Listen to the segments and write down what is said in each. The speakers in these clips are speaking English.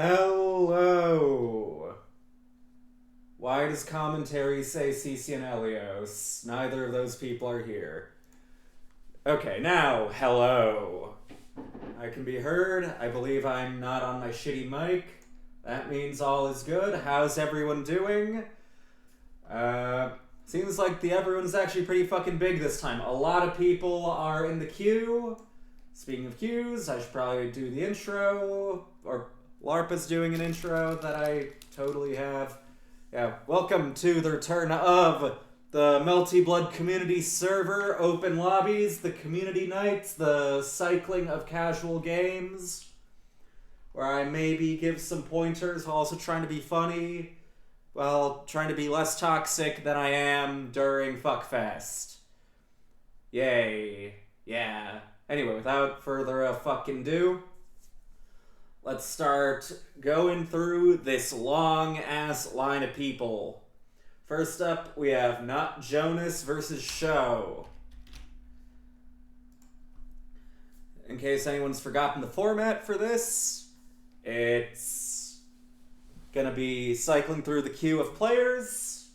Hello. Why does commentary say Cece and Elios? Neither of those people are here. Okay, now, hello. I can be heard. I believe I'm not on my shitty mic. That means all is good. How's everyone doing? Seems like everyone's actually pretty fucking big this time. A lot of people are in the queue. Speaking of queues, I should probably do the intro, or LARPa's doing an intro that I totally have. Yeah, welcome to the return of the Melty Blood community server, open lobbies, the community nights, the cycling of casual games, where I maybe give some pointers while also trying to be funny, while trying to be less toxic than I am during Fuckfest. Yay. Yeah. Anyway, without further fucking ado, let's start going through this long-ass line of people. First up, we have Not Jonas versus Show. In case anyone's forgotten the format for this, it's gonna be cycling through the queue of players.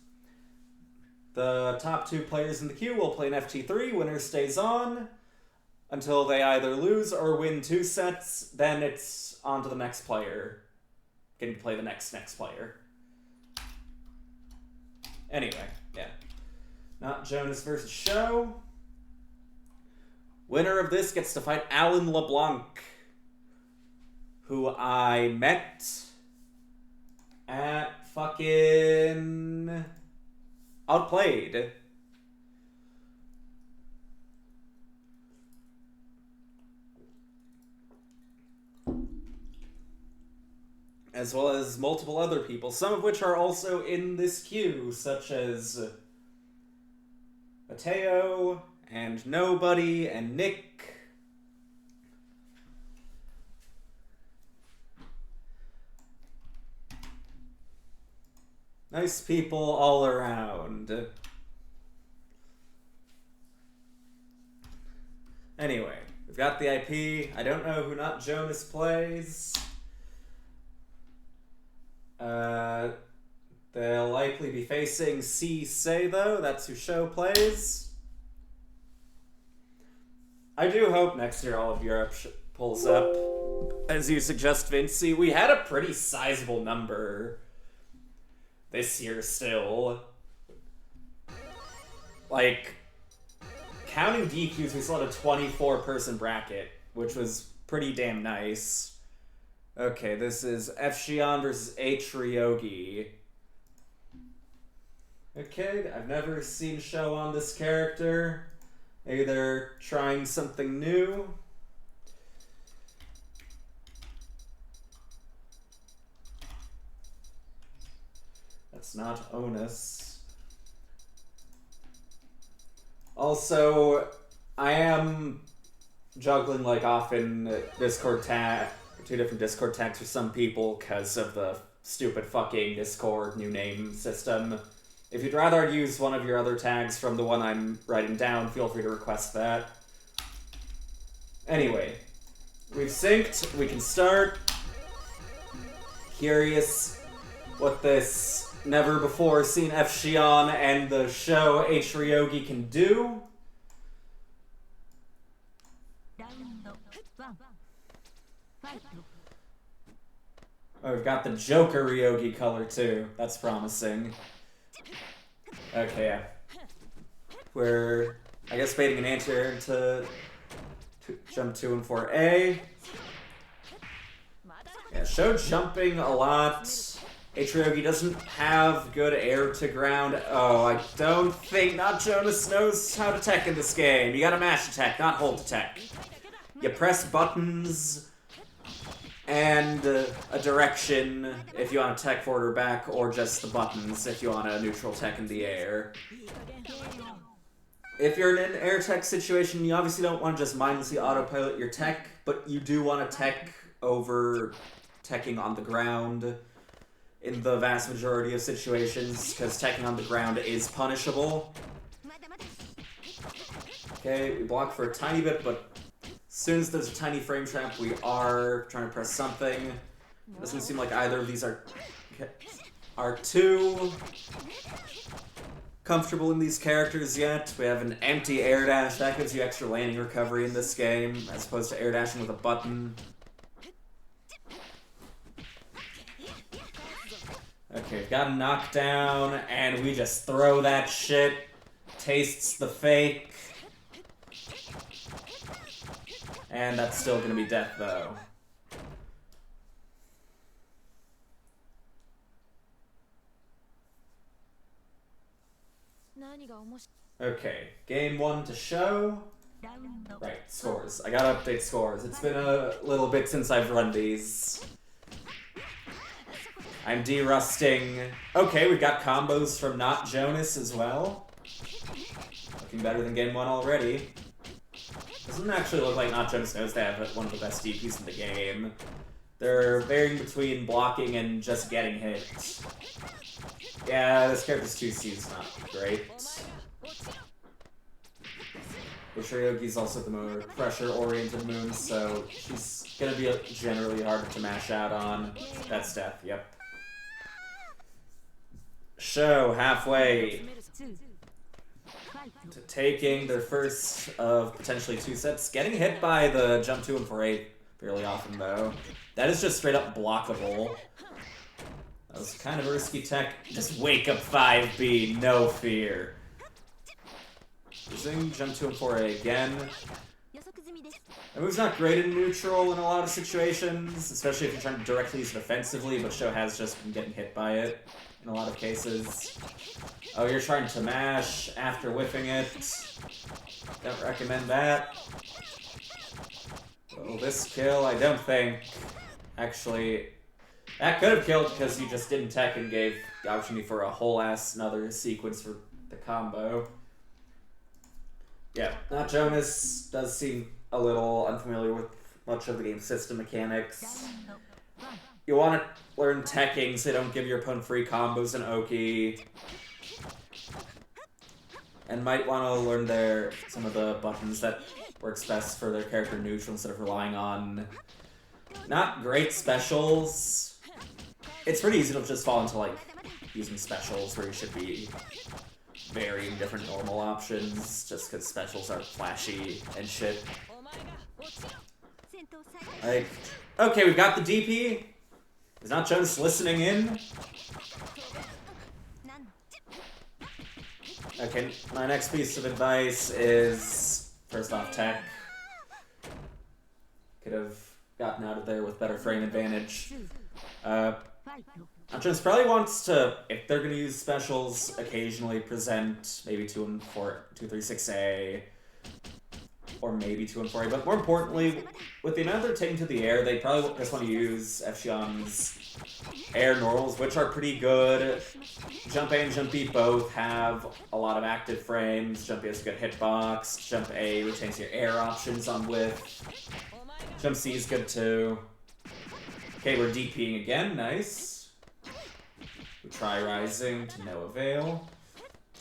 The top two players in the queue will play an FT3, winner stays on until they either lose or win two sets, then it's on to the next player. Getting to play the next player. Anyway, yeah. Not Jonas versus Show. Winner of this gets to fight Alan LeBlanc, who I met at fucking Outplayed. As well as multiple other people, some of which are also in this queue, such as Mateo, and Nobody, and Nick. Nice people all around. Anyway, we've got the IP. I don't know who Not Jonas plays. They'll likely be facing C-Say, though. That's who Show plays. I do hope next year all of Europe pulls up. As you suggest, Vinci, we had a pretty sizable number this year still. Like, counting DQs, we still had a 24-person bracket, which was pretty damn nice. Okay, this is Efshion versus H. Ryogi. Okay, I've never seen Show on this character. Maybe they're trying something new. That's not Onus. Also, I am juggling, like, often Discord tag. Two different Discord tags for some people because of the stupid fucking Discord new name system. If you'd rather I'd use one of your other tags from the one I'm writing down, feel free to request that. Anyway, we've synced, we can start. Curious what this never-before-seen Efshion and the Show H. Ryogi can do. Oh, we've got the Joker Ryogi color too. That's promising. Okay, yeah. We're, I guess, baiting an anti-air to jump 2 and 4A. Yeah, Show jumping a lot. H. Ryogi doesn't have good air to ground. Oh, I don't think Not Jonas knows how to tech in this game. You gotta mash attack, not hold attack. You press buttons and a direction if you want to tech forward or back, or just the buttons if you want a neutral tech in the air. If you're in an air tech situation, you obviously don't want to just mindlessly autopilot your tech, but you do want to tech over teching on the ground in the vast majority of situations, because teching on the ground is punishable. Okay, we block for a tiny bit, but as soon as there's a tiny frame trap, we are trying to press something. Doesn't seem like either of these are too comfortable in these characters yet. We have an empty air dash. That gives you extra landing recovery in this game, as opposed to air dashing with a button. Okay, we've got a knockdown, and we just throw that shit. Tastes the fake. And that's still gonna be death, though. Okay, game 1 to show. Right, scores. I gotta update scores. It's been a little bit since I've run these. I'm de-rusting. Okay, we've got combos from Not Jonas as well. Looking better than game 1 already. Doesn't actually look like Not Jonas knows they have one of the best DPs in the game. They're varying between blocking and just getting hit. Yeah, this character's 2C is not great. Yoshiryogi's also the more pressure-oriented moon, so she's gonna be generally harder to mash out on. That's death, yep. Show halfway to taking their first of potentially 2 sets. Getting hit by the jump 2 and 4-8 fairly often, though. That is just straight up blockable. That was kind of a risky tech. Just wake up 5B, no fear. Using jump 2 and 4A again. The move's not great in neutral in a lot of situations, especially if you're trying to directly use it offensively, but Sho has just been getting hit by it in a lot of cases. Oh, you're trying to mash after whiffing it. Don't recommend that. Will this kill? I don't think. Actually, that could have killed because you just didn't tech and gave the opportunity for a whole ass another sequence for the combo. Yeah, Not Jonas does seem a little unfamiliar with much of the game's system mechanics. You want to learn teching so you don't give your opponent free combos and Oki. And might want to learn some of the buttons that works best for their character neutral instead of relying on not great specials. It's pretty easy to just fall into like using specials where you should be varying different normal options just because specials are flashy and shit. Like, okay, we've got the DP. Is Not Jonas listening in? Okay, my next piece of advice is, first off, tech. Could have gotten out of there with better frame advantage. Not Jonas probably wants to, if they're going to use specials, occasionally present maybe 2 and 3, 6A, or maybe 2 and 4A, but more importantly, with the amount they're taking to the air, they probably just want to use Efshion's air normals, which are pretty good. Jump A and Jump B both have a lot of active frames. Jump B has a good hitbox. Jump A retains your air options on whiff. Jump C is good too. Okay, we're DPing again, nice. We try rising to no avail.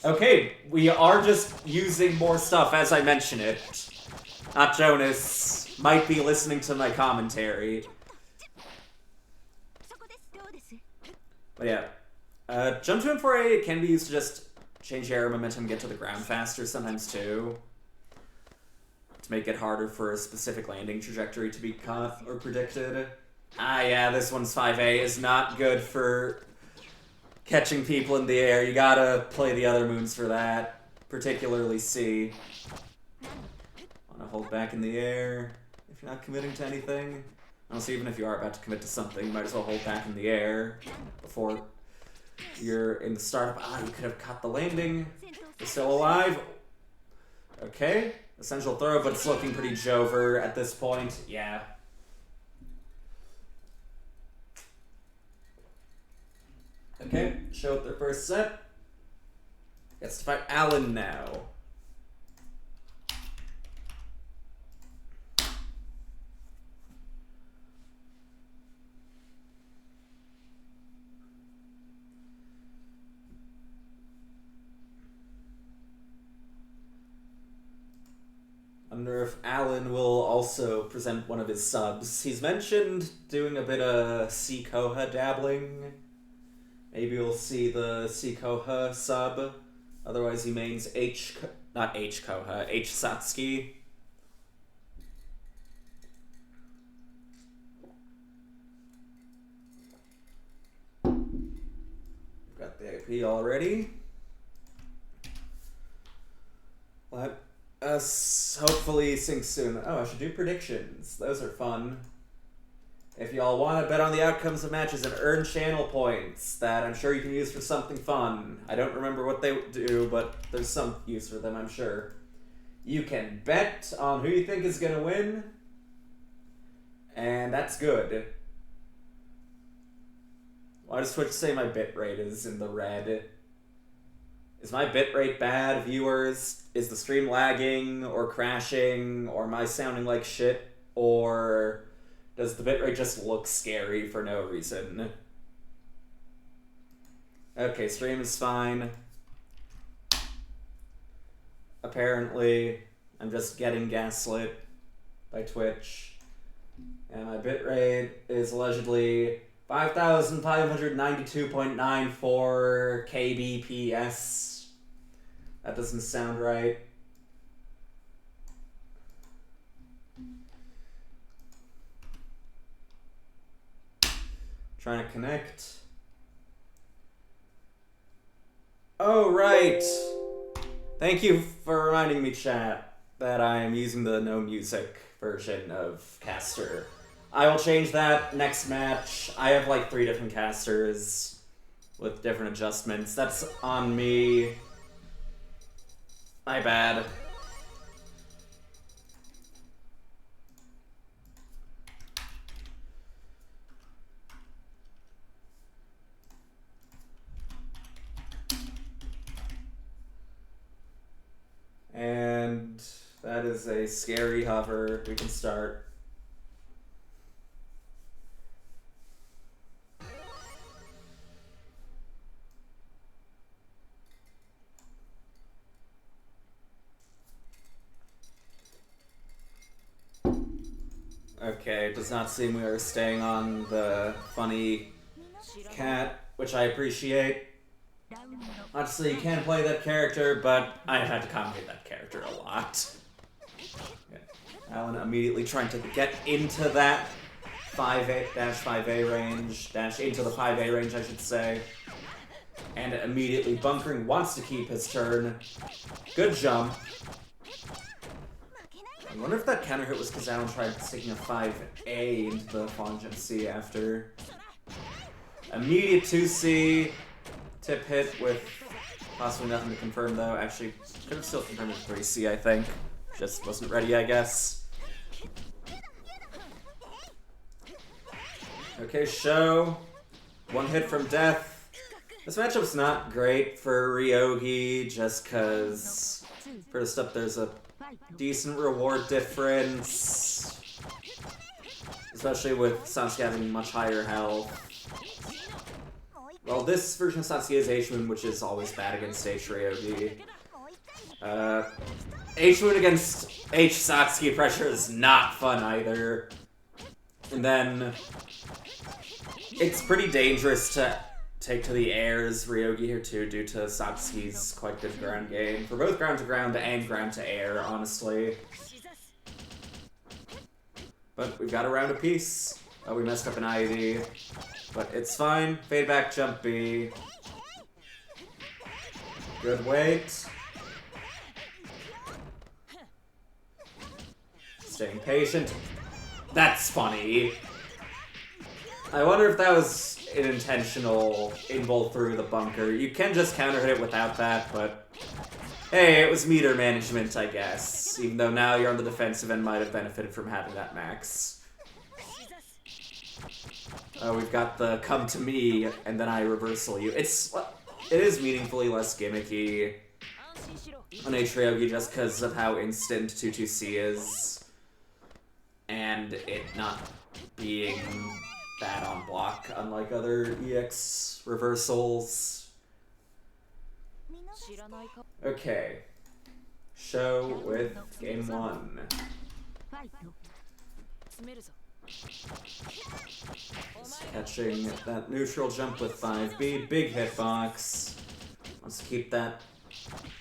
Okay, we are just using more stuff as I mention it. Not Jonas might be listening to my commentary. But yeah. Jump 2 and 4A can be used to just change your air momentum and get to the ground faster sometimes too. To make it harder for a specific landing trajectory to be caught or predicted. Ah yeah, this one's 5A is not good for catching people in the air. You gotta play the other moons for that. Particularly C. Wanna hold back in the air if you're not committing to anything. Honestly, even if you are about to commit to something, you might as well hold back in the air before you're in the startup. Ah, you could have caught the landing. You're still alive. Okay. Essential throw, but it's looking pretty Jover at this point. Yeah. Okay, show up their first set. Gets to fight Alan now. I wonder if if Alan will also present one of his subs. He's mentioned doing a bit of C. Koha dabbling. Maybe we'll see the C. Koha sub. Otherwise, he mains not H. Koha, H. Satsuki. We've got the IP already. Let us hopefully sync soon. Oh, I should do predictions. Those are fun. If y'all want to bet on the outcomes of matches and earn channel points that I'm sure you can use for something fun. I don't remember what they do, but there's some use for them, I'm sure. You can bet on who you think is going to win, and that's good. Why does Twitch say my bitrate is in the red? Is my bitrate bad, viewers? Is the stream lagging or crashing, or am I sounding like shit, or does the bitrate just look scary for no reason? Okay, stream is fine. Apparently, I'm just getting gaslit by Twitch. And my bitrate is allegedly 5,592.94 kbps. That doesn't sound right. Trying to connect. Oh, right! Thank you for reminding me, chat, that I am using the no music version of caster. I will change that next match. I have like 3 different casters with different adjustments. That's on me. My bad. And that is a scary hover. We can start. Okay, it does not seem we are staying on the funny cat, which I appreciate. Honestly, you can play that character, but I've had to commentate that character a lot. Yeah. Alan immediately trying to get into that 5A range, into the 5A range, I should say. And immediately bunkering, wants to keep his turn. Good jump. I wonder if that counter hit was because Alan tried sticking a 5A into the Fongen C after. Immediate 2C. Tip hit with possibly nothing to confirm, though. Actually, could have still confirmed with 3C, I think. Just wasn't ready, I guess. Okay, show. 1 hit from death. This matchup's not great for Ryogi, just because, first up, there's a decent reward difference. Especially with Sasuke having much higher health. Well, this version of Sasuke is H-Moon, which is always bad against H-Ryogi. H-Moon against H-Satsuki pressure is not fun either. And then it's pretty dangerous to take to the airs Ryogi here too, due to Satsuki's quite good ground game. For both ground to ground and ground to air, honestly. But we've got a round apiece. Oh, we messed up an IV. But it's fine. Fade back, jump B. Good wait. Staying patient. That's funny. I wonder if that was an intentional inbolt through the bunker. You can just counter hit it without that, but hey, it was meter management, I guess. Even though now you're on the defensive and might have benefited from having that max. We've got the come to me, and then I reversal you. It is meaningfully less gimmicky on H-Ryogi just because of how instant 2-2-C is. And it not being bad on block, unlike other EX reversals. Okay. Show with game 1. Catching that neutral jump with 5B. Big hitbox. Wants to keep that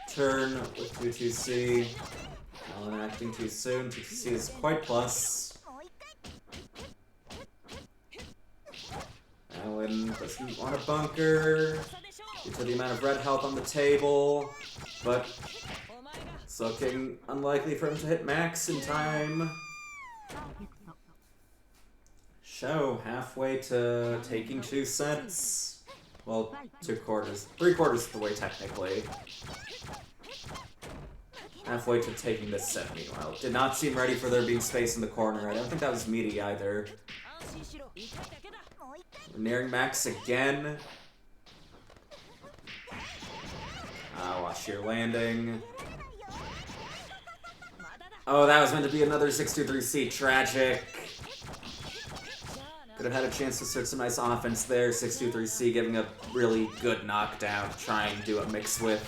turn with 2-2C. Alan acting too soon. 2-2C is quite plus. Alan doesn't want to bunker due to the amount of red health on the table, but it's looking unlikely for him to hit max in time. Show halfway to taking 2 sets. Well, 2/4. 3/4 of the way technically. Halfway to taking this set, meanwhile. Did not seem ready for there being space in the corner. I don't think that was meaty either. We're nearing max again. Watch your landing. Oh, that was meant to be another 6-2-3C. Tragic. Could have had a chance to start some nice offense there. 6-2-3C giving a really good knockdown to try and do a mix with.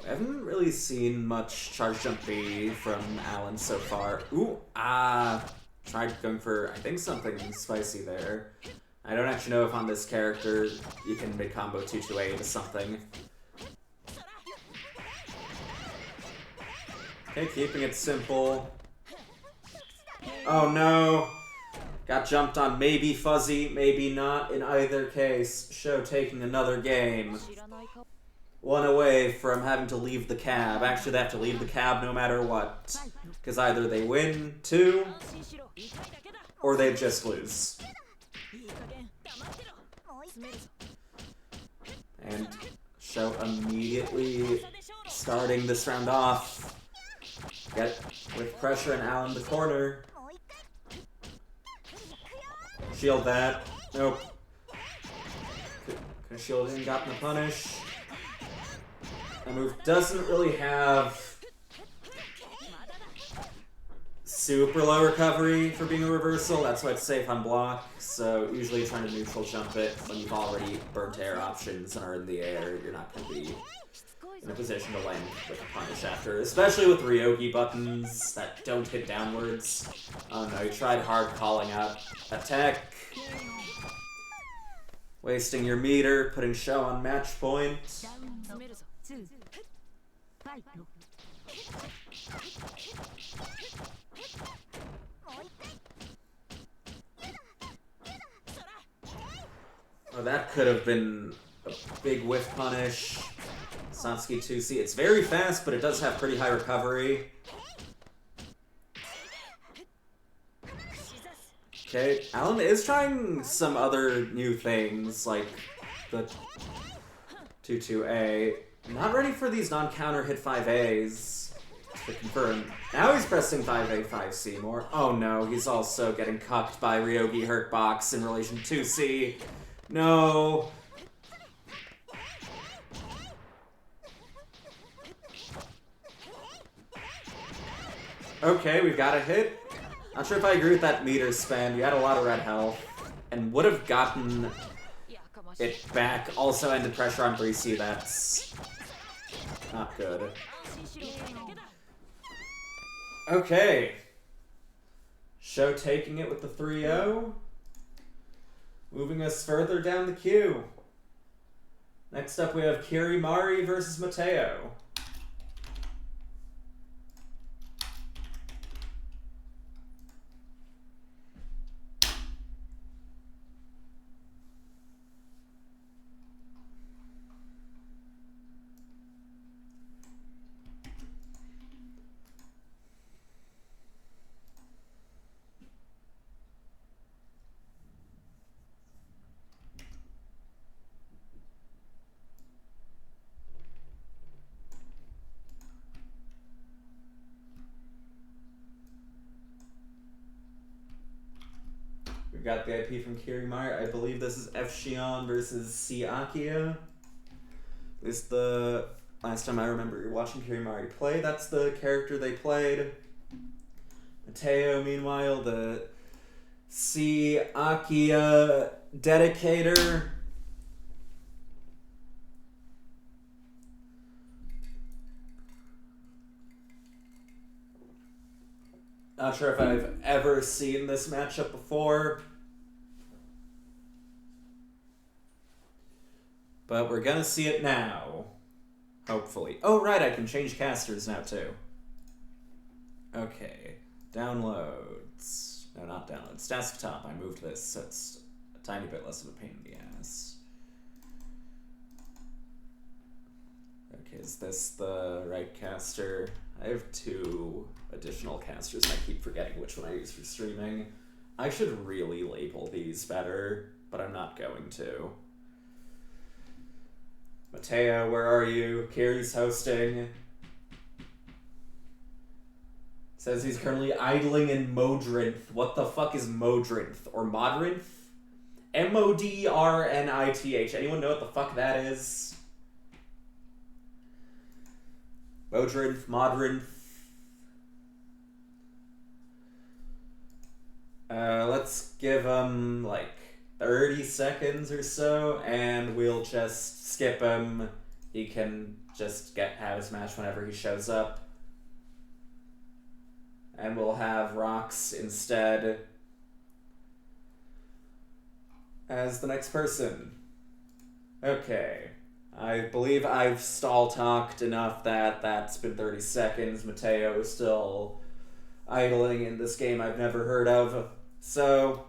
I haven't really seen much charge jump B from Alan so far. Ooh, tried going for, I think, something spicy there. I don't actually know if on this character you can mid-combo 2-2A into something. Okay, keeping it simple. Oh no! Got jumped on, maybe fuzzy, maybe not. In either case, Show taking another game. 1 away from having to leave the cab. Actually, they have to leave the cab no matter what. Because either they win 2, or they just lose. And Show immediately starting this round off. Get with pressure and Alan in the corner. Shield that. Nope. Could've shielded and gotten the punish. That move doesn't really have super low recovery for being a reversal. That's why it's safe on block. So usually trying to neutral jump it when you've already burnt air options and are in the air, you're not going to be in a position to land with a punish after, especially with Ryogi buttons that don't hit downwards. Oh no, he tried hard calling out attack. Wasting your meter, putting Show on match point. Oh, that could have been a big whiff punish. Satsuki 2C. It's very fast, but it does have pretty high recovery. Okay, Alan is trying some other new things, like the 2-2A. Not ready for these non-counter hit 5As to confirm. Now he's pressing 5A, 5C more. Oh no, he's also getting cucked by Ryogi Hurtbox in relation to 2C. No. Okay, we've got a hit. Not sure if I agree with that meter spend. You had a lot of red health and would have gotten it back. Also ended pressure on 3C. That's not good. Okay. Show taking it with the 3-0. Moving us further down the queue. Next up we have Kirimari versus Mateo. We've got the IP from Kirimari. I believe this is F. Shion versus C. Akia. At least the last time I remember watching Kirimari play, that's the character they played. Mateo, meanwhile, the C. Akia dedicator. Not sure if I've ever seen this matchup before. But we're gonna see it now. Hopefully. Oh, right, I can change casters now, too. Okay. Downloads. No, not downloads. Desktop. I moved this, so it's a tiny bit less of a pain in the ass. Okay, is this the right caster? I have 2 additional casters, and I keep forgetting which one I use for streaming. I should really label these better, but I'm not going to. Mateo, where are you? Carrie's hosting. Says he's currently idling in Modrinth. What the fuck is Modrinth? Or Modrinth? M-O-D-R-N-I-T-H. Anyone know what the fuck that is? Modrinth. Let's give him, like, 30 seconds or so, and we'll just skip him. He can just have his match whenever he shows up. And we'll have Rox instead as the next person. Okay. I believe I've stall talked enough that that's been 30 seconds. Mateo is still idling in this game I've never heard of. So,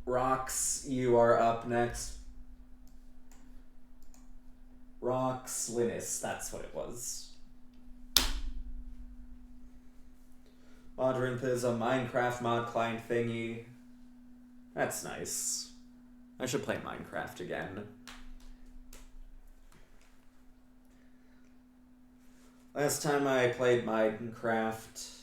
Rox, you are up next. Rox Linus, that's what it was. Modrinth is a Minecraft mod client thingy. That's nice. I should play Minecraft again. Last time I played Minecraft,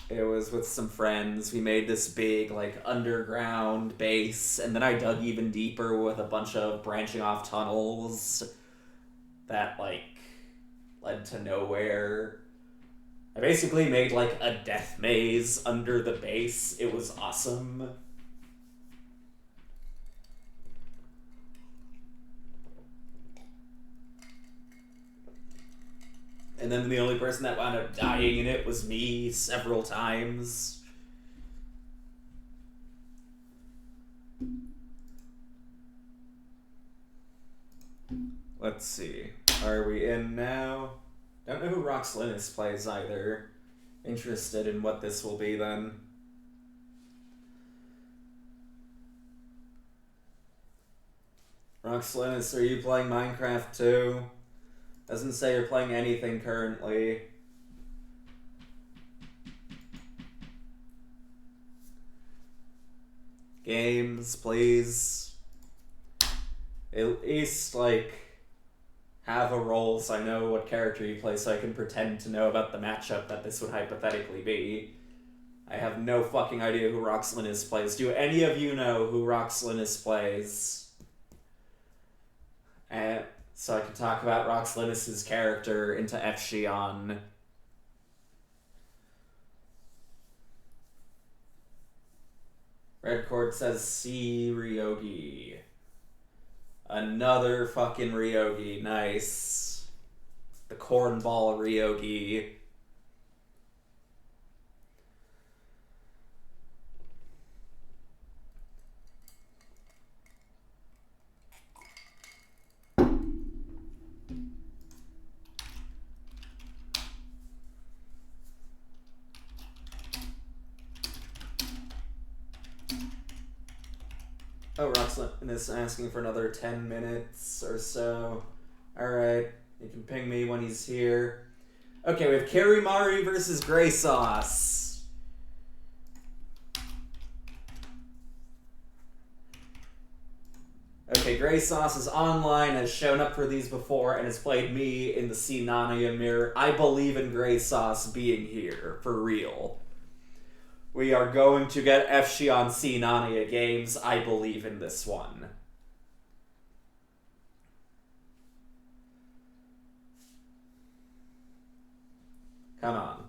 it was with some friends. We made this big, like, underground base, and then I dug even deeper with a bunch of branching off tunnels that, like, led to nowhere. I basically made, like, a death maze under the base. It was awesome. And then the only person that wound up dying in it was me several times. Let's see. Are we in now? Don't know who Rox Linus plays either. Interested in what this will be then. Rox Linus, are you playing Minecraft too? Doesn't say you're playing anything currently. Games, please. At least, like, have a role so I know what character you play so I can pretend to know about the matchup that this would hypothetically be. I have no fucking idea who Rox Linus plays. Do any of you know who Rox Linus plays? And so I can talk about Rox Linus's character into Efshion. Redcord says C. Ryogi. Another fucking Ryogi. Nice. The cornball Ryogi. Oh, Roxlin is asking for another 10 minutes or so. Alright, you can ping me when he's here. Okay, we have Karimari versus Grey Sauce. Okay, Grey Sauce is online, has shown up for these before, and has played me in the C. Nania mirror. I believe in Grey Sauce being here, for real. We are going to get Efshion C. Nania games. I believe in this one. Come on.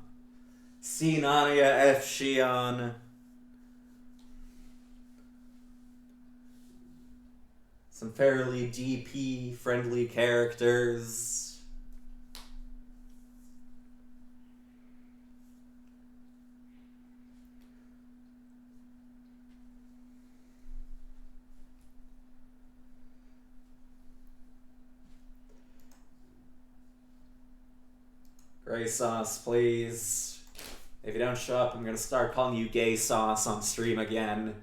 C. Nania, Efshion. Some fairly DP-friendly characters. Gray sauce, please. If you don't show up, I'm gonna start calling you gay sauce on stream again.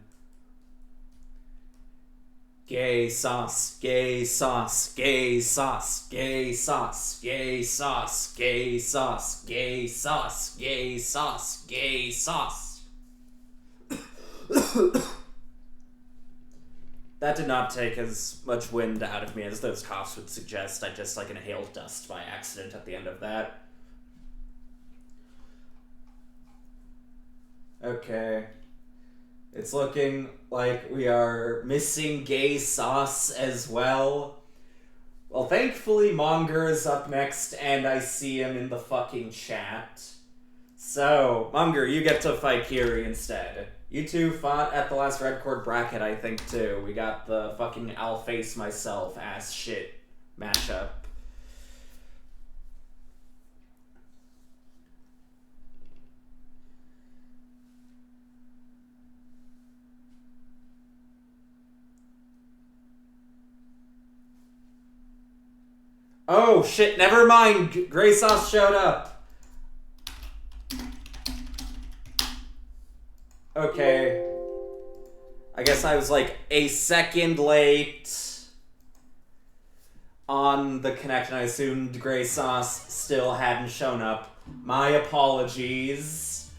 Gay sauce, gay sauce, gay sauce, gay sauce, gay sauce, gay sauce, gay sauce, gay sauce, gay sauce. That did not take as much wind out of me as those coughs would suggest. I just inhaled dust by accident at the end of that. Okay. It's looking like we are missing gay sauce as well. Well, thankfully Monger is up next and I see him in the fucking chat. So, Monger, you get to fight Kiri instead. You two fought at the last Red Cord bracket, I think, too. We got the fucking I'll face myself ass shit matchup. Oh, shit, never mind. Gray Sauce showed up. Okay. I guess I was a second late on the connection. I assumed Gray Sauce still hadn't shown up. My apologies.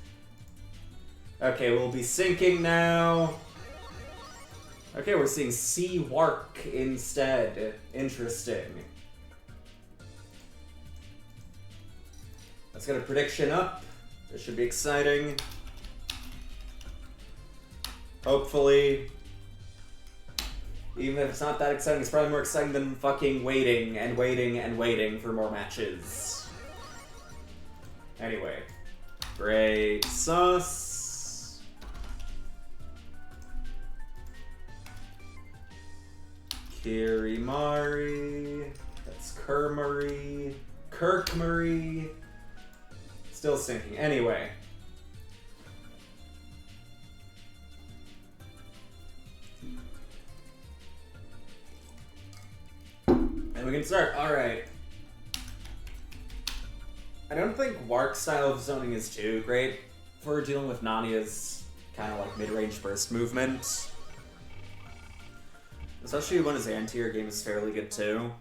Okay, we'll be syncing now. Okay, we're seeing C-Wark instead. Interesting. Let's get a prediction up. This should be exciting. Hopefully. Even if it's not that exciting, it's probably more exciting than fucking waiting and waiting and waiting for more matches. Anyway. Gray Sauce. Kirimari. That's Kermary. Kirkmary. Still syncing. Anyway. And we can start. Alright. I don't think Wark's style of zoning is too great for dealing with Nania's kind of mid-range burst movement. Especially when his anti-air game is fairly good too.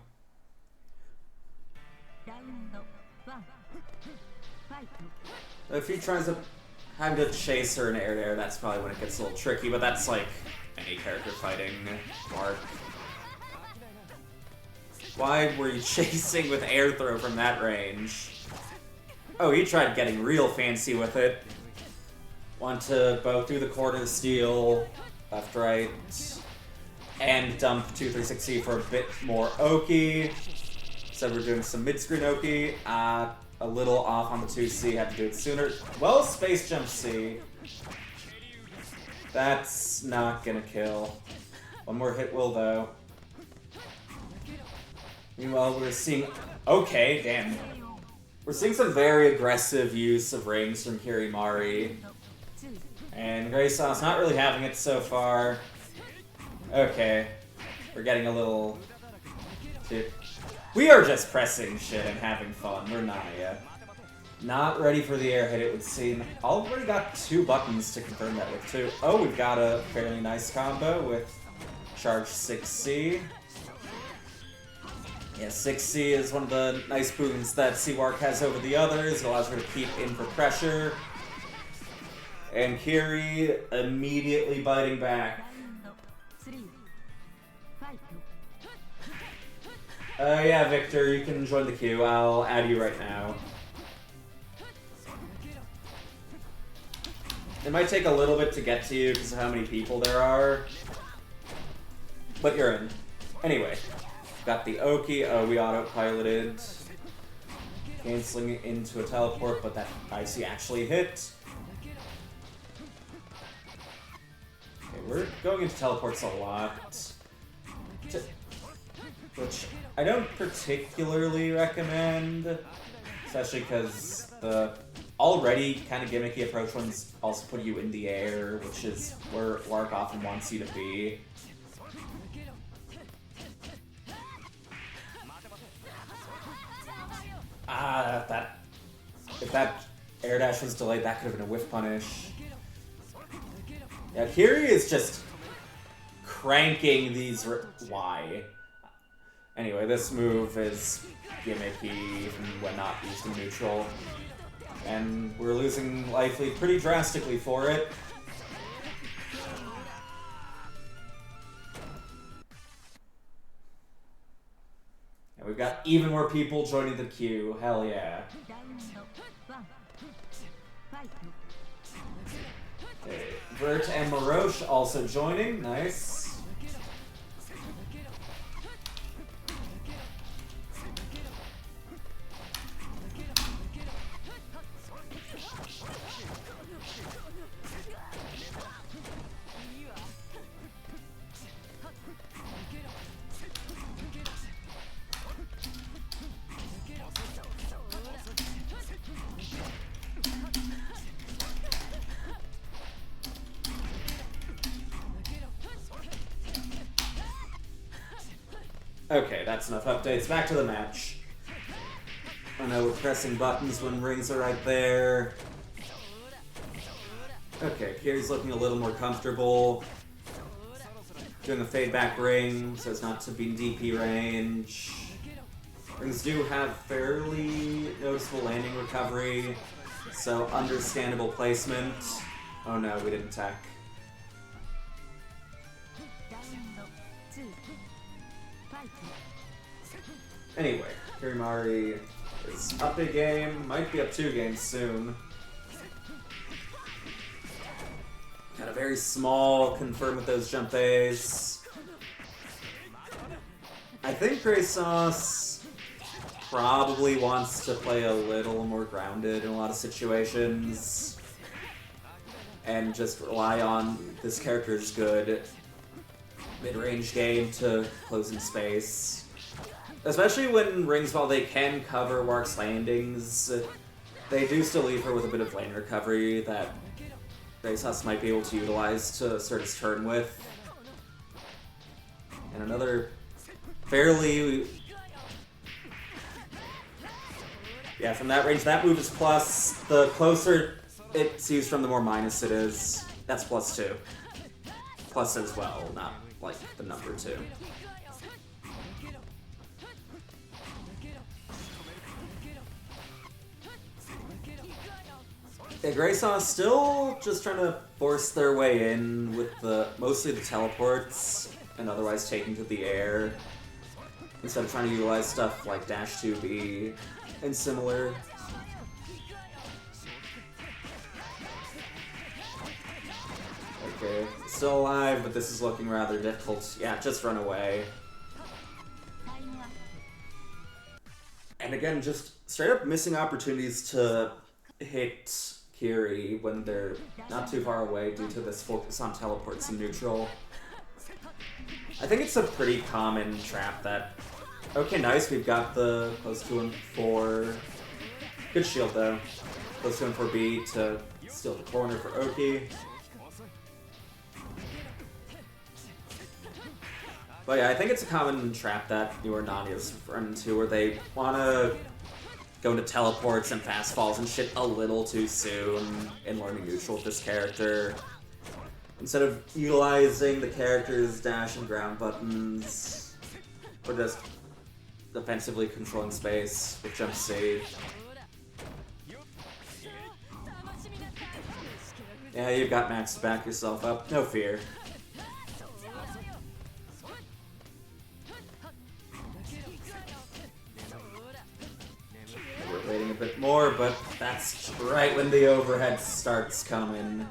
If he tries to have to chase her in air, that's probably when it gets a little tricky, but that's any character fighting Wark. Why were you chasing with air throw from that range? Oh, he tried getting real fancy with it. Want to both do the quarter steal, left, right, and dump 2-3-6-C for a bit more Oki. So we're doing some mid-screen Oki. A little off on the 2C, had to do it sooner. Well, Space Jump C. That's not gonna kill. One more hit will, though. Meanwhile, we're seeing... Okay, damn. We're seeing some very aggressive use of rings from Kirimari. And Gray Sauce not really having it so far. Okay. We're getting a little... We are just pressing shit and having fun. We're not yet. Not ready for the air hit, it would seem. Already got 2 buttons to confirm that with, too. Oh, we've got a fairly nice combo with Charge 6C. Yeah, 6C is one of the nice boons that C-Wark has over the others. It allows her to keep in for pressure. And Kiri immediately biting back. Yeah, Victor, you can join the queue. I'll add you right now. It might take a little bit to get to you because of how many people there are. But you're in. Anyway. Got the Oki. Oh, we autopiloted. Canceling it into a teleport, but that IC actually hit. Okay, we're going into teleports a lot. Which I don't particularly recommend. Especially because the already kind of gimmicky approach ones also put you in the air, which is where Wark often wants you to be. That If that air dash was delayed, that could have been a whiff punish. Yeah, Kiri is just cranking these... Why? Anyway, this move is gimmicky even when not used in neutral. And we're losing life lead pretty drastically for it. And we've got even more people joining the queue. Hell yeah. Okay, Vert and Maroche also joining. Nice. Okay, that's enough updates. Back to the match. I know we're pressing buttons when rings are right there. Okay, Kiri's looking a little more comfortable. Doing a fade back ring so as not to be in DP range. Rings do have fairly noticeable landing recovery, so understandable placement. Oh no, we didn't attack. Anyway, Kirimari is up a game, might be up 2 games soon. Got a very small confirm with those jump A's. I think Grey Sauce probably wants to play a little more grounded in a lot of situations. And just rely on this character's good mid-range game to close in space. Especially when rings, while they can cover Warwick's landings, they do still leave her with a bit of lane recovery that Grey Sauce might be able to utilize to start his turn with. And another fairly... Yeah, from that range, that move is plus. The closer it's used from, the more minus it is. That's plus 2. Plus as well, not like the number 2. Yeah, Grey Sauce still just trying to force their way in with mostly the teleports and otherwise taking to the air instead of trying to utilize stuff like dash 2B and similar. Okay, still alive, but this is looking rather difficult. Yeah, just run away. And again, just straight up missing opportunities to hit Kiri when they're not too far away due to this focus on teleports in neutral. I think it's a pretty common trap that... Okay, nice, we've got the close 2 and 4. Good shield though. Close 2 and 4B to steal the corner for Oki. But yeah, I think it's a common trap that you or Nanya's run into where they want to go into teleports and fast falls and shit a little too soon in learning neutral with this character. Instead of utilizing the character's dash and ground buttons, or just defensively controlling space with jump C. Yeah, you've got Max to back yourself up, no fear. We're waiting a bit more, but that's right when the overhead starts coming.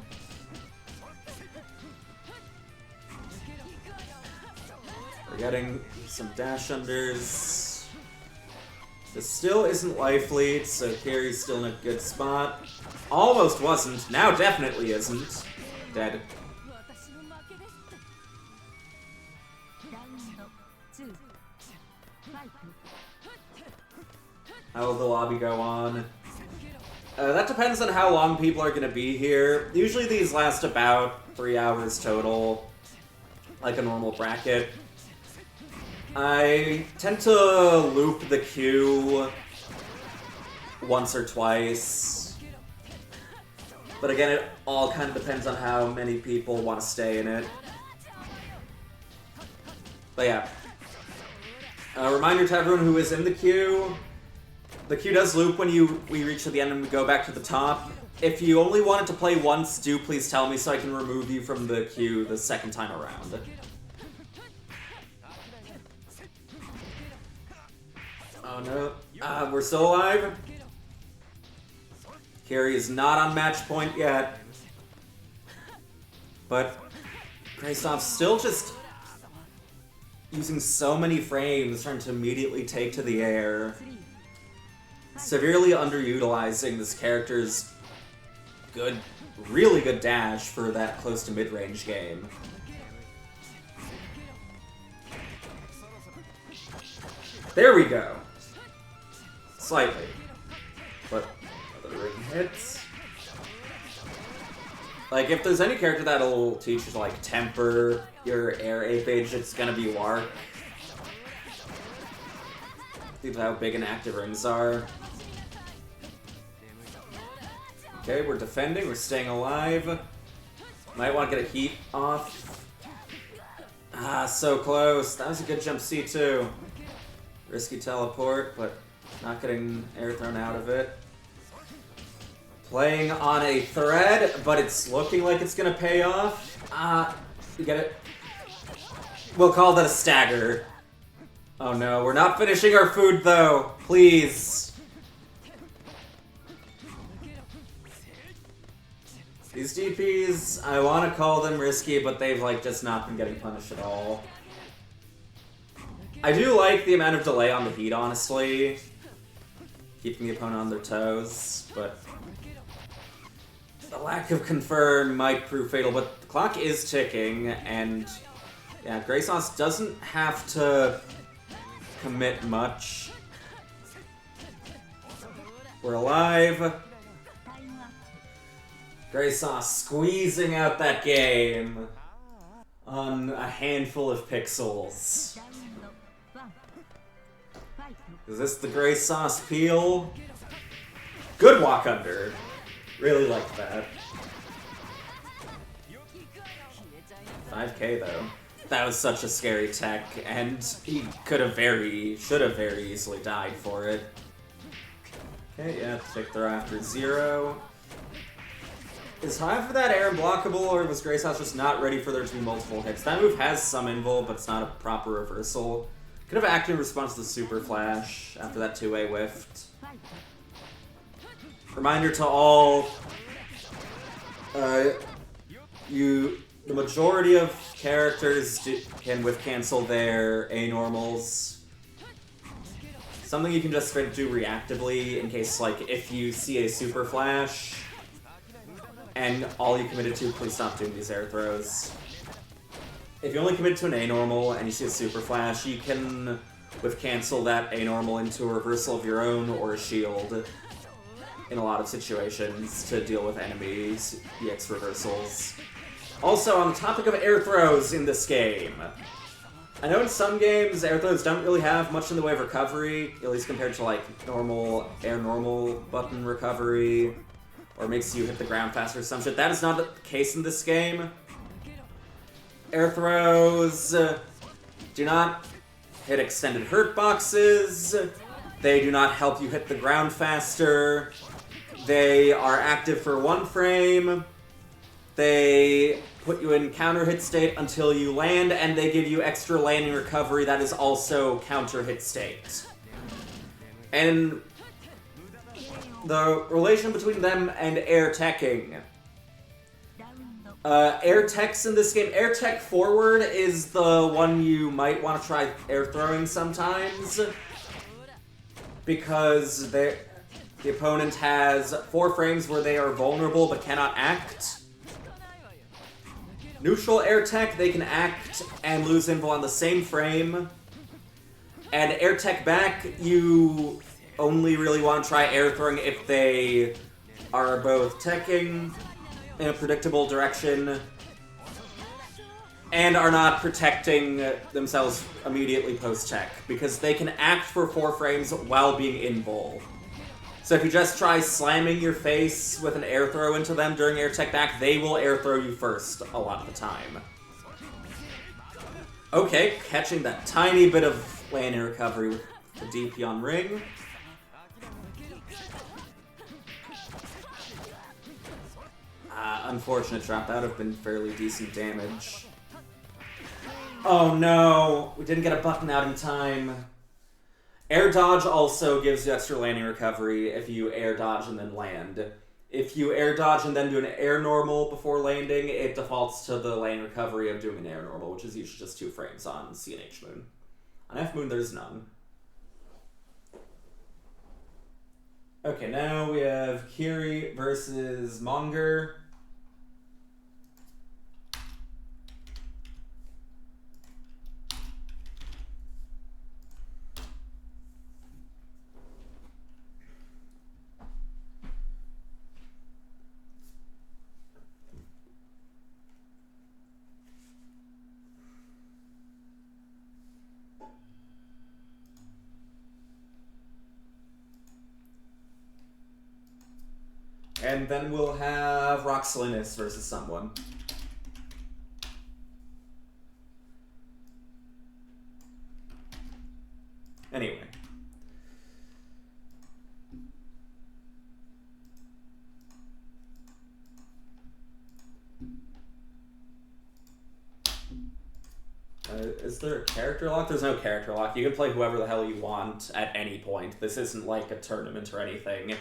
We're getting some dash unders. This still isn't life lead, so Kiri's still in a good spot. Almost wasn't, now definitely isn't. Dead. How will the lobby go on? That depends on how long people are going to be here. Usually these last about 3 hours total, like a normal bracket. I tend to loop the queue once or twice. But again, it all kind of depends on how many people want to stay in it. But yeah. A reminder to everyone who is in the queue. The queue does loop when we reach to the end and we go back to the top. If you only wanted to play once, do please tell me so I can remove you from the queue the second time around. Oh no. We're still alive. Carrie is not on match point yet. But Grayson's still just using so many frames, trying to immediately take to the air. Severely underutilizing this character's good, really good dash for that close to mid-range game. There we go. Slightly. But other ring hits. Like, if there's any character that'll teach you to, like, temper your air apage, it's gonna be Lark. Think of how big and active rings are. Okay, we're defending, we're staying alive. Might want to get a heat off. Ah, so close. That was a good jump C2. Risky teleport, but not getting air thrown out of it. Playing on a thread, but it's looking like it's gonna pay off. You get it? We'll call that a stagger. Oh no, we're not finishing our food though. Please. These DPs, I want to call them risky, but they've like just not been getting punished at all. I do like the amount of delay on the heat, honestly. Keeping the opponent on their toes, but the lack of confirm might prove fatal, but the clock is ticking, and yeah, Grayson's doesn't have to commit much. We're alive. Grayson squeezing out that game on a handful of pixels. Is this the Gray Sauce peel? Good walk under. Really liked that. 5k though. That was such a scary tech, and he should have very easily died for it. Okay, yeah, take throw after 0. Is high for that air unblockable, or was Gray Sauce just not ready for there to be multiple hits? That move has some invul, but it's not a proper reversal. Could have acted in response to the Super Flash after that 2-way whiffed. Reminder to all, the majority of characters can whiff cancel their A-normals. Something you can just do reactively in case, like, if you see a Super Flash and all you committed to, please stop doing these air throws. If you only commit to an A-normal and you see a Super Flash, you can whiff cancel that A-normal into a reversal of your own or a shield in a lot of situations to deal with enemies' EX reversals. Also, on the topic of air throws in this game, I know in some games air throws don't really have much in the way of recovery, at least compared to like normal button recovery, or makes you hit the ground faster or some shit. That is not the case in this game. Air throws do not hit extended hurt boxes. They do not help you hit the ground faster. They are active for 1 frame. They put you in counter hit state until you land, and they give you extra landing recovery that is also counter hit state. And the relation between them and air teching. Air techs in this game, air tech forward is the one you might want to try air throwing sometimes, because the opponent has 4 frames where they are vulnerable but cannot act. Neutral air tech, they can act and lose invul on the same frame. And air tech back, you only really want to try air throwing if they are both teching in a predictable direction and are not protecting themselves immediately post-tech, because they can act for 4 frames while being invul. So if you just try slamming your face with an air throw into them during air tech back, they will air throw you first a lot of the time. Okay, catching that tiny bit of landing recovery with the DP on ring. Unfortunate drop. That would have been fairly decent damage. Oh no! We didn't get a button out in time. Air dodge also gives you extra landing recovery if you air dodge and then land. If you air dodge and then do an air normal before landing, it defaults to the landing recovery of doing an air normal, which is usually just 2 frames on C and H Moon. On F Moon, there's none. Okay, now we have Kiri versus Monger. And then we'll have Roxalinis versus someone. Anyway. Is there a character lock? There's no character lock. You can play whoever the hell you want at any point. This isn't like a tournament or anything.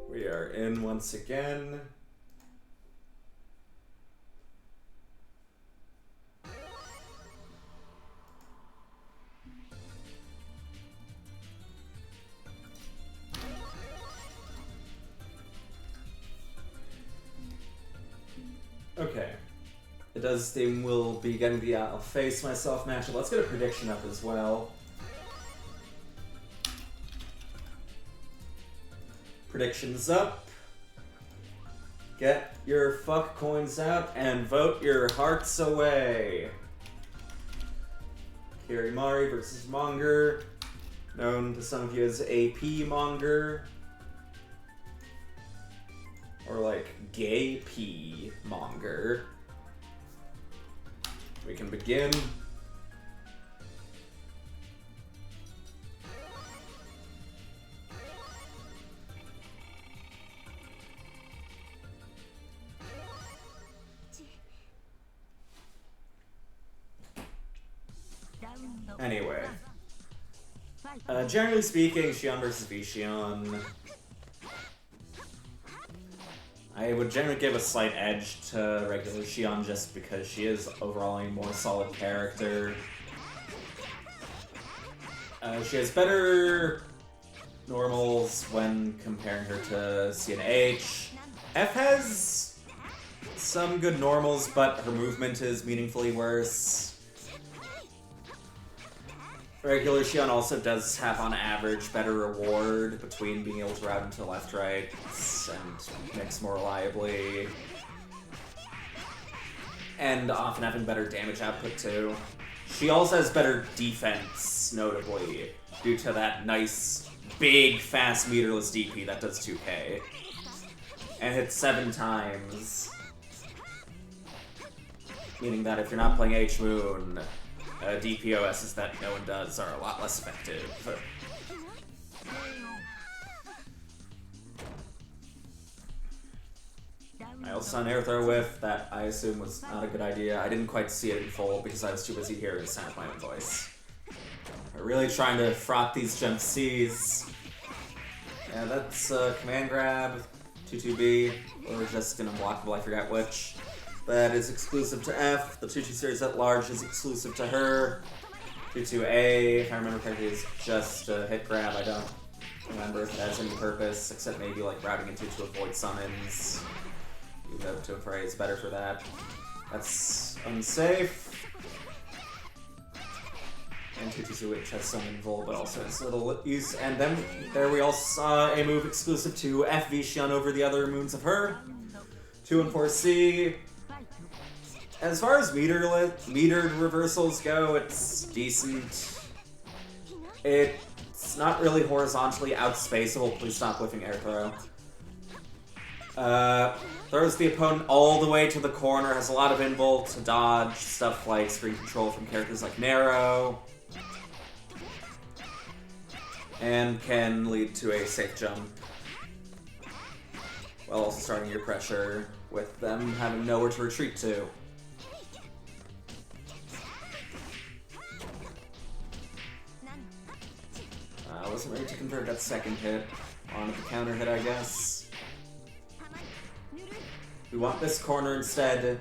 We are in once again. Okay. It does seem we'll be getting the I'll face myself matchup. Let's get a prediction up as well. Predictions up. Get your fuck coins out and vote your hearts away. Kirimari versus Monger, known to some of you as AP Monger. Or like Gay P Monger. We can begin. Anyway. Generally speaking, Xion versus Vishion. I would generally give a slight edge to regular Xion just because she is overall a more solid character. She has better normals when comparing her to CNH. F has some good normals, but her movement is meaningfully worse. Regular Xion also does have, on average, better reward between being able to route into left-right and mix more reliably. And often having better damage output, too. She also has better defense, notably, due to that nice, big, fast, meterless DP that does 2k. And hits 7 times. Meaning that if you're not playing H-Moon, DPOSs that no one does are a lot less effective. I also saw an air throw whiff that I assume was not a good idea. I didn't quite see it in full because I was too busy hearing the sound of my own voice. We're really trying to froth these jump Cs. Yeah, that's command grab, 2-2B, or just gonna blockable, I forgot which. That is exclusive to F. The 2-2 series at large is exclusive to her. 2-2A, if I remember correctly, is just a hit grab. I don't remember if it has any purpose, except maybe like routing into to avoid summons. Even though to Pray is better for that. That's unsafe. And Tutuzu Witch has some invul, but also has little use. And then there we also saw a move exclusive to FV Xion over the other moons of her. 2 and 4C. As far as metered reversals go, it's decent. It's not really horizontally outspaceable. Please stop whiffing air throw. Throws the opponent all the way to the corner, has a lot of invul to dodge, stuff like screen control from characters like Narrow, and can lead to a safe jump, while also starting your pressure with them having nowhere to retreat to. I wasn't ready to convert that second hit onto the counter hit, I guess. We want this corner instead.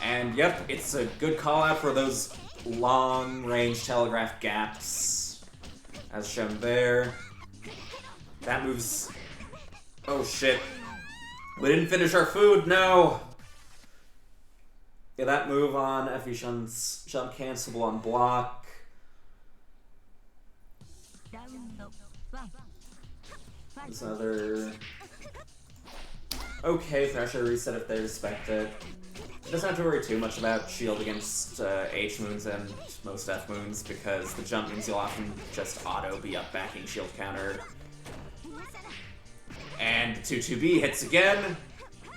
And yep, it's a good call out for those long-range telegraph gaps, as shown there. That moves... Oh shit. We didn't finish our food, no! Yeah, that move on FV Shun's jump cancelable on block. There's another... Okay, Thresher reset if they respect it. It doesn't have to worry too much about shield against H moons and most F moons, because the jump means you'll often just auto be up backing shield counter. And 2-2B hits again.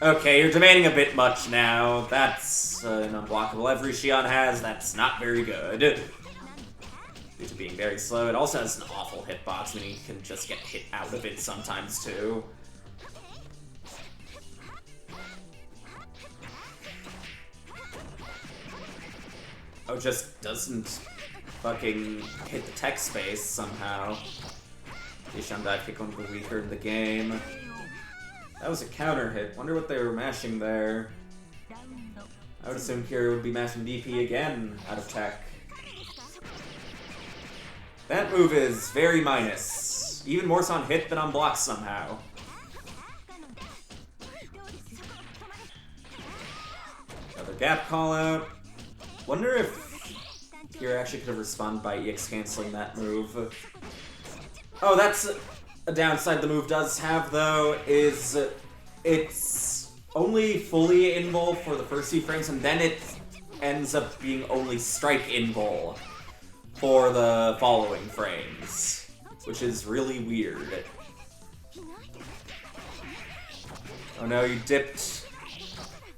Okay, you're demanding a bit much now. That's an unblockable every Xion has. That's not very good. Due to being very slow. It also has an awful hitbox, meaning you can just get hit out of it sometimes too. Oh, just doesn't fucking hit the tech space somehow. Xion dive kick, one of the weaker in the game. That was a counter hit. Wonder what they were mashing there. I would assume Kira would be mashing DP again out of tech. That move is very minus. Even more so on hit than on block somehow. Another gap call out. Wonder if Kira actually could have responded by EX canceling that move. Oh, that's a downside the move does have, though, is it's only fully invul for the first few frames, and then it ends up being only strike invul for the following frames, which is really weird. Oh no, you dipped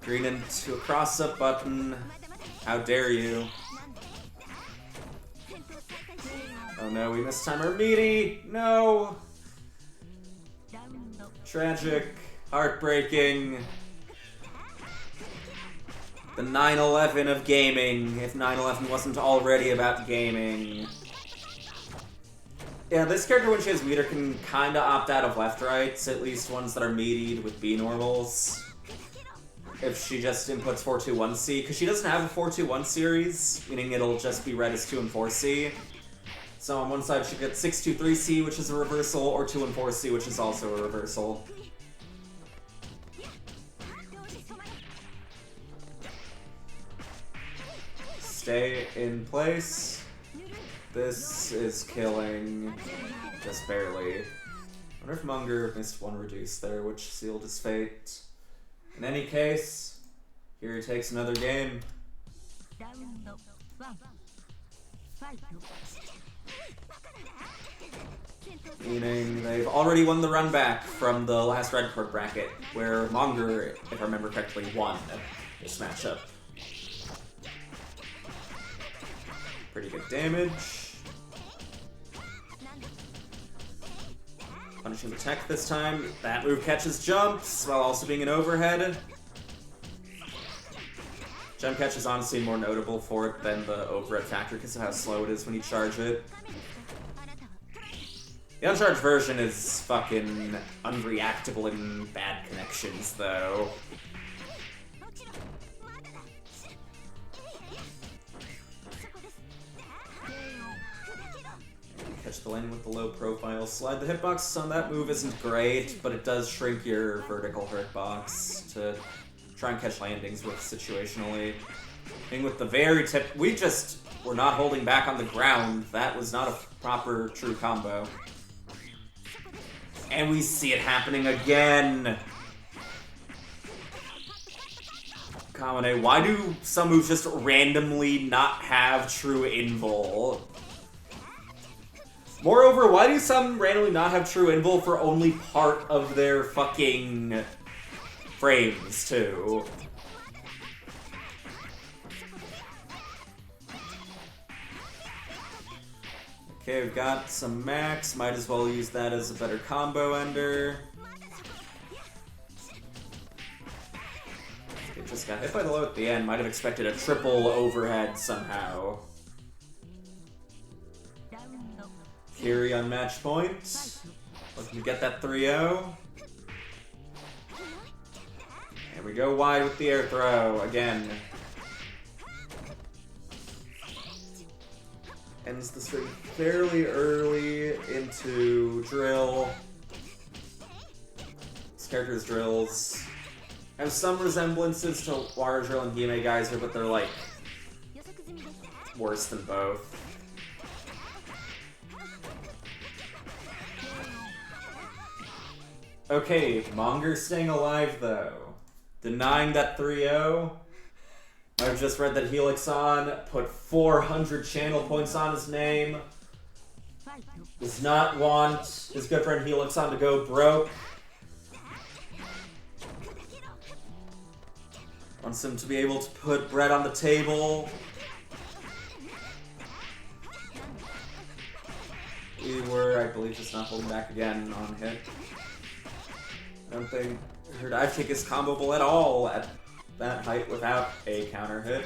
green into a cross-up button. How dare you? Oh no, we missed timer meaty! No! Tragic. Heartbreaking. The 9/11 of gaming, if 9/11 wasn't already about gaming. Yeah, this character, when she has meter, can kinda opt out of left-rights, at least ones that are meatied with B-normals. If she just inputs 4-2-1-C, because she doesn't have a 4-2-1 series, meaning it'll just be read as 2 and 4-C. So on one side she gets 6-2-3-C, which is a reversal, or 2 and 4-C, which is also a reversal. Stay in place. This is killing just barely. I wonder if Munger missed one reduce there, which sealed his fate. In any case, here he takes another game. Meaning they've already won the run back from the last red court bracket, where Munger, if I remember correctly, won this matchup. Pretty good damage. Punishing the tech this time. That move catches jumps while also being an overhead. Jump catch is honestly more notable for it than the overhead factor because of how slow it is when you charge it. The uncharged version is fucking unreactable in bad connections, though. Catch the lane with the low profile slide. The hitbox on that move isn't great, but it does shrink your vertical hurtbox to try and catch landings with situationally. And with the very tip, we just were not holding back on the ground. That was not a proper true combo. And we see it happening again. Kamine, why do some moves just randomly not have true invul? Moreover, why do some randomly not have true invul for only part of their fucking frames, too? Okay, we've got some max. Might as well use that as a better combo ender. It just got hit by the low at the end. Might have expected a triple overhead somehow. Kiri on match point. Looking to get that 3-0. And we go wide with the air throw again. Ends the string fairly early into drill. This character's drills have some resemblances to Water Drill and Hime Geyser, but they're like worse than both. Okay, Monger staying alive though. Denying that 3-0. I've just read that Helixon put 400 channel points on his name. Does not want his good friend Helixon to go broke. Wants him to be able to put bread on the table. We were, I believe, just not holding back again on hit. I don't think her dive kick is comboable at all at that height without a counter hit.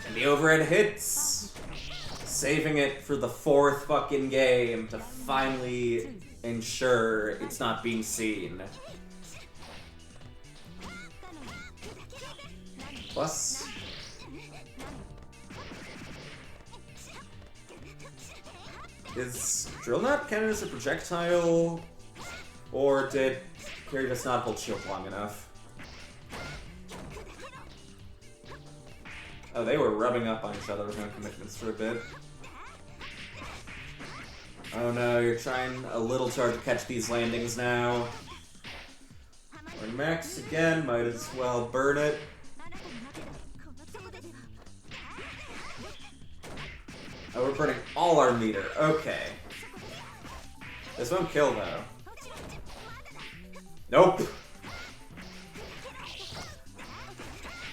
And the overhead hits! Saving it for the 4th fucking game to finally ensure it's not being seen. Plus... is Drill not counted as a projectile? Or did Kiri just not hold shield long enough? Oh, they were rubbing up on each other with no commitments for a bit. Oh no, you're trying a little too hard to catch these landings now. We're max again, might as well burn it. Oh, we're burning all our meter. Okay. This won't kill though. Nope.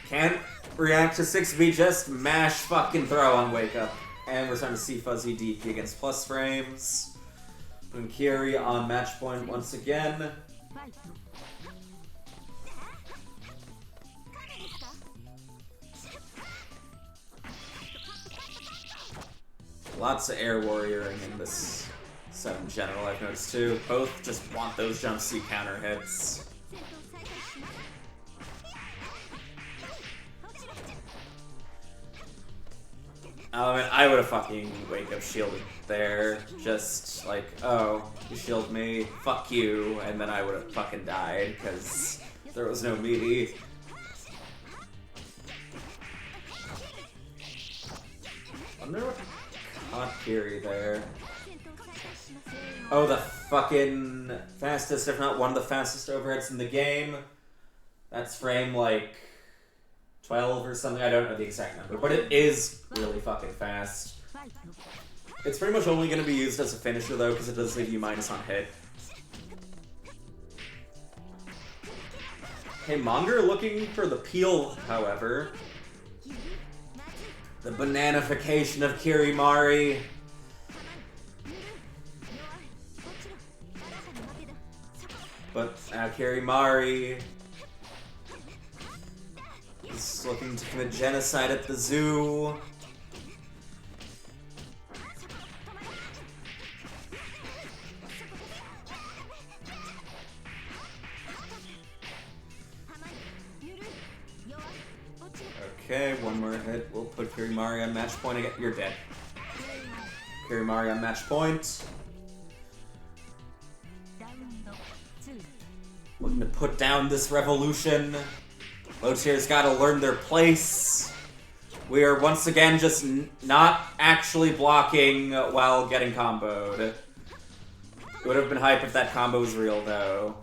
Can't react to 6v, just mash fucking throw on wake up. And we're starting to see fuzzy DP against plus frames. Putting Kiri on match point once again. Lots of air warrioring in this set in general, I've noticed too. Both just want those jump C counter hits. I would have fucking wake up shielded there. Just like, oh, you shield me, fuck you, and then I would have fucking died because there was no meaty. Wonder what caught Kiri there. Oh, the fucking fastest, if not one of the fastest overheads in the game. That's frame like 12 or something. I don't know the exact number, but it is really fucking fast. It's pretty much only going to be used as a finisher though, because it does leave you minus on hit. Okay, Monger looking for the peel, however. The bananification of Kirimari. But now Kirimari is looking to commit genocide at the zoo. Okay, one more hit. We'll put Kirimari on match point again. You're dead. Kirimari on match point. Looking to put down this revolution. Lotier's gotta learn their place. We are once again just not actually blocking while getting comboed. It would have been hype if that combo was real, though.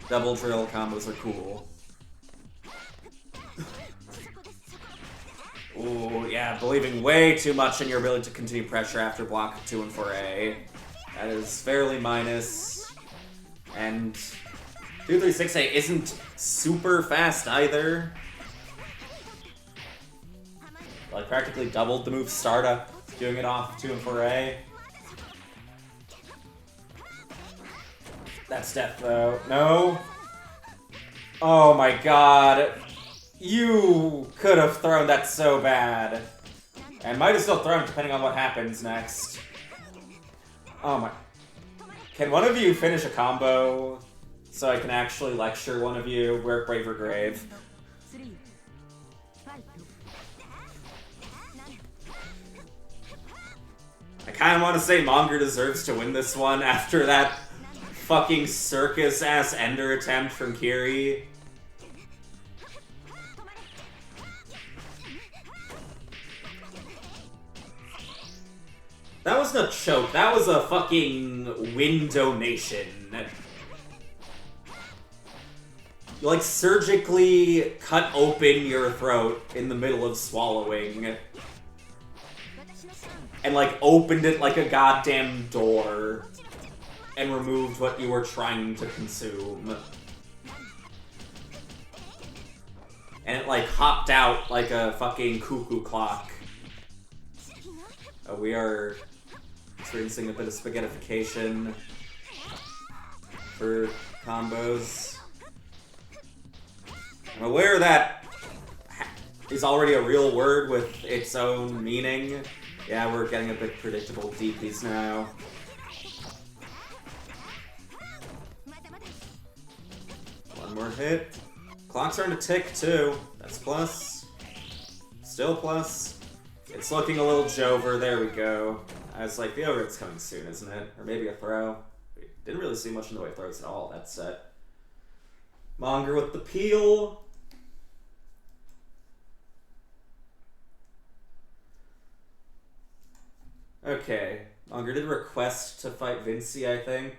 Double drill combos are cool. Ooh, yeah, believing way too much in your ability to continue pressure after block 2 and 4A. That is fairly minus. And 236A isn't super fast either. Like, practically doubled the move startup, doing it off 2 and 4A. That's death, though. No. Oh my god. You could have thrown that so bad. And might have still thrown depending on what happens next. Oh my. Can one of you finish a combo so I can actually lecture one of you? We're brave or grave. I kind of want to say Monger deserves to win this one after that fucking circus-ass ender attempt from Kiri. That wasn't a choke, that was a fucking win donation. You, like, surgically cut open your throat in the middle of swallowing. And, like, opened it like a goddamn door. And removed what you were trying to consume. And it, like, hopped out like a fucking cuckoo clock. We are experiencing a bit of spaghettification for combos. I'm aware that is already a real word with its own meaning. Yeah, we're getting a bit predictable DPs now. One more hit. Clock's starting to tick too. That's plus. Still plus. It's looking a little Jover. There we go. I was like, the overhead's coming soon, isn't it? Or maybe a throw. We didn't really see much in the way of throws at all that set. Monger with the peel. Okay. Monger did request to fight Vinci, I think.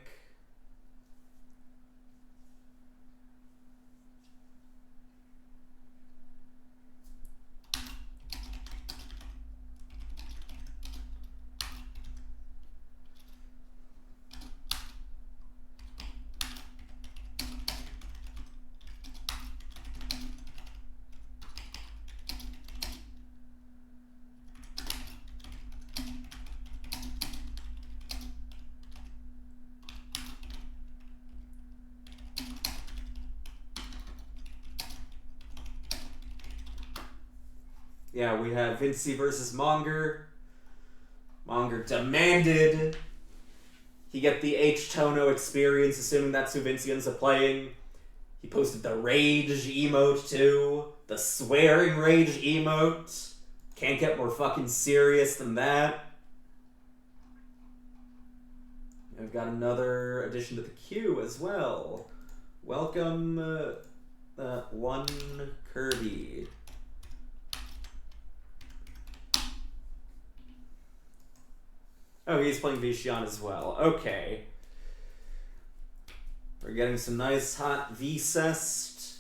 Yeah, we have Vinci versus Monger. Monger demanded he get the H-Tono experience, assuming that's who Vinci ends up playing. He posted the rage emote too. The swearing rage emote. Can't get more fucking serious than that. I've got another addition to the queue as well. Welcome, one Kirby. Oh, he's playing Vishion as well. Okay. We're getting some nice hot V-Cest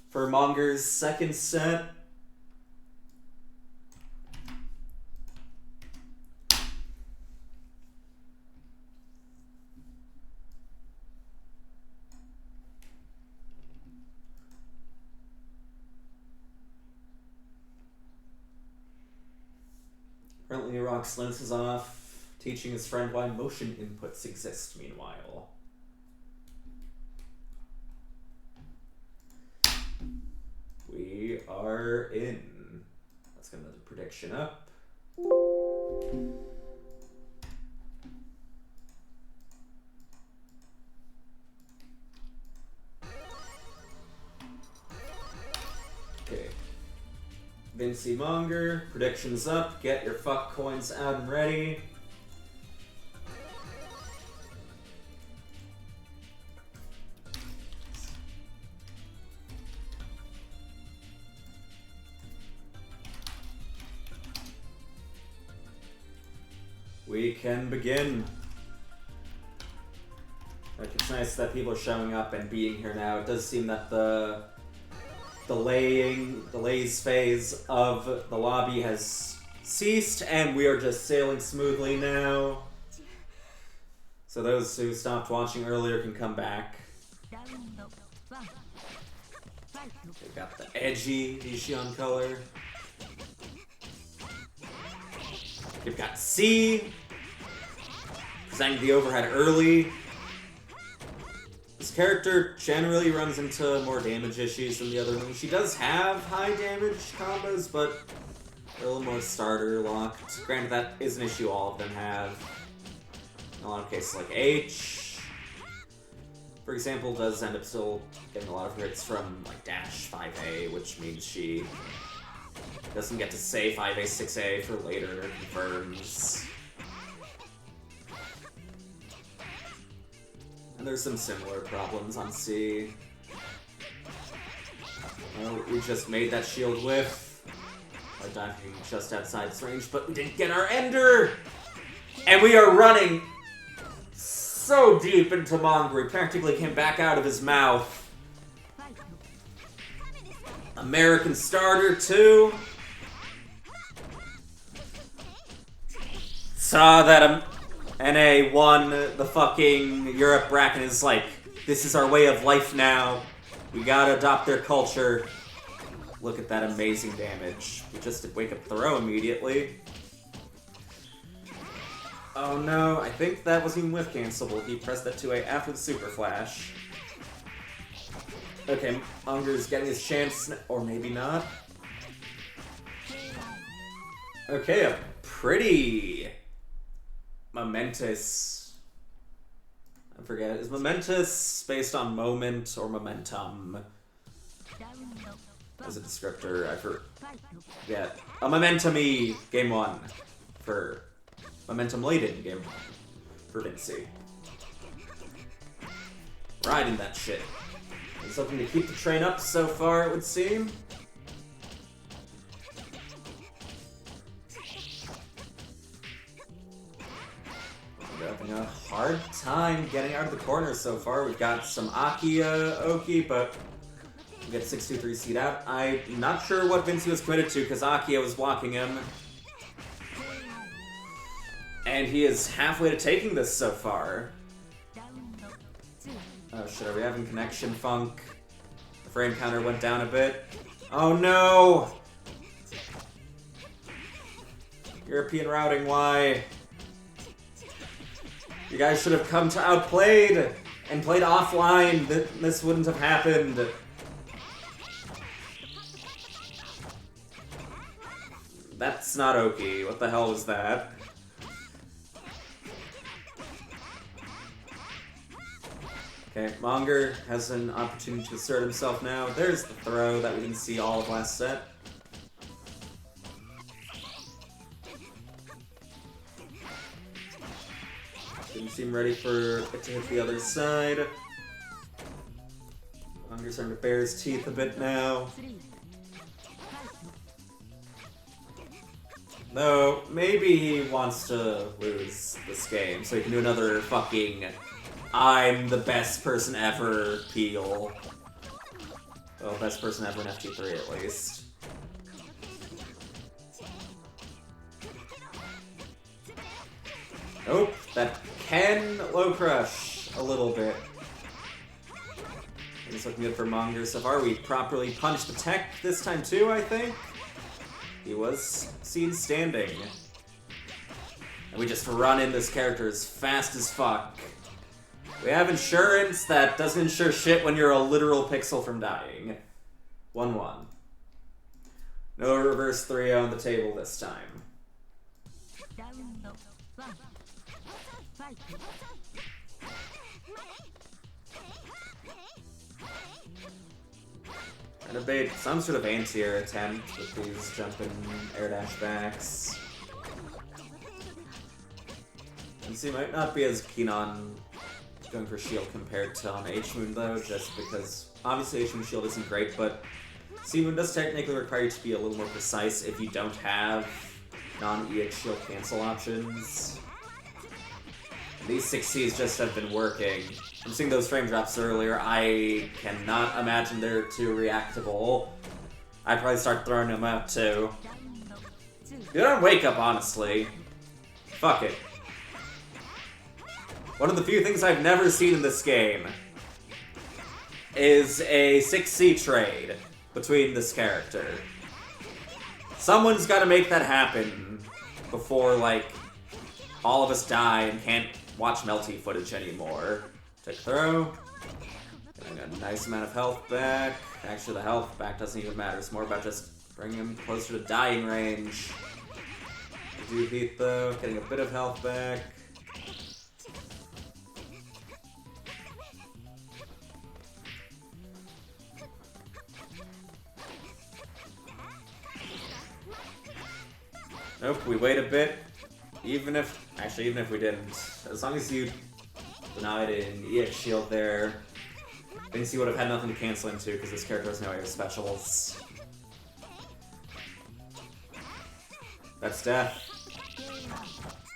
for Monger's second set. Currently, Roxlinus is off, teaching his friend why motion inputs exist, meanwhile. We are in. Let's get another prediction up. Okay. Vinci Monger, predictions up, get your fuck coins out and ready. We can begin. Like, it's nice that people are showing up and being here now. It does seem that the delays phase of the lobby has ceased, and we are just sailing smoothly now. So those who stopped watching earlier can come back. They've got the edgy Nishion color. You've got C, presenting the overhead early. This character generally runs into more damage issues than the other one. She does have high damage combos, but they're a little more starter locked. Granted, that is an issue all of them have. In a lot of cases, like H, for example, does end up still getting a lot of hits from like dash 5A, which means she doesn't get to say 5A, 6A for later, confirms. And there's some similar problems on C. Well, we just made that shield whiff by diving just outside its range, but we didn't get our ender! And we are running so deep into Mongru, practically came back out of his mouth. American starter, too. Saw that NA won the fucking Europe bracket, is like, this is our way of life now. We gotta adopt their culture. Look at that amazing damage. We just did wake up throw immediately. Oh no, I think that wasn't even whiff cancelable. He pressed that 2A after the super flash. Okay, Unger's getting his chance, or maybe not. Okay, a pretty momentous... I forget, is momentous based on moment or momentum? As a descriptor, I forget. A momentum-y game 1 for momentum-laden game 1 for Vinci. Riding that shit. Something to keep the train up so far, it would seem. We're having a hard time getting out of the corner so far. We've got some Akia Oki, but we get 6-2-3 seed out. I'm not sure what Vinci was committed to because Akia was blocking him. And he is halfway to taking this so far. Oh shit, are we having connection funk? The frame counter went down a bit. Oh no! European routing, why? You guys should have come to outplayed and played offline. This wouldn't have happened. That's not Oki. What the hell was that? Okay, Monger has an opportunity to assert himself now. There's the throw that we didn't see all of last set. Didn't seem ready for it to hit the other side. Monger's starting to bare his teeth a bit now. Though, maybe he wants to lose this game so he can do another fucking I'm the best person ever peel. Well, best person ever in FT3 at least. Nope, that can low crush a little bit. It's looking good for Monger so far. We properly punched the tech this time too, I think. He was seen standing. And we just run in this character as fast as fuck. We have insurance that doesn't insure shit when you're a literal pixel from dying. 1-1. No reverse 3-0 on the table this time. And debate some sort of anti-air attempt with these jumping air dash backs. And so you might not be as keen on going for shield compared to on H-Moon though, just because obviously H-Moon shield isn't great, but C-Moon does technically require you to be a little more precise if you don't have non-EX shield cancel options. These 6Cs just have been working. I'm seeing those frame drops earlier. I cannot imagine they're too reactable. I'd probably start throwing them out too. Good on Wake Up, honestly. Fuck it. One of the few things I've never seen in this game is a 6C trade between this character. Someone's gotta make that happen before, like, all of us die and can't watch Melty footage anymore. Take a throw. Getting a nice amount of health back. Actually, the health back doesn't even matter. It's more about just bringing him closer to dying range. I do heat, though. Getting a bit of health back. Nope, we wait a bit. Even if we didn't. As long as you denied an EX shield there, Vinci would have had nothing to cancel into because this character has no air specials. That's death.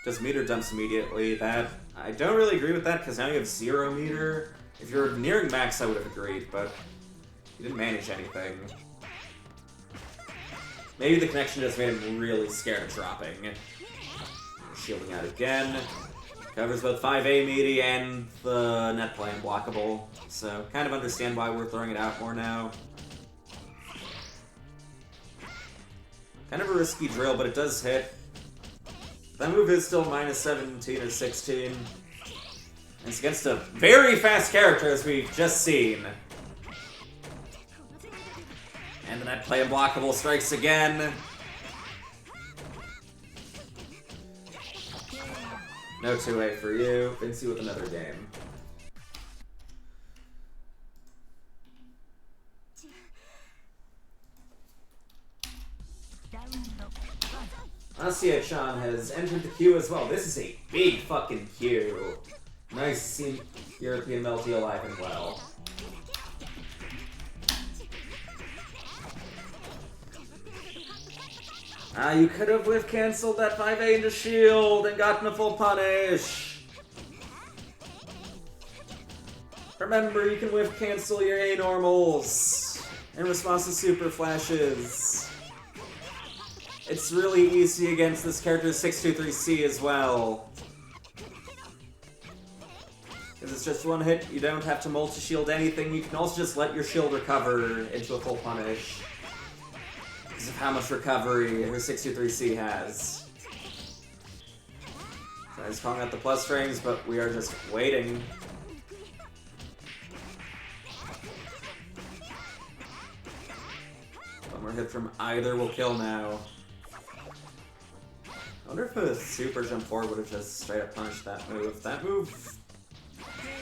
Does meter dumps immediately. That, I don't really agree with that because now you have 0 meter. If you're nearing max, I would have agreed, but you didn't manage anything. Maybe the connection just made him really scared of dropping. Shielding out again. Covers both 5A meaty and the net play unblockable. So, kind of understand why we're throwing it out more now. Kind of a risky drill, but it does hit. That move is still minus 17 or 16. And it's against a very fast character, as we've just seen. And the net play unblockable strikes again. No 2A for you. Vinci with another game. Asia-chan has entered the queue as well. This is a big fucking queue. Nice to see European Melty alive and well. You could have whiff canceled that 5A into shield and gotten a full punish. Remember, you can whiff cancel your A-normals in response to super flashes. It's really easy against this character's 623C as well. Because it's just one hit, you don't have to multi-shield anything, you can also just let your shield recover into a full punish. Because of how much recovery her 623C has. So I was calling out the plus frames, but we are just waiting. One more hit from either will kill now. I wonder if a super jump forward would have just straight up punished that move. That move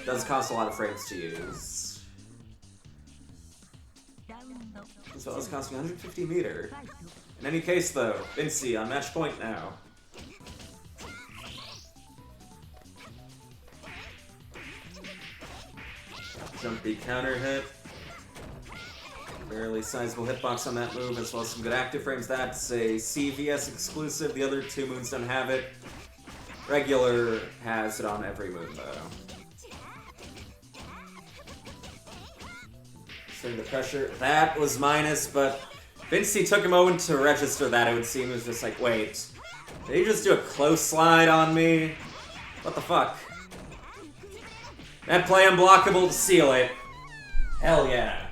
does cost a lot of frames to use. As well as costing 150 meter. In any case though, Vinci on match point now. Jumpy counter hit. Fairly sizable hitbox on that move, as well as some good active frames. That's a CVS exclusive. The other two moons don't have it. Regular has it on every moon, though. Starting the pressure. That was minus, but Vinci took a moment to register that, it would seem. It was just like, wait, did he just do a close slide on me? What the fuck? That play unblockable to seal it. Hell yeah.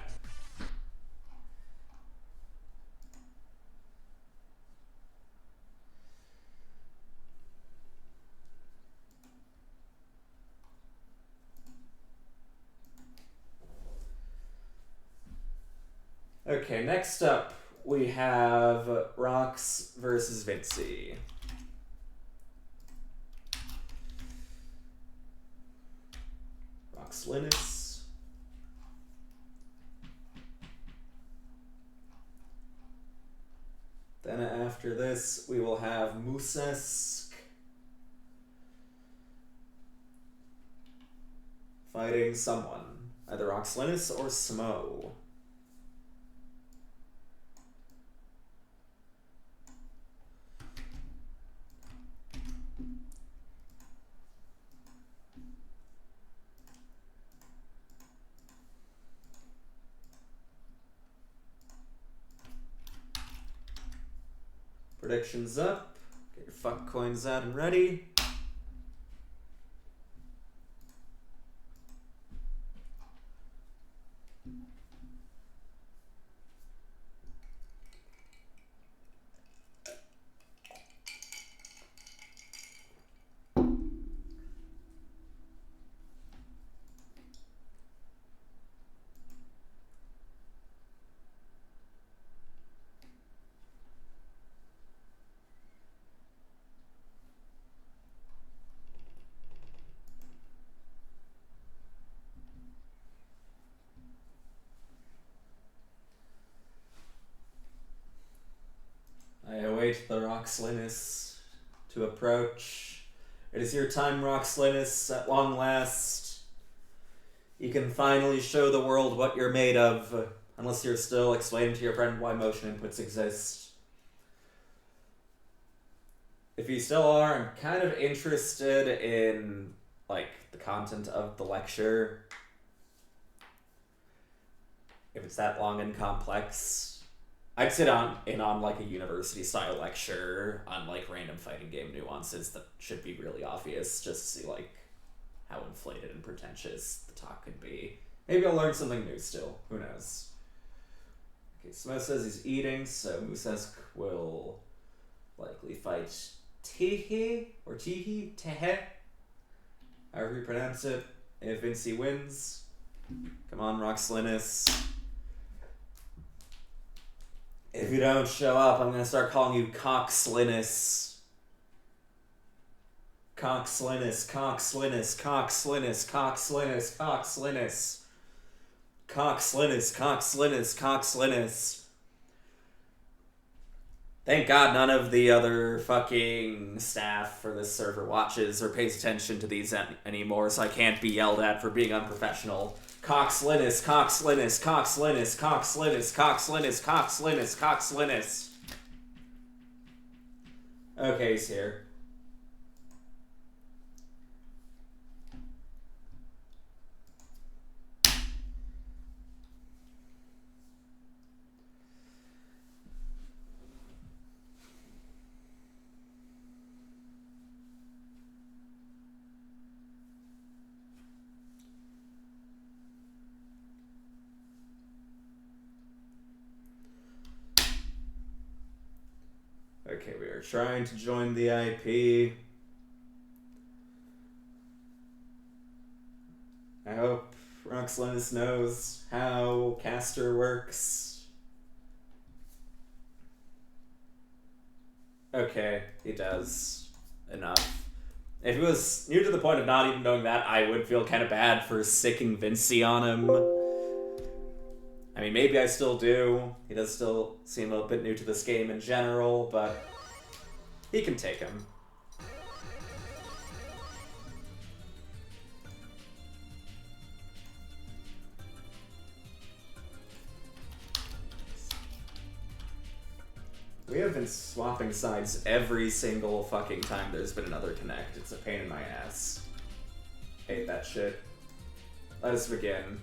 Okay, next up we have Rox versus Vinci. Rox Linus. Then after this we will have Musesk fighting someone. Either Rox Linus or Smo. predictions up. Get your fuck coins out and ready. I await the Roxlinus to approach. It is your time, Roxlinus, at long last. You can finally show the world what you're made of, unless you're still explaining to your friend why motion inputs exist. If you still are, I'm kind of interested in, like, the content of the lecture. If it's that long and complex. I'd sit in on like a university-style lecture on like random fighting game nuances that should be really obvious, just to see like how inflated and pretentious the talk could be. Maybe I'll learn something new still. Who knows? Okay, Smo says he's eating, so Musesk will likely fight Tehe, or Tehe, Tehe, however you pronounce it, if Vinci wins. Come on, Roxlinus. If you don't show up, I'm gonna start calling you Coxlinus. Coxlinus, Coxlinus, Coxlinus, Coxlinus, Coxlinus. Coxlinus, Coxlinus, Coxlinus. Thank God none of the other fucking staff for this server watches or pays attention to these anymore, so I can't be yelled at for being unprofessional. Coxlinus, Coxlinus, Coxlinus, Coxlinus, Coxlinus, Coxlinus, Coxlinus. Okay, he's here. Okay, we are trying to join the IP. I hope Roxlinus knows how Caster works. Okay, he does. Enough. If he was new to the point of not even knowing that, I would feel kind of bad for sicking Vinci on him. I mean, maybe I still do. He does still seem a little bit new to this game in general, but he can take him. We have been swapping sides every single fucking time there's been another connect. It's a pain in my ass. Hate that shit. Let us begin.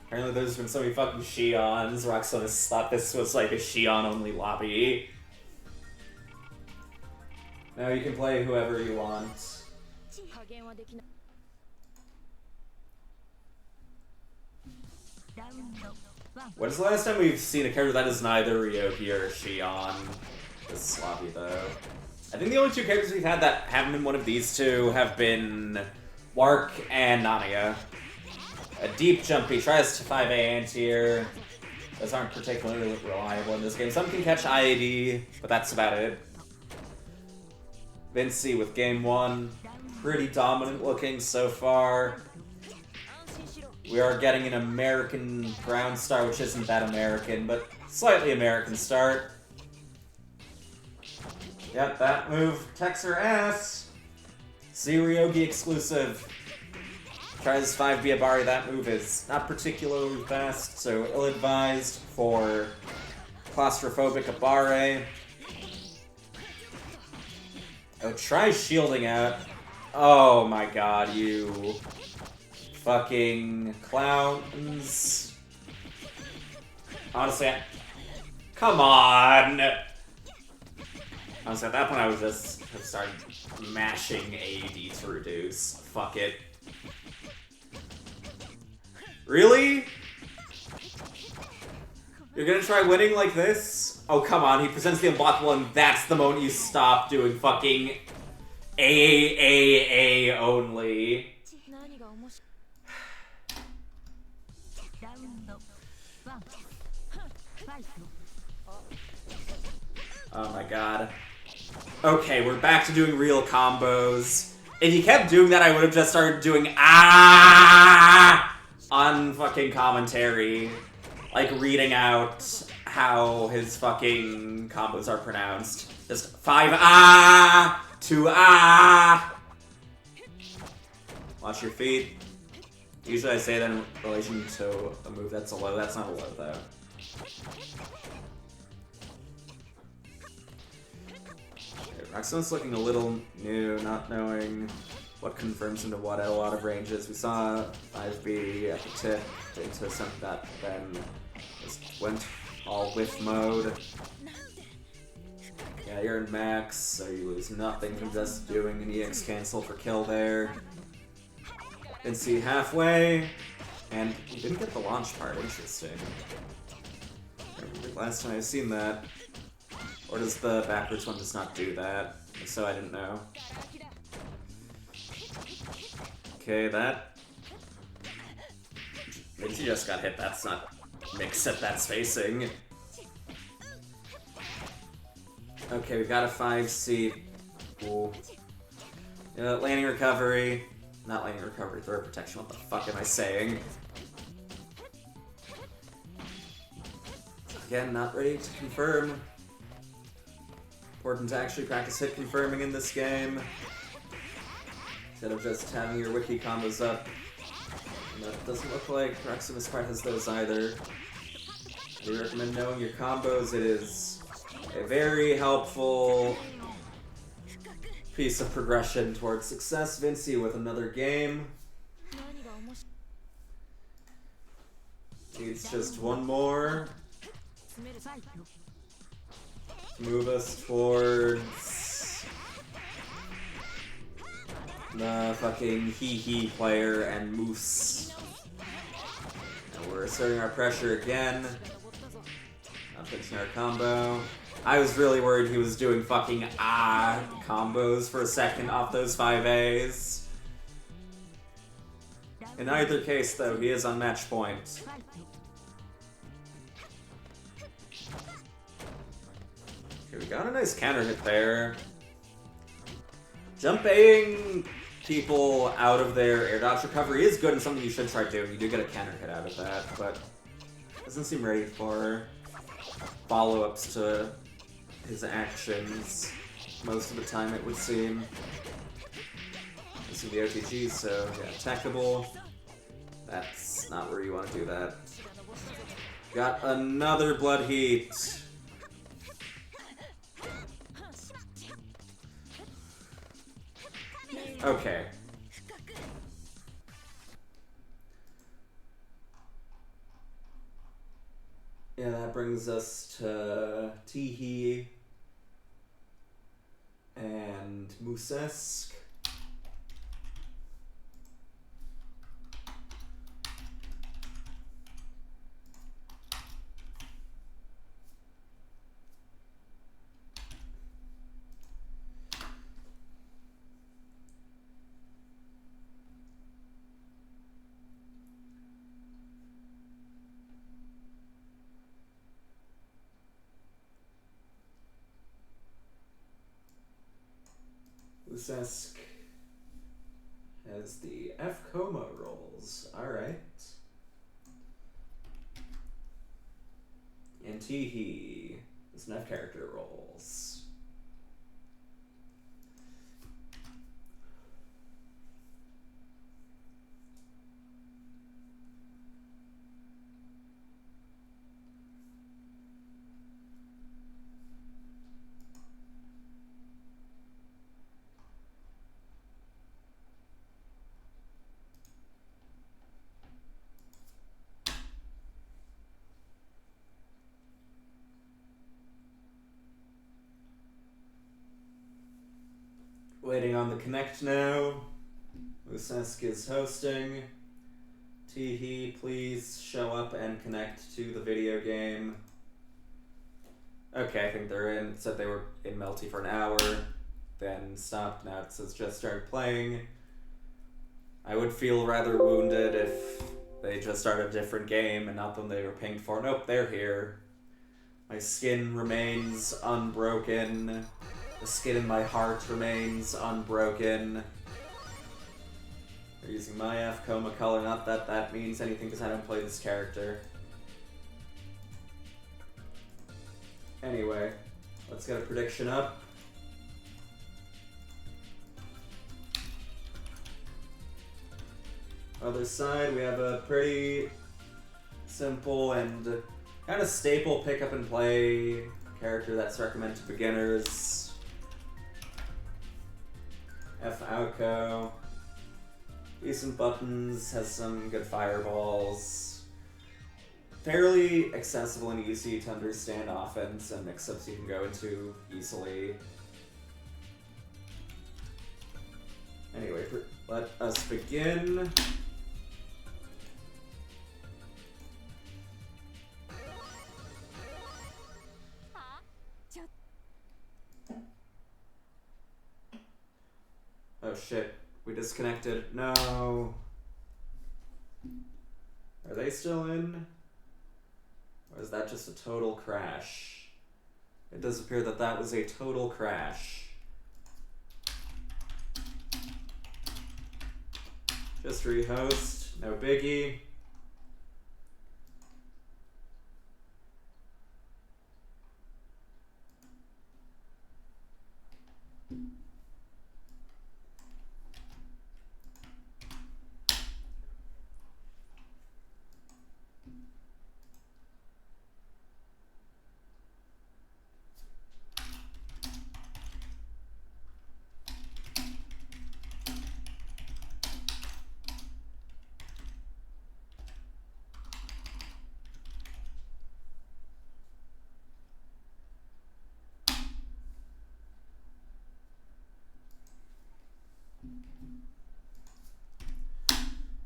Apparently there's been so many fucking Xions. Roxlinus thought this was like a Xion-only lobby. Now you can play whoever you want. When is the last time we've seen a character that is neither Ryoki or Xion? This lobby, though. I think the only two characters we've had that haven't been one of these two have been Wark and Nania. A deep jumpy tries to 5A anti-air. Those aren't particularly reliable in this game. Some can catch IAD, but that's about it. Vinci with game one. Pretty dominant looking so far. We are getting an American ground start, which isn't that American, but slightly American start. Yep, that move protects her ass. See Ryogi exclusive. Tries 5B Abari, that move is not particularly fast, so ill-advised for claustrophobic Abare. Oh, try shielding out. Oh my god, you fucking clowns. Honestly, come on! Honestly, at that point I would just have started mashing AD to reduce. Fuck it. Really? You're gonna try winning like this? Oh, come on, he presents the unblockable and that's the moment you stop doing fucking A only. Oh my god. Okay, we're back to doing real combos. If he kept doing that, I would have just started doing on fucking commentary. Like, reading out how his fucking combos are pronounced. Just 5 2 Watch your feet. Usually I say that in relation to a move that's a low. That's not a low, though. Roxanne's looking a little new, not knowing what confirms into what at a lot of ranges. We saw 5B at the tip into something that then just went all whiff mode. Yeah, you're in max, so you lose nothing from just doing an EX cancel for kill there. Didn't see halfway, and you didn't get the launch part. Interesting. I remember last time I've seen that. Or does the backwards one just not do that? So I didn't know. Okay, that... Maybe she just got hit. That's not mix set that's facing. Okay, we got a 5C. Cool. Landing recovery. Not landing recovery, throw protection. What the fuck am I saying? Again, not ready to confirm. Important to actually practice hit confirming in this game. Instead of just having your wiki combos up. And that doesn't look like Proximus Part has those either. I do recommend knowing your combos. It is a very helpful piece of progression towards success. Vinci with another game. Needs just one more. Move us towards the fucking hee player and Moose. And we're asserting our pressure again. Not fixing our combo. I was really worried he was doing fucking combos for a second off those 5As. In either case, though, he is on match point. Okay, we got a nice counter hit there. Jumping people out of their air dodge recovery is good and something you should try doing. You do get a counter hit out of that, but doesn't seem ready for follow-ups to his actions most of the time, it would seem. This is the OTG, so yeah, attackable. That's not where you want to do that. Got another blood heat. Okay. Yeah, that brings us to Teehee and Moosesk. Moosesk has the F coma rolls. Alright. And Teehee is an F character rolls. Waiting on the connect now. Musesk is hosting. Teehee, please show up and connect to the video game. Okay, I think they're in. It said they were in Melty for an hour, then stopped. Now it says just started playing. I would feel rather wounded if they just started a different game and not the one they were pinged for. Nope, they're here. My skin remains unbroken. The skin in my heart remains unbroken. They're using my F coma color, not that that means anything because I don't play this character. Anyway, let's get a prediction up. Other side, we have a pretty simple and kind of staple pick up and play character that's recommended to beginners. F Alco. Decent buttons, has some good fireballs. Fairly accessible and easy to understand offense and mix-ups you can go into easily. Anyway, let us begin. Oh shit, we disconnected. No. Are they still in? Or is that just a total crash? It does appear that that was a total crash. Just rehost, no biggie.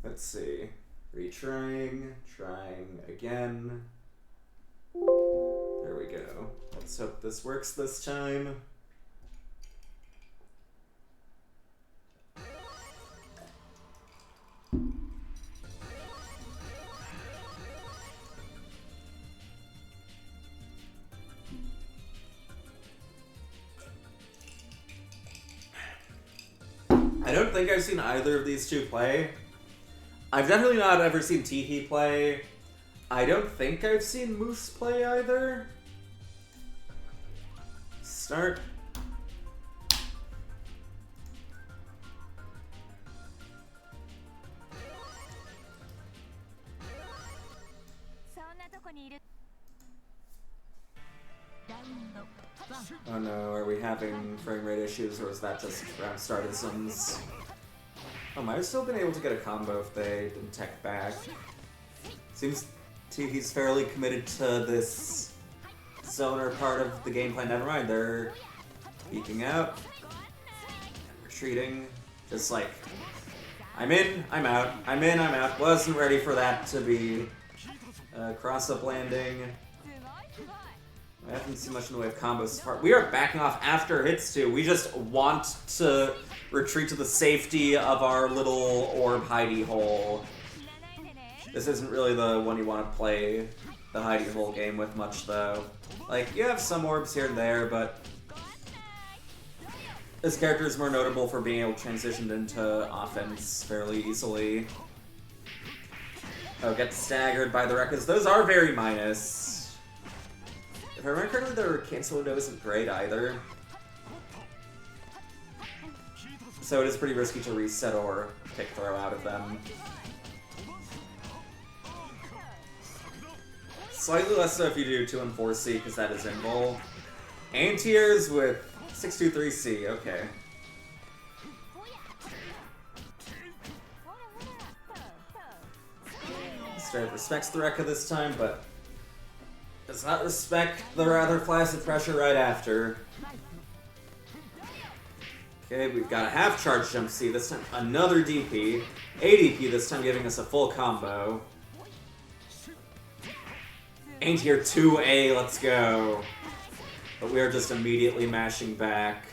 Let's see. Retrying, trying again. There we go. Let's hope this works this time. I don't think I've seen either of these two play. I've definitely not ever seen Teehee play. I don't think I've seen Moose play either. Start. Oh no, are we having frame rate issues or is that just round startisms? Oh, might have still been able to get a combo if they didn't tech back. Seems Teehee's fairly committed to this zoner part of the gameplay. Never mind, they're peeking out, retreating, just like, I'm in, I'm out, I'm in, I'm out. Wasn't ready for that to be a cross-up landing. I haven't seen much in the way of combos so far. We are backing off after hits too. We just want to retreat to the safety of our little orb hidey hole. This isn't really the one you want to play the hidey hole game with much though. Like, you have some orbs here and there, but this character is more notable for being able to transition into offense fairly easily. Oh, get staggered by the Rekkas. Those are very minus. If I remember correctly, their cancel window isn't great either. So it is pretty risky to reset or kick throw out of them. Slightly less so if you do 2 and 4C, because that is invul. Anti-airs with 623C, okay. Straight respects the Rekka this time, but does not respect the rather flaccid pressure right after. Okay, we've got a half charge jump C, this time another DP. ADP this time giving us a full combo. Ain't here 2A, let's go. But we are just immediately mashing back.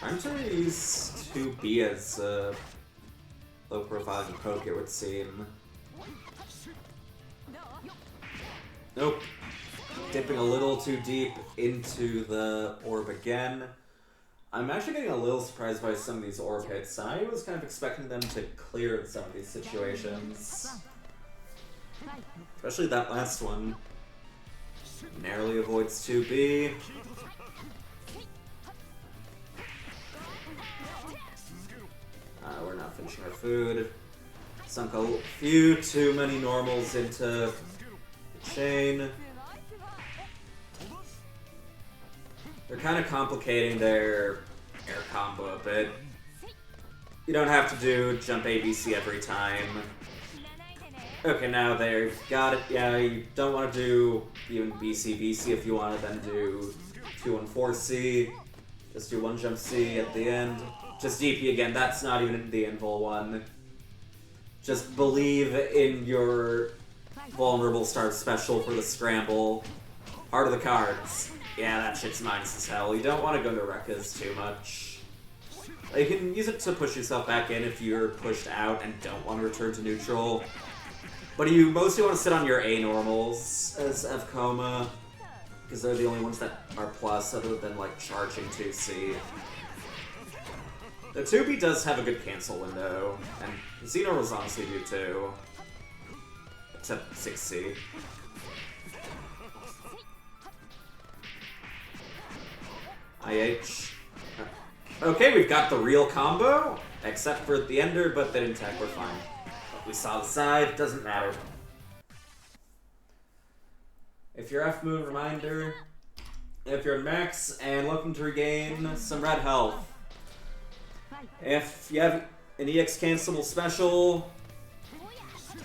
I'm trying to use 2B as a low profile poke, it would seem. Nope. Dipping a little too deep into the orb again. I'm actually getting a little surprised by some of these orb hits. I was kind of expecting them to clear in some of these situations. Especially that last one. Narrowly avoids 2B. We're not finishing our food. Sunk a few too many normals into the chain. They're kind of complicating their air combo a bit. You don't have to do jump ABC every time. Okay, now they've got it. Yeah, you don't want to do even BC if you want to then do 2-1-4C. Just do 1 jump C at the end. Just DP again, that's not even the invul one. Just believe in your vulnerable start special for the scramble. Heart of the cards. Yeah, that shit's minus as hell. You don't want to go to Rekka's too much. You can use it to push yourself back in if you're pushed out and don't want to return to neutral. But you mostly want to sit on your A normals as F Coma, because they're the only ones that are plus other than like charging 2C. The 2B does have a good cancel window, and the C normals honestly do too. Except 6C. IH. Okay, we've got the real combo, except for the ender, but they didn't tech, we're fine. But we saw the side, doesn't matter. If you're F Moon, reminder, if you're in max and looking to regain some red health, if you have an EX cancelable special,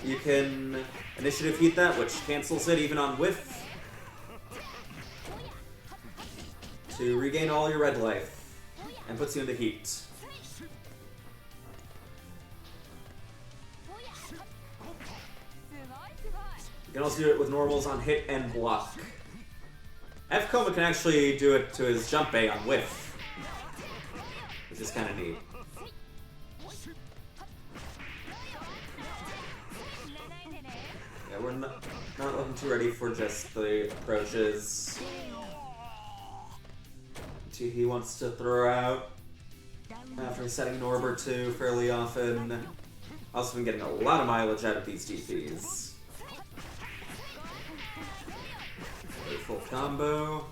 you can initiative heat that, which cancels it even on whiff, to regain all your red life, and puts you into heat. You can also do it with normals on hit and block. F Coma can actually do it to his jump A on whiff, which is kind of neat. Yeah, we're not looking too ready for just the approaches. He wants to throw out after setting Norbert 2 fairly often. Also been getting a lot of mileage out of these DPs. Full combo.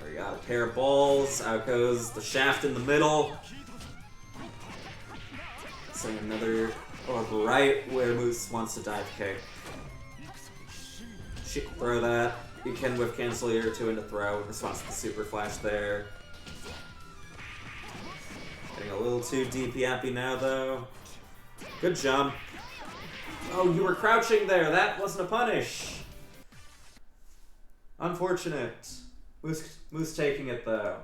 We got a pair of balls. Out goes the shaft in the middle. Setting another orb right where Moose wants to dive kick. Throw that. You can whiff cancel your 2 into throw in response to the super flash there. Getting a little too DP happy now though. Good jump. Oh, you were crouching there. That wasn't a punish. Unfortunate. Moose taking it though.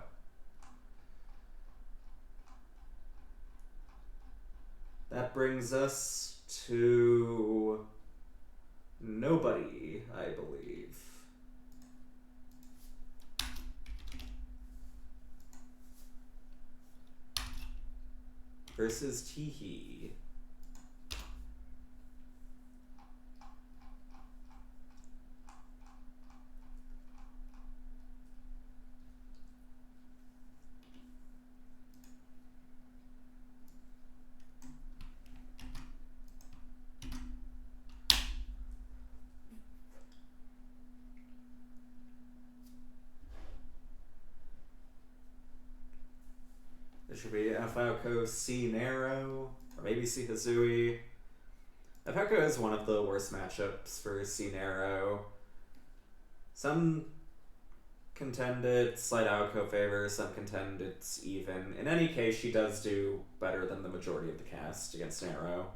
That brings us to nobody, I believe. Versus Teehee. There should be F-Alco, C Narrow, or maybe C Hazui. F-Alco is one of the worst matchups for C Narrow. Some contend it's slight Alco favor, some contend it's even. In any case, she does do better than the majority of the cast against Narrow.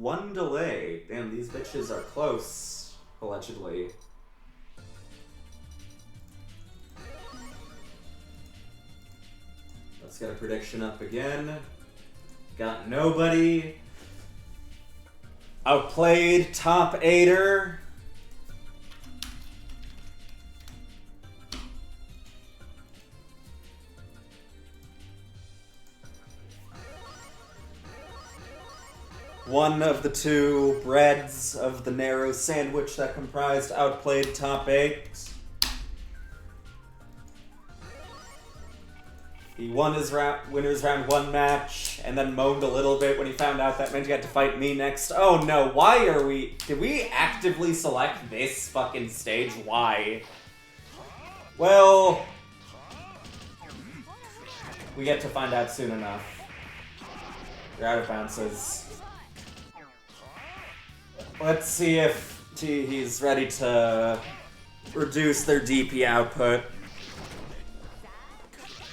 1 delay. Damn, these bitches are close, allegedly. Let's get a prediction up again. Got nobody. Outplayed top 8er. One of the 2 breads of the narrow sandwich that comprised outplayed top 8. He won his winner's round 1 match, and then moaned a little bit when he found out that meant he had to fight me next. Oh no, why are we... Did we actively select this fucking stage? Why? Well... We get to find out soon enough. You're out of bounces. Let's see if he's ready to reduce their DP output.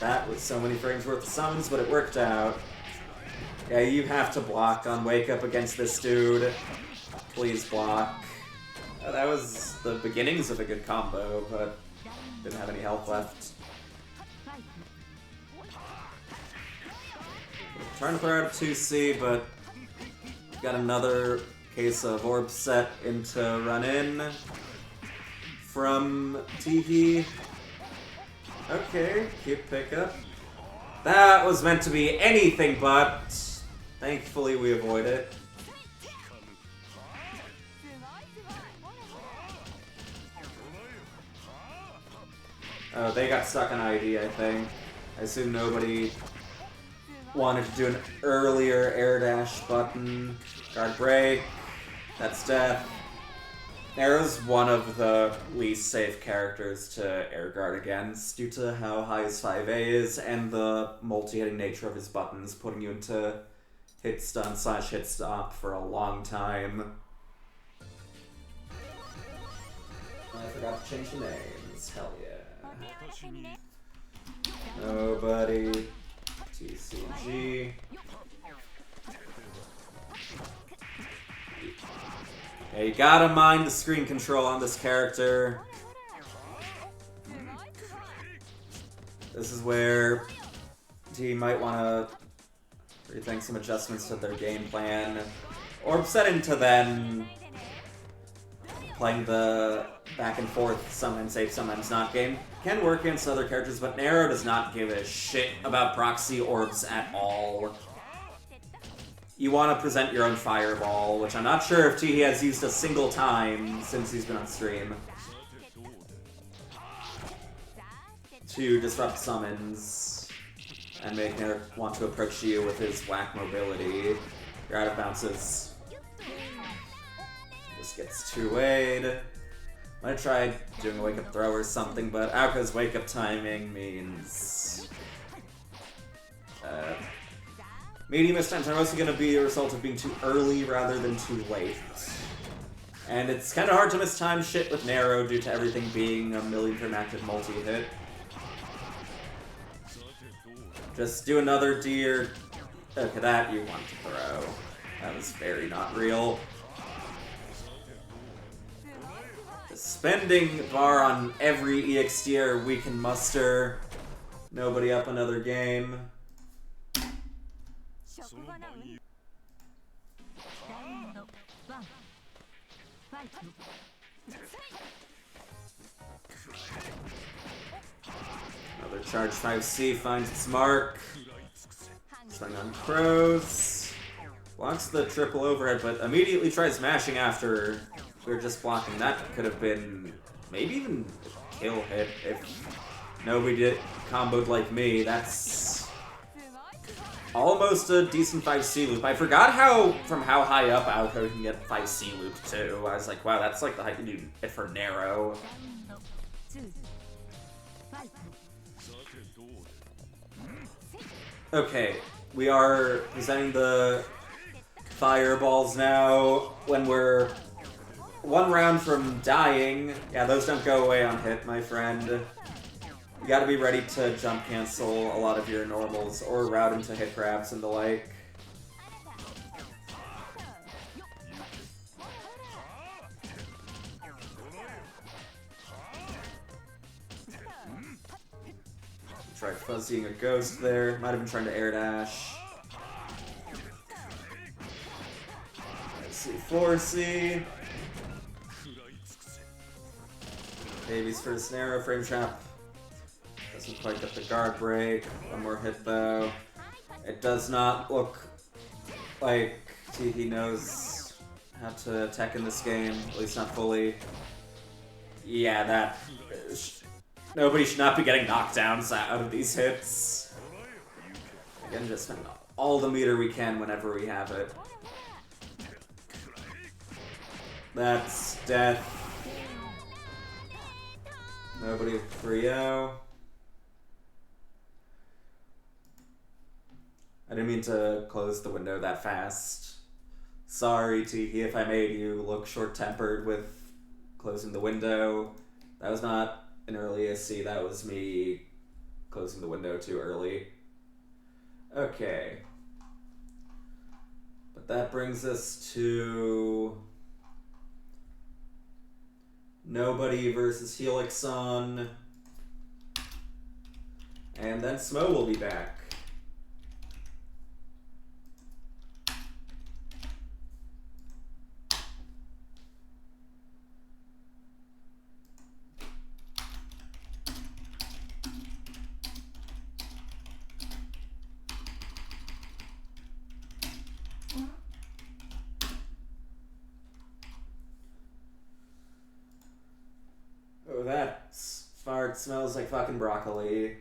That was so many frames worth of summons, but it worked out. Yeah, you have to block on Wake Up against this dude. Please block. That was the beginnings of a good combo, but didn't have any health left. Trying to throw out a 2C, but got another case of orb set into run in from Teehee. Okay, cute pickup. That was meant to be anything but. Thankfully we avoid it. Oh, they got stuck on ID, I think. I assume nobody wanted to do an earlier air dash button. Guard break. That's death. Arrow's one of the least safe characters to air guard against due to how high his 5A is and the multi-hitting nature of his buttons, putting you into hit stun / hit stop for a long time. I forgot to change the names. Hell yeah. Nobody. TCG. Yeah, you gotta mind the screen control on this character. This is where he might want to rethink some adjustments to their game plan. Orb set into then playing the back and forth, sometimes safe, sometimes not game. Can work against other characters, but Nero does not give a shit about proxy orbs at all. You want to present your own fireball, which I'm not sure if Teehee has used a single time since he's been on stream. To disrupt summons and make Nero want to approach you with his whack mobility. You're out of bounces. This gets 2-Wa'd. I tried doing a wake-up throw or something, but Aoka's wake-up timing means... medium miss times are mostly going to be a result of being too early rather than too late. And it's kind of hard to miss time shit with Nero due to everything being a million-turn active multi-hit. Just do another deer. Okay, that you want to throw. That was very not real. Spending bar on every EXTR we can muster. Nobody up another game. Another charge 5C finds its mark. Swing on crows. Blocks the triple overhead, but immediately tries smashing after we were just blocking. That could have been maybe even a kill hit if nobody did comboed like me. That's almost a decent 5C loop. I forgot from how high up Aoko can get 5C loop too. I was like, wow, that's like the height you do it for Nero. Okay, we are presenting the fireballs now when we're one round from dying. Yeah, those don't go away on hit, my friend. You gotta be ready to jump cancel a lot of your normals or route into hit grabs and the like. Tried fuzzying a ghost there. Might have been trying to air dash. C4C. Baby's first narrow frame trap. Doesn't quite get the guard break. One more hit though. It does not look like he knows how to attack in this game, at least not fully. Yeah, that... Nobody should not be getting knockdowns out of these hits. Again, just spend all the meter we can whenever we have it. That's death. Nobody with 3-0. I didn't mean to close the window that fast. Sorry, Tiki, if I made you look short-tempered with closing the window. That was not an early SC, that was me closing the window too early. Okay. But that brings us to... Nobody versus Helixon. And then Smo will be back. Oh, that fart smells like fucking broccoli.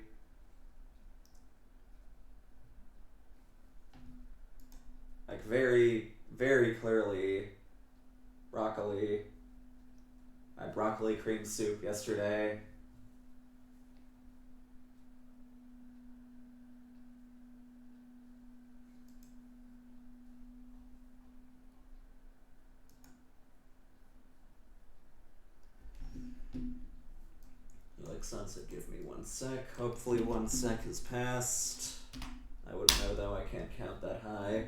Like very, very clearly broccoli. I had broccoli cream soup yesterday. Sunset, give me 1 sec. Hopefully 1 sec has passed. I wouldn't know though, I can't count that high.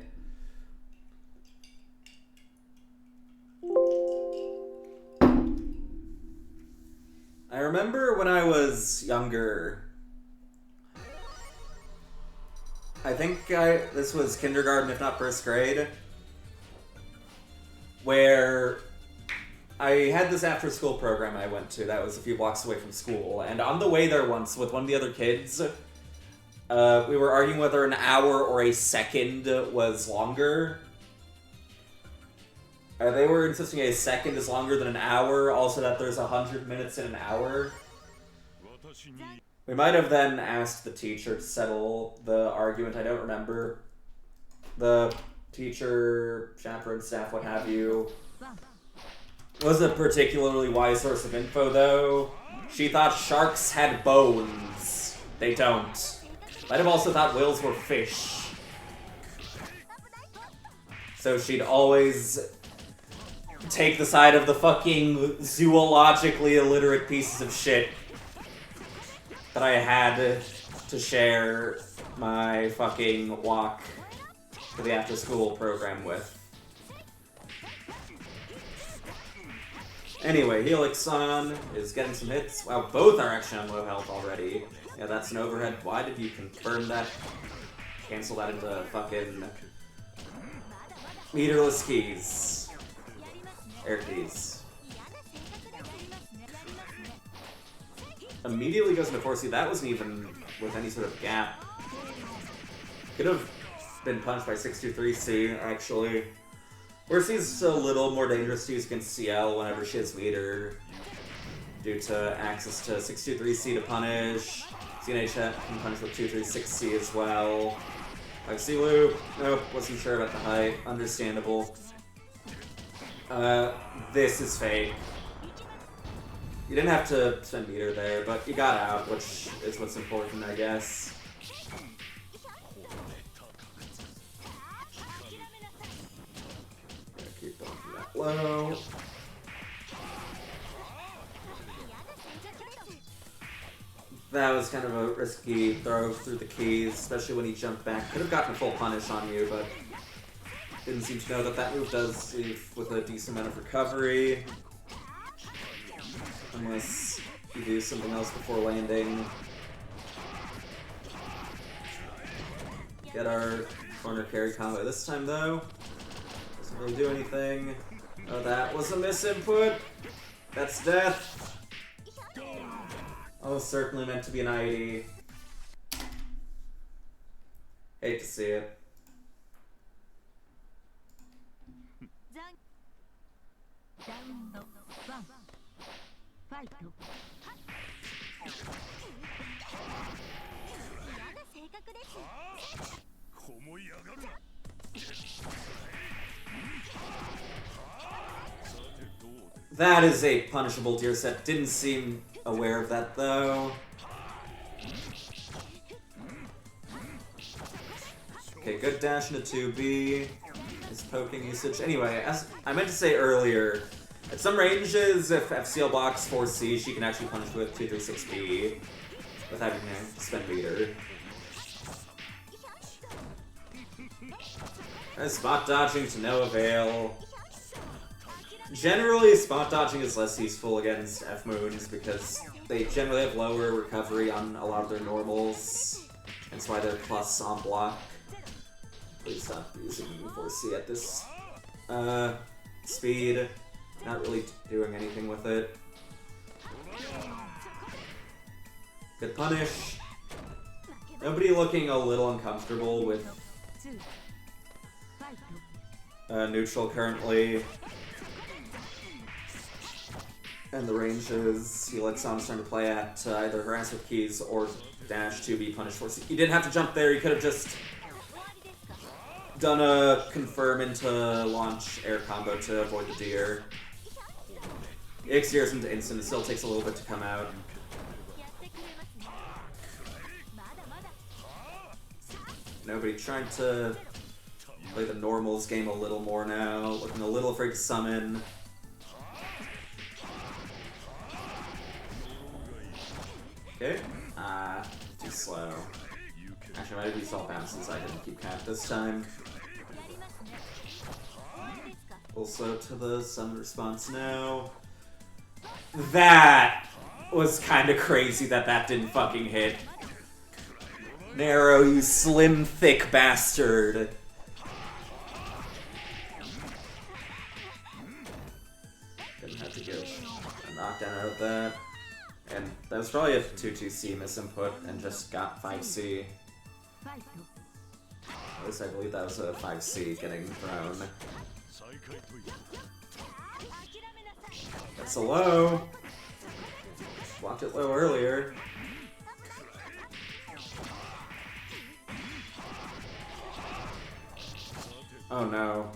I remember when I was younger, I think this was kindergarten if not first grade, where I had this after-school program I went to that was a few blocks away from school, and on the way there once with one of the other kids, we were arguing whether an hour or a second was longer. They were insisting a second is longer than an hour, also that there's 100 minutes in an hour. We might have then asked the teacher to settle the argument, I don't remember. The teacher, chaperone, staff, what have you, wasn't a particularly wise source of info, though. She thought sharks had bones. They don't. Might have also thought whales were fish. So she'd always take the side of the fucking zoologically illiterate pieces of shit that I had to share my fucking walk to the after-school program with. Anyway, Helixon is getting some hits. Wow, both are actually on low health already. Yeah, that's an overhead. Why did you confirm that? Cancel that into fucking meterless keys. Air keys. Immediately goes into 4C. That wasn't even with any sort of gap. Could have been punched by 623C, actually. 4C's a little more dangerous to use against CL whenever she has meter, due to access to 623C to punish. CNH can punish with 236C as well. Like C-Loop, nope, wasn't sure about the height, understandable. This is fake. You didn't have to spend meter there, but you got out, which is what's important, I guess. Low. That was kind of a risky throw through the keys, especially when he jumped back. Could have gotten a full punish on you, but didn't seem to know that that move does leave with a decent amount of recovery. Unless you do something else before landing. get our corner carry combo this time, though. Doesn't really do anything. Oh, that was a misinput. That's death. Oh, certainly meant to be an ID. Hate to see it. That is a punishable tier set. Didn't seem aware of that, though. Okay, good dash into 2B. His poking usage. Anyway, as I meant to say earlier, at some ranges, if FCL blocks 4C, she can actually punish with 236B without having to spend meter. Spot dodging to no avail. Generally, spot dodging is less useful against F-Moons because they generally have lower recovery on a lot of their normals. That's why they're plus on block. Please stop using 4C at this speed. Not really doing anything with it. Good punish. Nobody looking a little uncomfortable with neutral currently. And the ranges he lets Samus trying to play at either harass with keys or dash 2B punish 4C. He didn't have to jump there, he could have just done a confirm into launch air combo to avoid the deer. X-Deer isn't instant, it still takes a little bit to come out. Nobody trying to play the normals game a little more now, looking a little afraid to summon. Okay. Too slow. Actually, I might have used all bounces, I didn't keep count this time. Also to the summon response now. That was kinda crazy that didn't fucking hit. Narrow, you slim, thick bastard. Didn't have to give a knockdown out of that. And that was probably a 2-2C misinput and just got 5C. At least I believe that was a 5C getting thrown. That's a low. Blocked it low earlier. Oh no.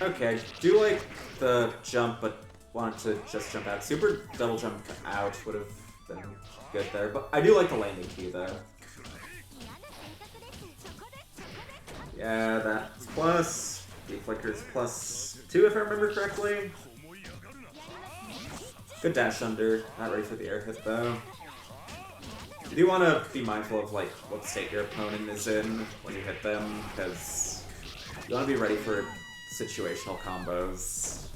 Okay, do like the jump, but wanted to just jump out. Super double jump out would have been good there, but I do like the landing key though. Yeah, that's plus. The flicker's plus 2 if I remember correctly. Good dash under. Not ready for the air hit though. You do want to be mindful of like what state your opponent is in when you hit them, because you want to be ready for situational combos.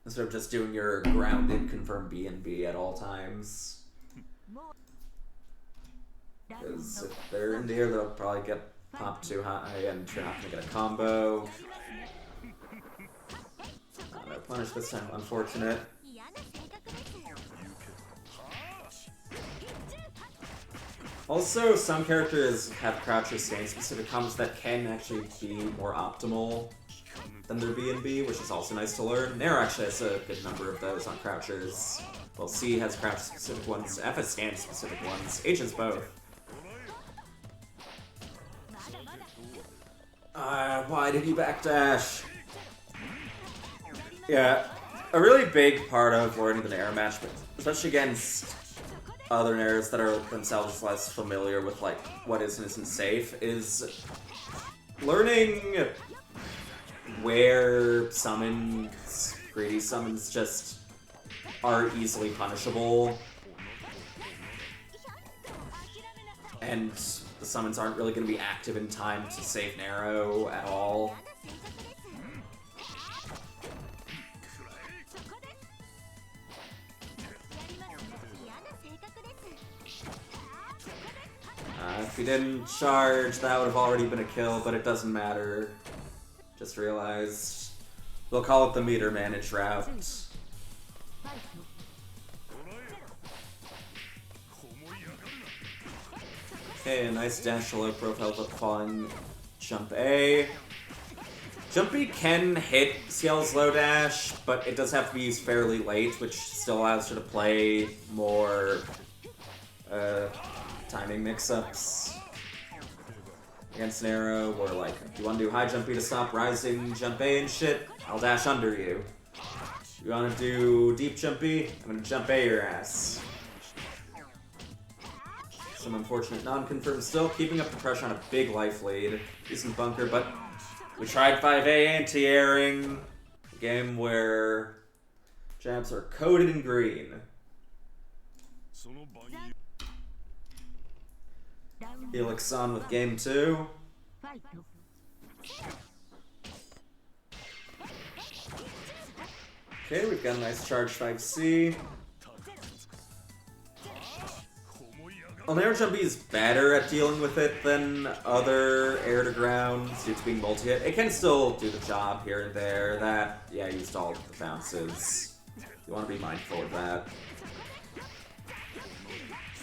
Instead of just doing your grounded confirm B and B at all times. Because if they're in the air, they'll probably get popped too high and you're not going to get a combo. No punish this time, unfortunate. Also, some characters have crouch or staying specific combos that can actually be more optimal than their B and B, which is also nice to learn. Nair actually has a good number of those on crouchers. Well, C has crouch specific ones, F has stand specific ones, H has both. Why did he backdash? Yeah, a really big part of learning the Nair match, but especially against other Nairs that are themselves less familiar with like what is and isn't safe, is learning where summons, greedy summons, just are easily punishable. And the summons aren't really going to be active in time to save Narrow at all. If he didn't charge, that would have already been a kill, but it doesn't matter. Just realized. They'll call it the meter manage route. Okay, a nice dash to low profile but falling jump A. Jump B can hit Ciel's low dash, but it does have to be used fairly late, which still allows her to play more timing mix-ups against an arrow, or like, if you want to do high jump B to stop rising jump A and shit, I'll dash under you. If you want to do deep jump B, I'm going to jump A your ass. Some unfortunate non-confirmed still, keeping up the pressure on a big life lead. Decent bunker, but we tried 5A anti-airing. A game where jabs are coated in green. Helix on with game 2. Okay, we've got a nice charge 5C. Well, air jump B is better at dealing with it than other air to ground due to being multi-hit. It can still do the job here and there. That, yeah, used all of the bounces. You want to be mindful of that.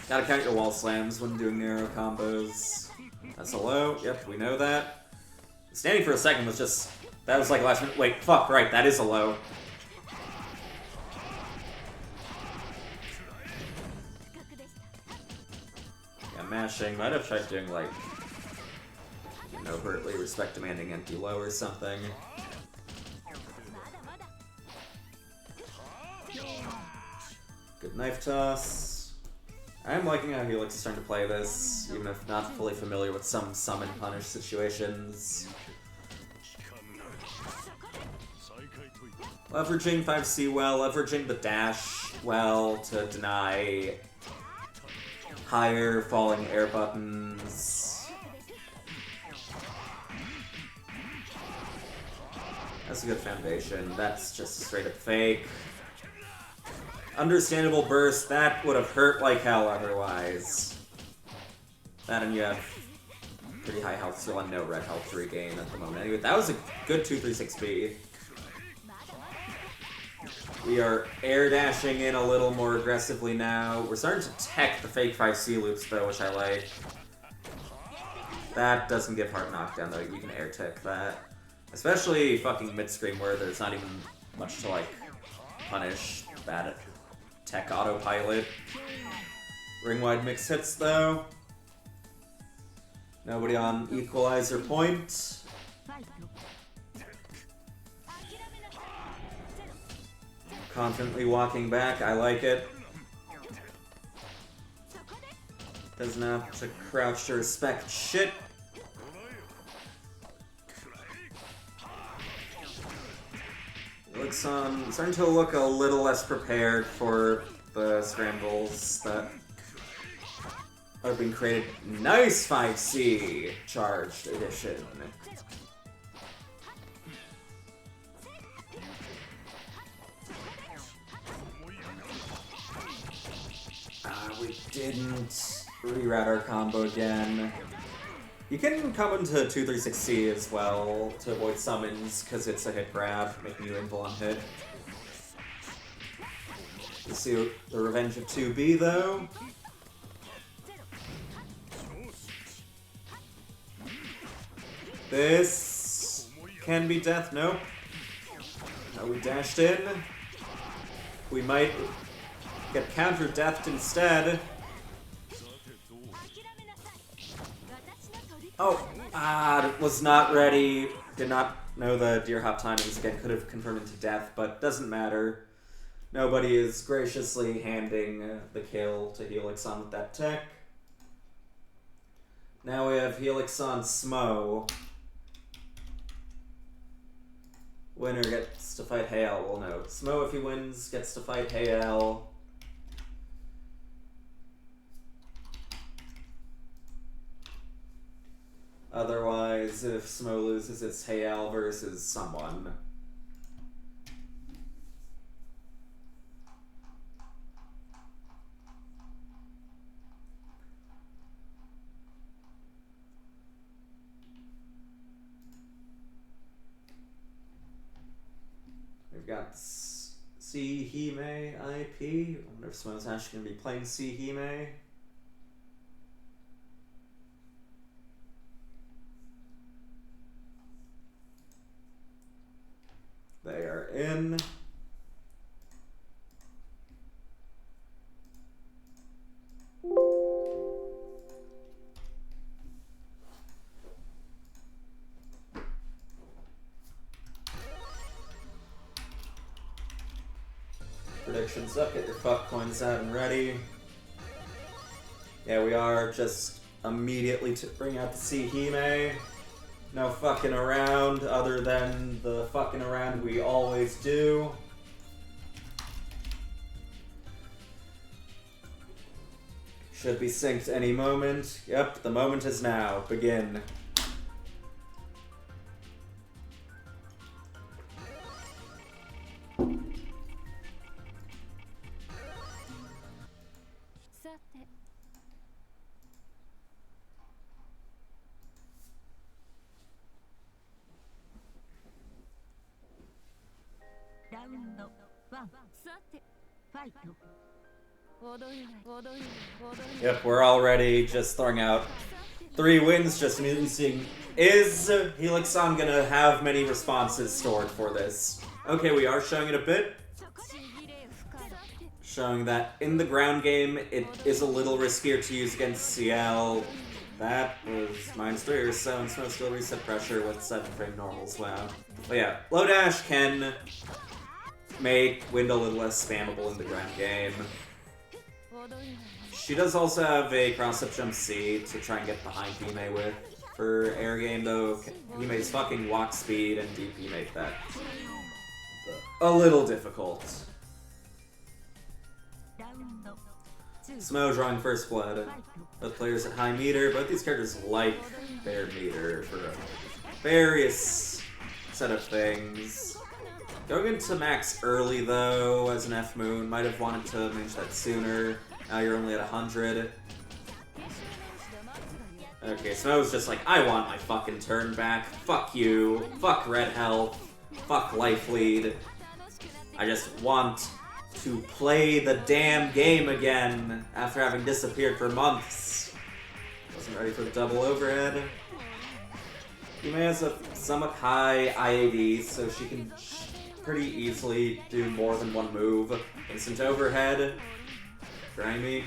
Gotta count your wall slams when doing narrow combos. That's a low. Yep, we know that. Standing for a second was just... That was like last minute. Wait, fuck, right, that is a low. Yeah, mashing. Might have tried doing, like, overtly respect-demanding empty low or something. Good knife toss. I'm liking how Helix is starting to play this, even if not fully familiar with some summon punish situations. Leveraging 5C well, leveraging the dash well to deny higher falling air buttons. That's a good foundation. That's just straight up fake. Understandable burst, that would have hurt like hell otherwise. That and you have pretty high health still and no red health to regain at the moment. Anyway, that was a good 236B. We are air dashing in a little more aggressively now. We're starting to tech the fake 5C loops though, which I like. That doesn't give heart knockdown though, you can air tech that. Especially fucking mid-screen where there's not even much to like punish bad tech autopilot. Ring-wide mix hits though. Nobody on equalizer point. Confidently walking back, I like it. Doesn't have to crouch to respect shit. Looks starting to look a little less prepared for the scrambles that are being created. Nice 5C charged edition. We didn't reroute our combo again. You can come into 236C as well to avoid summons, because it's a hit grab, making you invul on hit. You see the revenge of 2B though. This can be death, nope. No, we dashed in. We might get counter-deathed instead. Oh, was not ready. Did not know the deer hop timings again. Could have confirmed into death, but doesn't matter. Nobody is graciously handing the kill to Helix on with that tech. Now we have Helix on Smo. Winner gets to fight Hael. Well, no. Smo, if he wins, gets to fight Hael. Otherwise, if Smo loses, it's Hael versus someone. Hime IP. I wonder if someone's actually going to be playing Hime. They are in. Predictions up, get your fuck coins out and ready. Yeah, we are just immediately to bring out the Hime. No fucking around other than the fucking around we always do. Should be synced any moment. Yep, the moment is now. Begin. Yep, we're already just throwing out 3 wins, just immediately seeing, is Helixon gonna have many responses stored for this? Okay, we are showing it a bit. Showing that in the ground game, it is a little riskier to use against CL. That was -3 or so, and Snow still reset pressure with 7 frame normals, wow. But yeah, low dash can make Wind a little less spammable in the ground game. She does also have a cross-up jump C to try and get behind Hime with. For air game though, Hime's fucking walk speed and DP make that a little difficult. Smo drawing first blood. Both players at high meter. Both these characters like their meter for various set of things. Going into max early though, as an F Moon, might have wanted to manage that sooner. Now you're only at 100. Okay, so I was just like, I want my fucking turn back. Fuck you. Fuck red health. Fuck life lead. I just want to play the damn game again after having disappeared for months. Wasn't ready for the double overhead. Hime has a somewhat high IAD, so she can pretty easily do more than one move. Instant overhead. Grimy.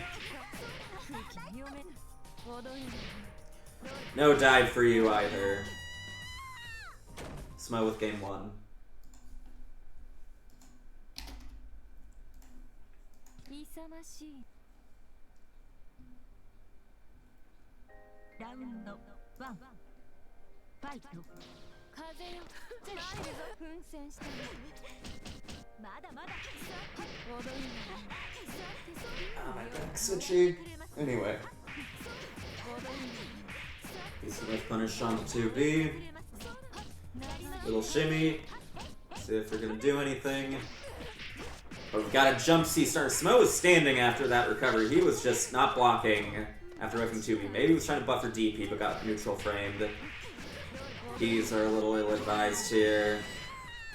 No dive for you either. Smo with game 1. Oh, my back's itchy. Anyway. Piece of lift punish on the 2B. Little shimmy. See if they're gonna do anything. But we've got a jump C start. Smo was standing after that recovery. He was just not blocking after whiffing 2B. Maybe he was trying to buffer DP but got neutral framed. Keys are a little ill-advised here.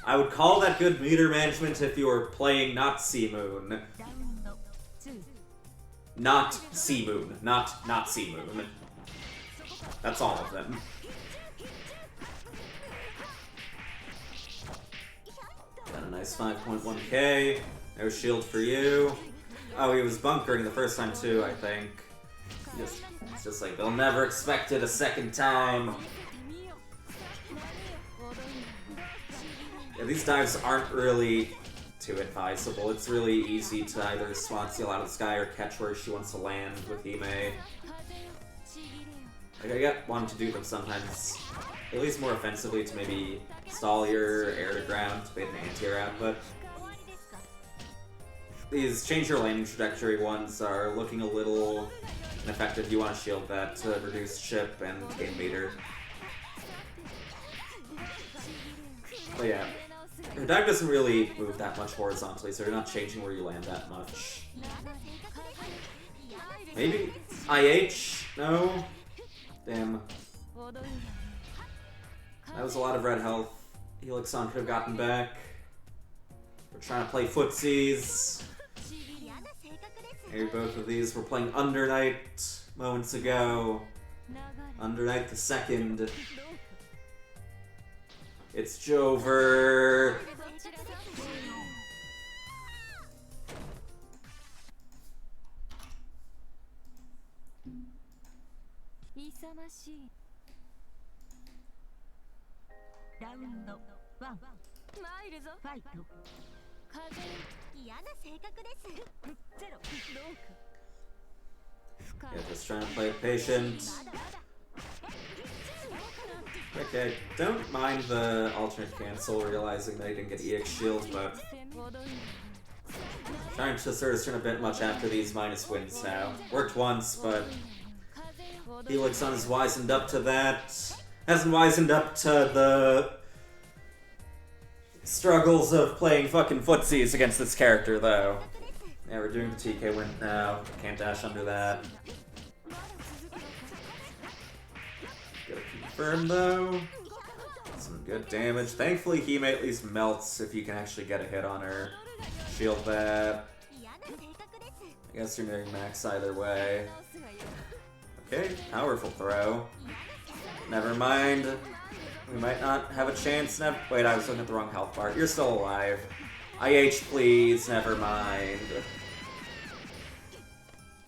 I would call that good meter management if you were playing not C-Moon. Not C-Moon. Not C-Moon. That's all of them. Got a nice 5.1k. No shield for you. Oh, he was bunkering the first time too, I think. It's just like, they'll never expect it a second time. Yeah, these dives aren't really too advisable. It's really easy to either swat Seal out of the sky or catch where she wants to land with Hime. Like, I get wanting to do them sometimes, at least more offensively, to maybe stall your air to ground to bait an anti-air out, but these change your landing trajectory ones are looking a little ineffective. You want to shield that to reduce chip and gain meter. But yeah, her dive doesn't really move that much horizontally, so you're not changing where you land that much. Maybe IH? No? Damn. That was a lot of red health. Helixon could have gotten back. We're trying to play footsies. Here, both of these. We're playing Under Night moments ago. Under Night the second. It's Jover. Yeah, just trying to play it patient. Okay, don't mind the alternate cancel, realizing that I didn't get EX shield, but trying to sort of turn a bit much after these minus wins now. Worked once, but Helixon has wisened up to that. Hasn't wisened up to the struggles of playing fucking footsies against this character, though. Yeah, we're doing the TK win now. Can't dash under that. Gotta confirm, though. Some good damage. Thankfully, Hime at least melts if you can actually get a hit on her. Shield that. I guess you're nearing max either way. Okay, powerful throw. Never mind. We might not have a chance. Wait, I was looking at the wrong health bar. You're still alive. IH, please. Never mind.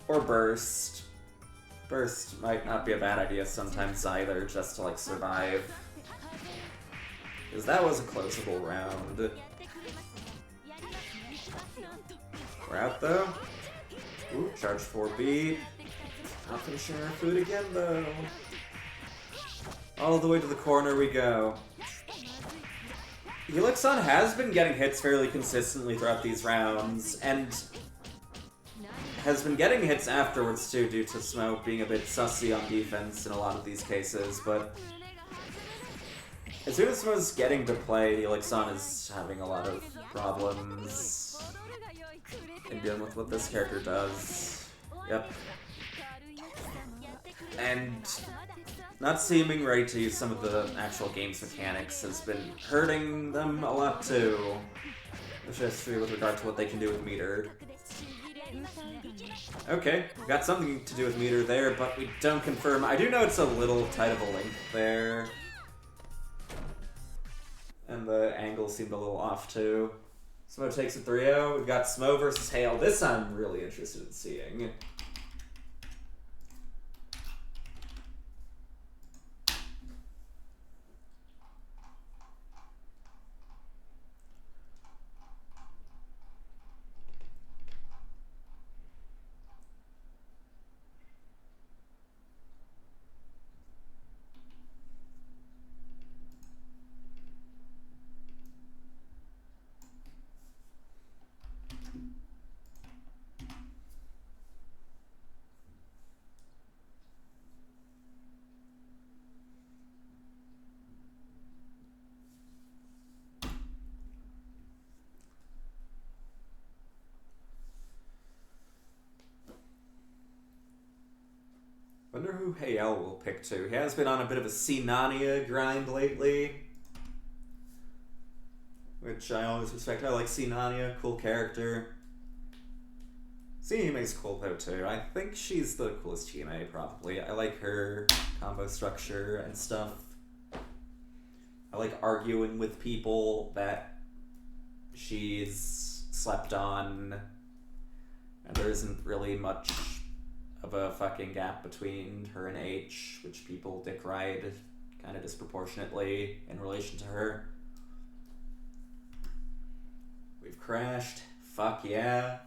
Or burst. Burst might not be a bad idea sometimes either, just to, like, survive. Because that was a closable round. We're out, though. Ooh, charge 4B. Not finishing our food again, though. All the way to the corner we go. Helixon has been getting hits fairly consistently throughout these rounds, and has been getting hits afterwards too, due to Smoke being a bit sussy on defense in a lot of these cases, but as soon as Smoke's getting to play, Helixon is having a lot of problems in dealing with what this character does. Yep. And not seeming ready to use some of the actual game's mechanics has been hurting them a lot too. Especially with regard to what they can do with meter. Okay, got something to do with meter there, but we don't confirm. I do know it's a little tight of a link there. And the angle seemed a little off too. Smo takes a 3-0. We've got Smo versus Hale. This I'm really interested in seeing. Wonder who Hayel will pick too. He has been on a bit of a Sinania grind lately, which I always respect. I like Sinania, cool character. Hime's cool though too. I think she's the coolest Hime probably. I like her combo structure and stuff. I like arguing with people that she's slept on, and there isn't really much of a fucking gap between her and H, which people dick ride kind of disproportionately in relation to her. We've crashed. Fuck yeah.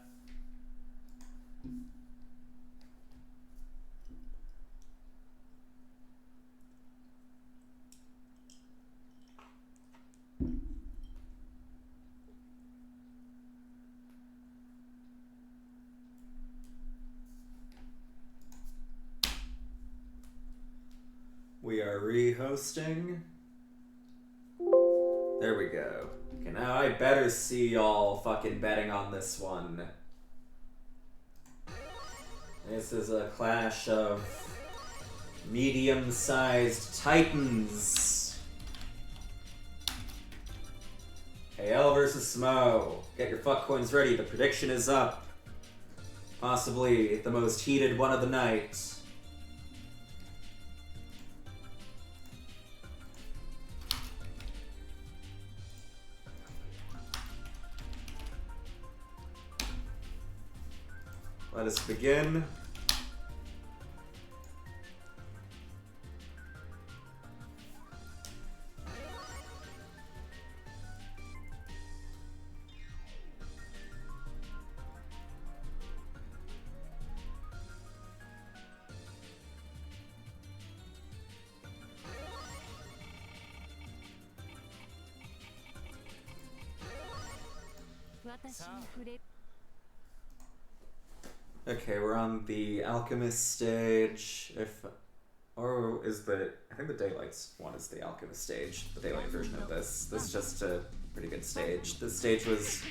We are re-hosting. There we go. Okay, now I better see y'all fucking betting on this one. This is a clash of medium-sized titans. KL versus Smo. Get your fuck coins ready, the prediction is up. Possibly the most heated one of the night. Let us begin. Okay, we're on the Alchemist stage. I think the Daylights one is the Alchemist stage, the Daylight version of this. This is just a pretty good stage. This stage was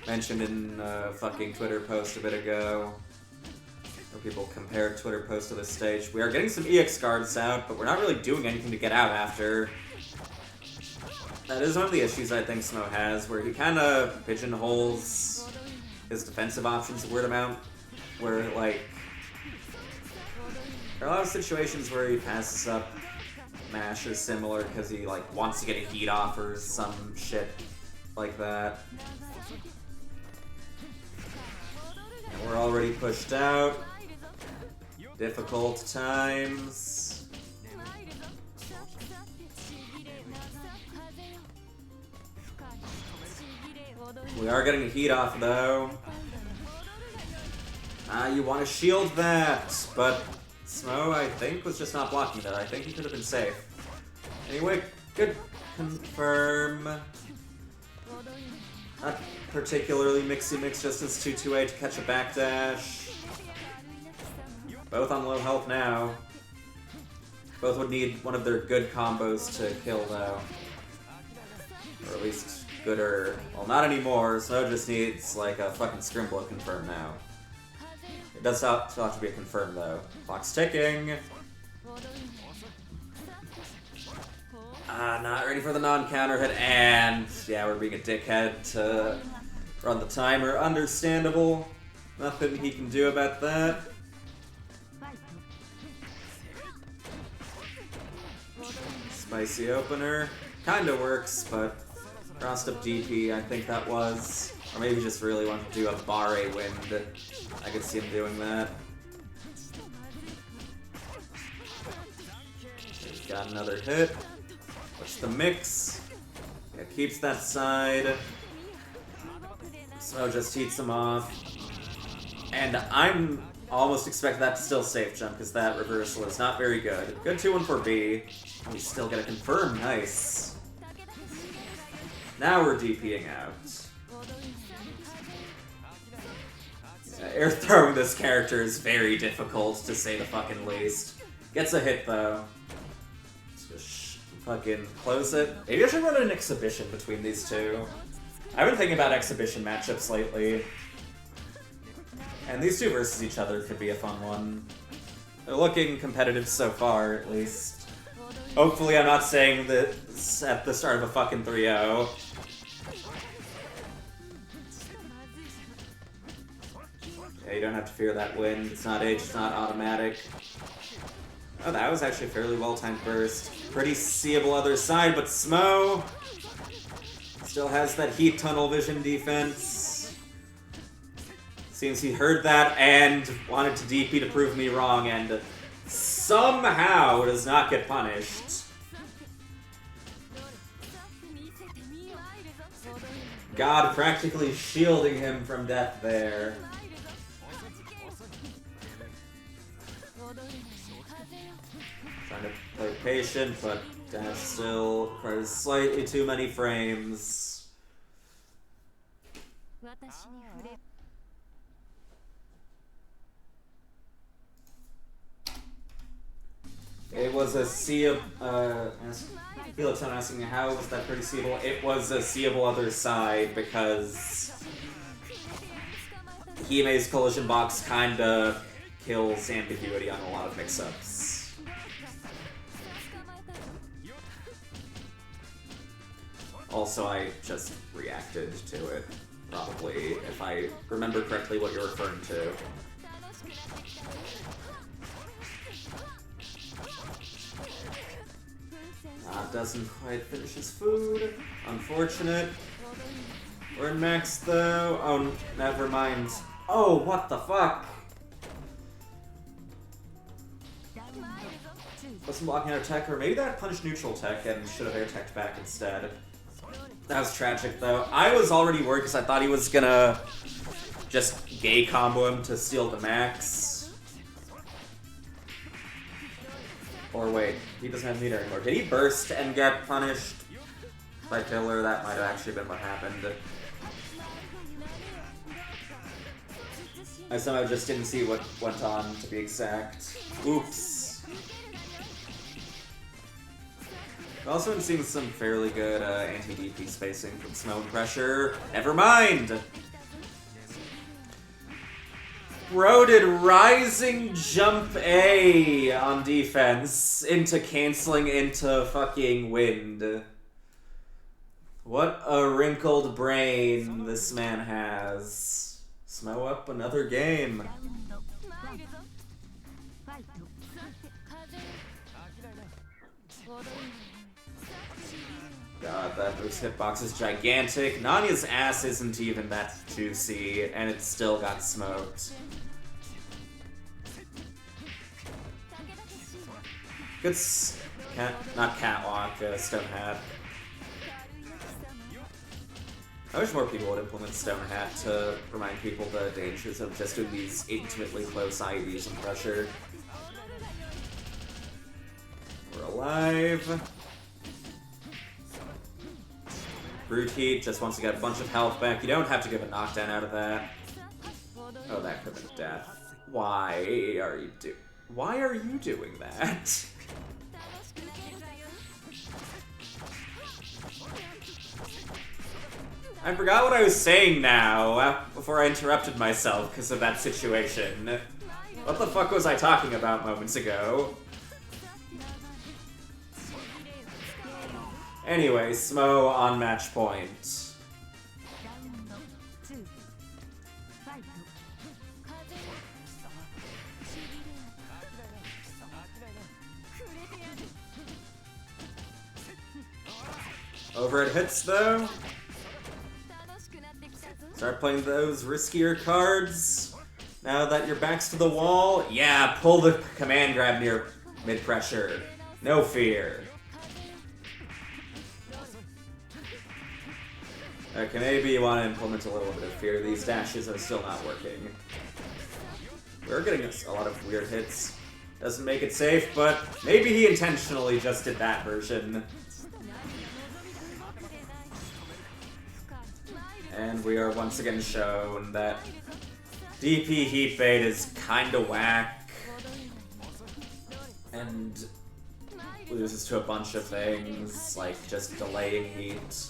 mentioned in a fucking Twitter post a bit ago, where people compared Twitter post to this stage. We are getting some EX cards out, but we're not really doing anything to get out after. That is one of the issues I think Smo has, where he kind of pigeonholes his defensive options a weird amount. Where, like, there are a lot of situations where he passes up mash or similar because he, like, wants to get a heat off or some shit like that. And we're already pushed out. Difficult times. We are getting a heat off, though. You want to shield that, but Smo, I think, was just not blocking that. I think he could have been safe. Anyway, good confirm. Not particularly mixy mix, just as 2-2-8 to catch a backdash. Both on low health now. Both would need one of their good combos to kill, though. Or at least gooder. Well, not anymore. Smo just needs, like, a fucking Scrimblow confirm now. It does still have to be a confirm, though. Clock's ticking. Not ready for the non-counter hit, and yeah, we're being a dickhead to run the timer. Understandable. Nothing he can do about that. Spicy opener. Kinda works, but crossed up DP, I think that was. Or maybe just really wanted to do a Barre wind. I could see him doing that. He's got another hit. What's the mix? Yeah, keeps that side. So just heats him off. And I'm almost expect that to still safe jump, because that reversal is not very good. Good 2-1-4-B. We still get a confirm. Nice. Now we're DPing out. Air throwing this character is very difficult, to say the fucking least. Gets a hit, though. Just fucking close it. Maybe I should run an exhibition between these two. I've been thinking about exhibition matchups lately. And these two versus each other could be a fun one. They're looking competitive so far, at least. Hopefully I'm not saying this at the start of a fucking 3-0. Yeah, you don't have to fear that wind. It's not age, it's not automatic. Oh, that was actually a fairly well-timed burst. Pretty seeable other side, but Smo still has that heat tunnel vision defense. Seems he heard that and wanted to DP to prove me wrong, and somehow does not get punished. God practically shielding him from death there. Trying to play patient, but dash still requires slightly too many frames. It was a seeable, Felix, I'm asking how was that pretty seeable? It was a seeable other side because Hime's collision box kinda kills ambiguity on a lot of mix-ups. Also, I just reacted to it. probably, if I remember correctly what you're referring to. Doesn't quite finish his food. Unfortunate. We're in max though. Oh, never mind. Oh, what the fuck? Wasn't blocking our tech, or maybe that punished neutral tech and should have air teched back instead. That was tragic though. I was already worried because I thought he was gonna just gay combo him to steal the max. Or wait, he doesn't have meter anymore. Did he burst and get punished by Killer? That might have actually been what happened. I somehow just didn't see what went on, to be exact. Oops. I've also been seeing some fairly good anti-DP spacing from Snow and Pressure. Never mind! Bro did Rising Jump A on defense into canceling into fucking Wind. What a wrinkled brain this man has. Snow up another game. God, that boost hitbox is gigantic. Nanya's ass isn't even that juicy, and it still got smoked. Good not catwalk, stone hat. I wish more people would implement stone hat to remind people the dangers of just doing these intimately close IVs and pressure. We're alive. Brute Heat just wants to get a bunch of health back. You don't have to give a knockdown out of that. Oh, that could have been death. Why are you doing that? I forgot what I was saying now, before I interrupted myself because of that situation. What the fuck was I talking about moments ago? Anyway, Smo on match point. Overhead hits though. Start playing those riskier cards. Now that your back's to the wall, yeah, pull the command grab near mid-pressure. No fear. Okay, maybe you want to implement a little bit of fear. These dashes are still not working. We're getting a lot of weird hits. Doesn't make it safe, but maybe he intentionally just did that version. And we are once again shown that DP heat bait is kinda whack. And loses to a bunch of things, like just delaying heat.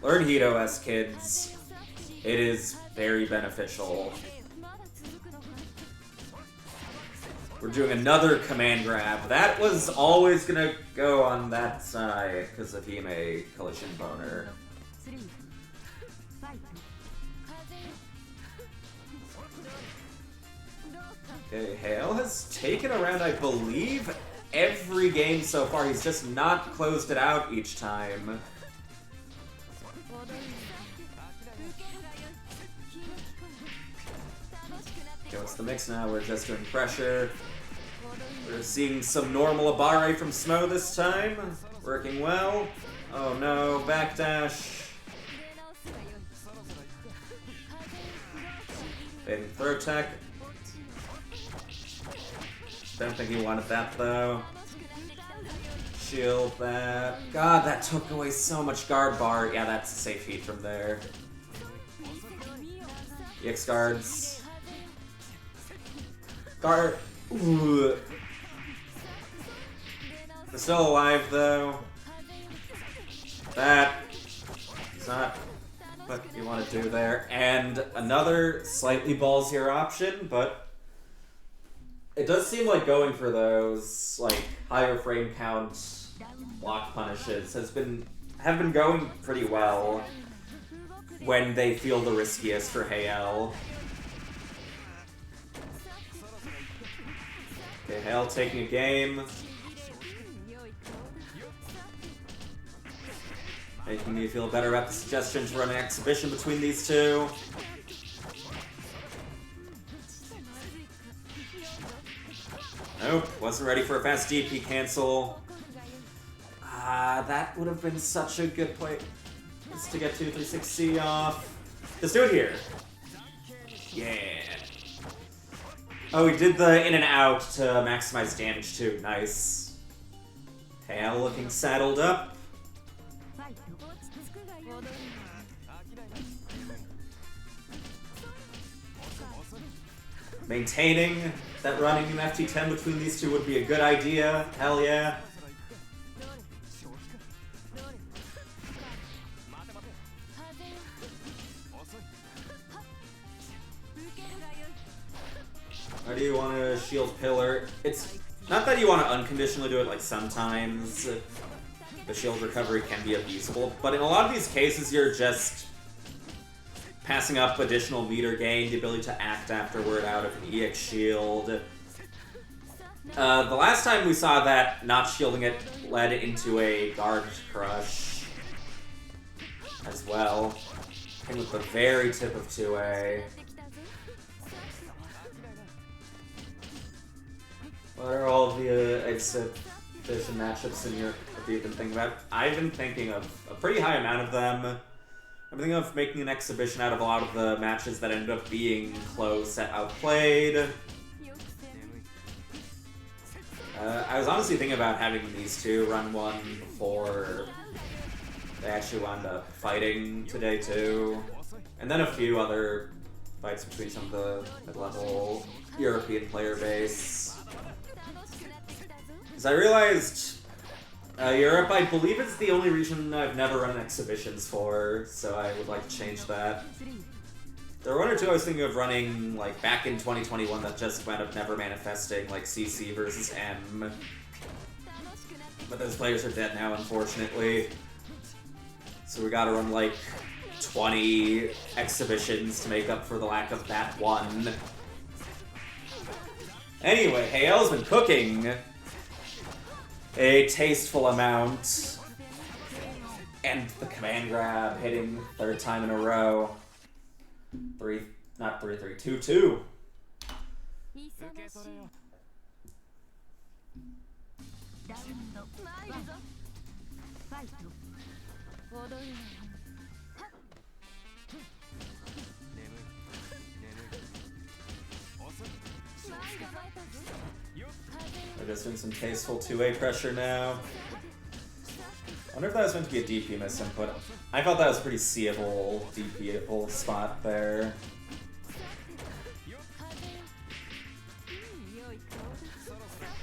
Learn Heat OS, kids. It is very beneficial. We're doing another command grab. That was always gonna go on that side because of Hime Collision Boner. Okay, Hale has taken around, I believe, every game so far. He's just not closed it out each time. Okay, what's the mix now? We're just doing pressure. We're seeing some normal Abare from Smo this time. Working well. Oh no, backdash. Fading throw tech. Don't think he wanted that though. Shield that. God, that took away so much guard bar. Yeah, that's a safe heat from there. EX guards. Guard. Ooh. We're still alive though. That is not what you want to do there. And another slightly ballsier option, but it does seem like going for those like higher frame count block punishes have been going pretty well. when they feel the riskiest for Hayel. Okay, Hayel taking a game. Making me feel better about the suggestion to run an exhibition between these two. Nope, wasn't ready for a fast DP cancel. That would have been such a good play. Just to get 236C off. Let's do it here. Yeah. Oh, he did the in and out to maximize damage too. Nice. Hayel looking saddled up. Maintaining that running an FT10 between these two would be a good idea. Hell yeah. How do you want to shield pillar? It's not that you want to unconditionally do it, like sometimes the shield recovery can be abusable, but in a lot of these cases you're just passing up additional meter gain, the ability to act afterward out of an EX shield. The last time we saw that, not shielding it led into a guard crush as well. And with the very tip of 2A. What are all of the exhibition matchups in your that you've been thinking about? I've been thinking of a pretty high amount of them. I'm thinking of making an exhibition out of a lot of the matches that ended up being close at outplayed. I was honestly thinking about having these two run one before they actually wound up fighting today too. And then a few other fights between some of the mid-level European player base. Because I realized Europe, I believe, is the only region I've never run exhibitions for, so I would like to change that. There were one or two I was thinking of running, like, back in 2021 that just wound up never manifesting, like CC versus M. But those players are dead now, unfortunately. So we gotta run, like, 20 exhibitions to make up for the lack of that one. Anyway, Hayel's been cooking a tasteful amount. And the command grab hitting third time in a row. 2-2. We're just doing some tasteful 2A pressure now. I wonder if that was meant to be a DP misinput. I felt that was a pretty seeable, DP-able spot there.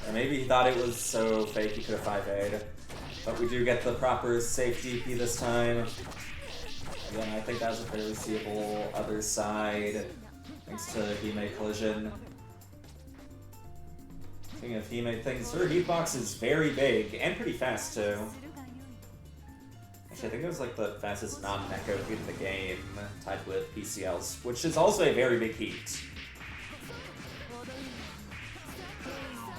Or maybe he thought it was so fake he could have 5A'd. But we do get the proper safe DP this time. Again, I think that was a fairly seeable other side, thanks to Hime collision. Speaking of Hime things, her hitbox is very big, and pretty fast too. Actually, I think it was like the fastest non-Neko feat in the game, tied with PCLs, which is also a very big heat.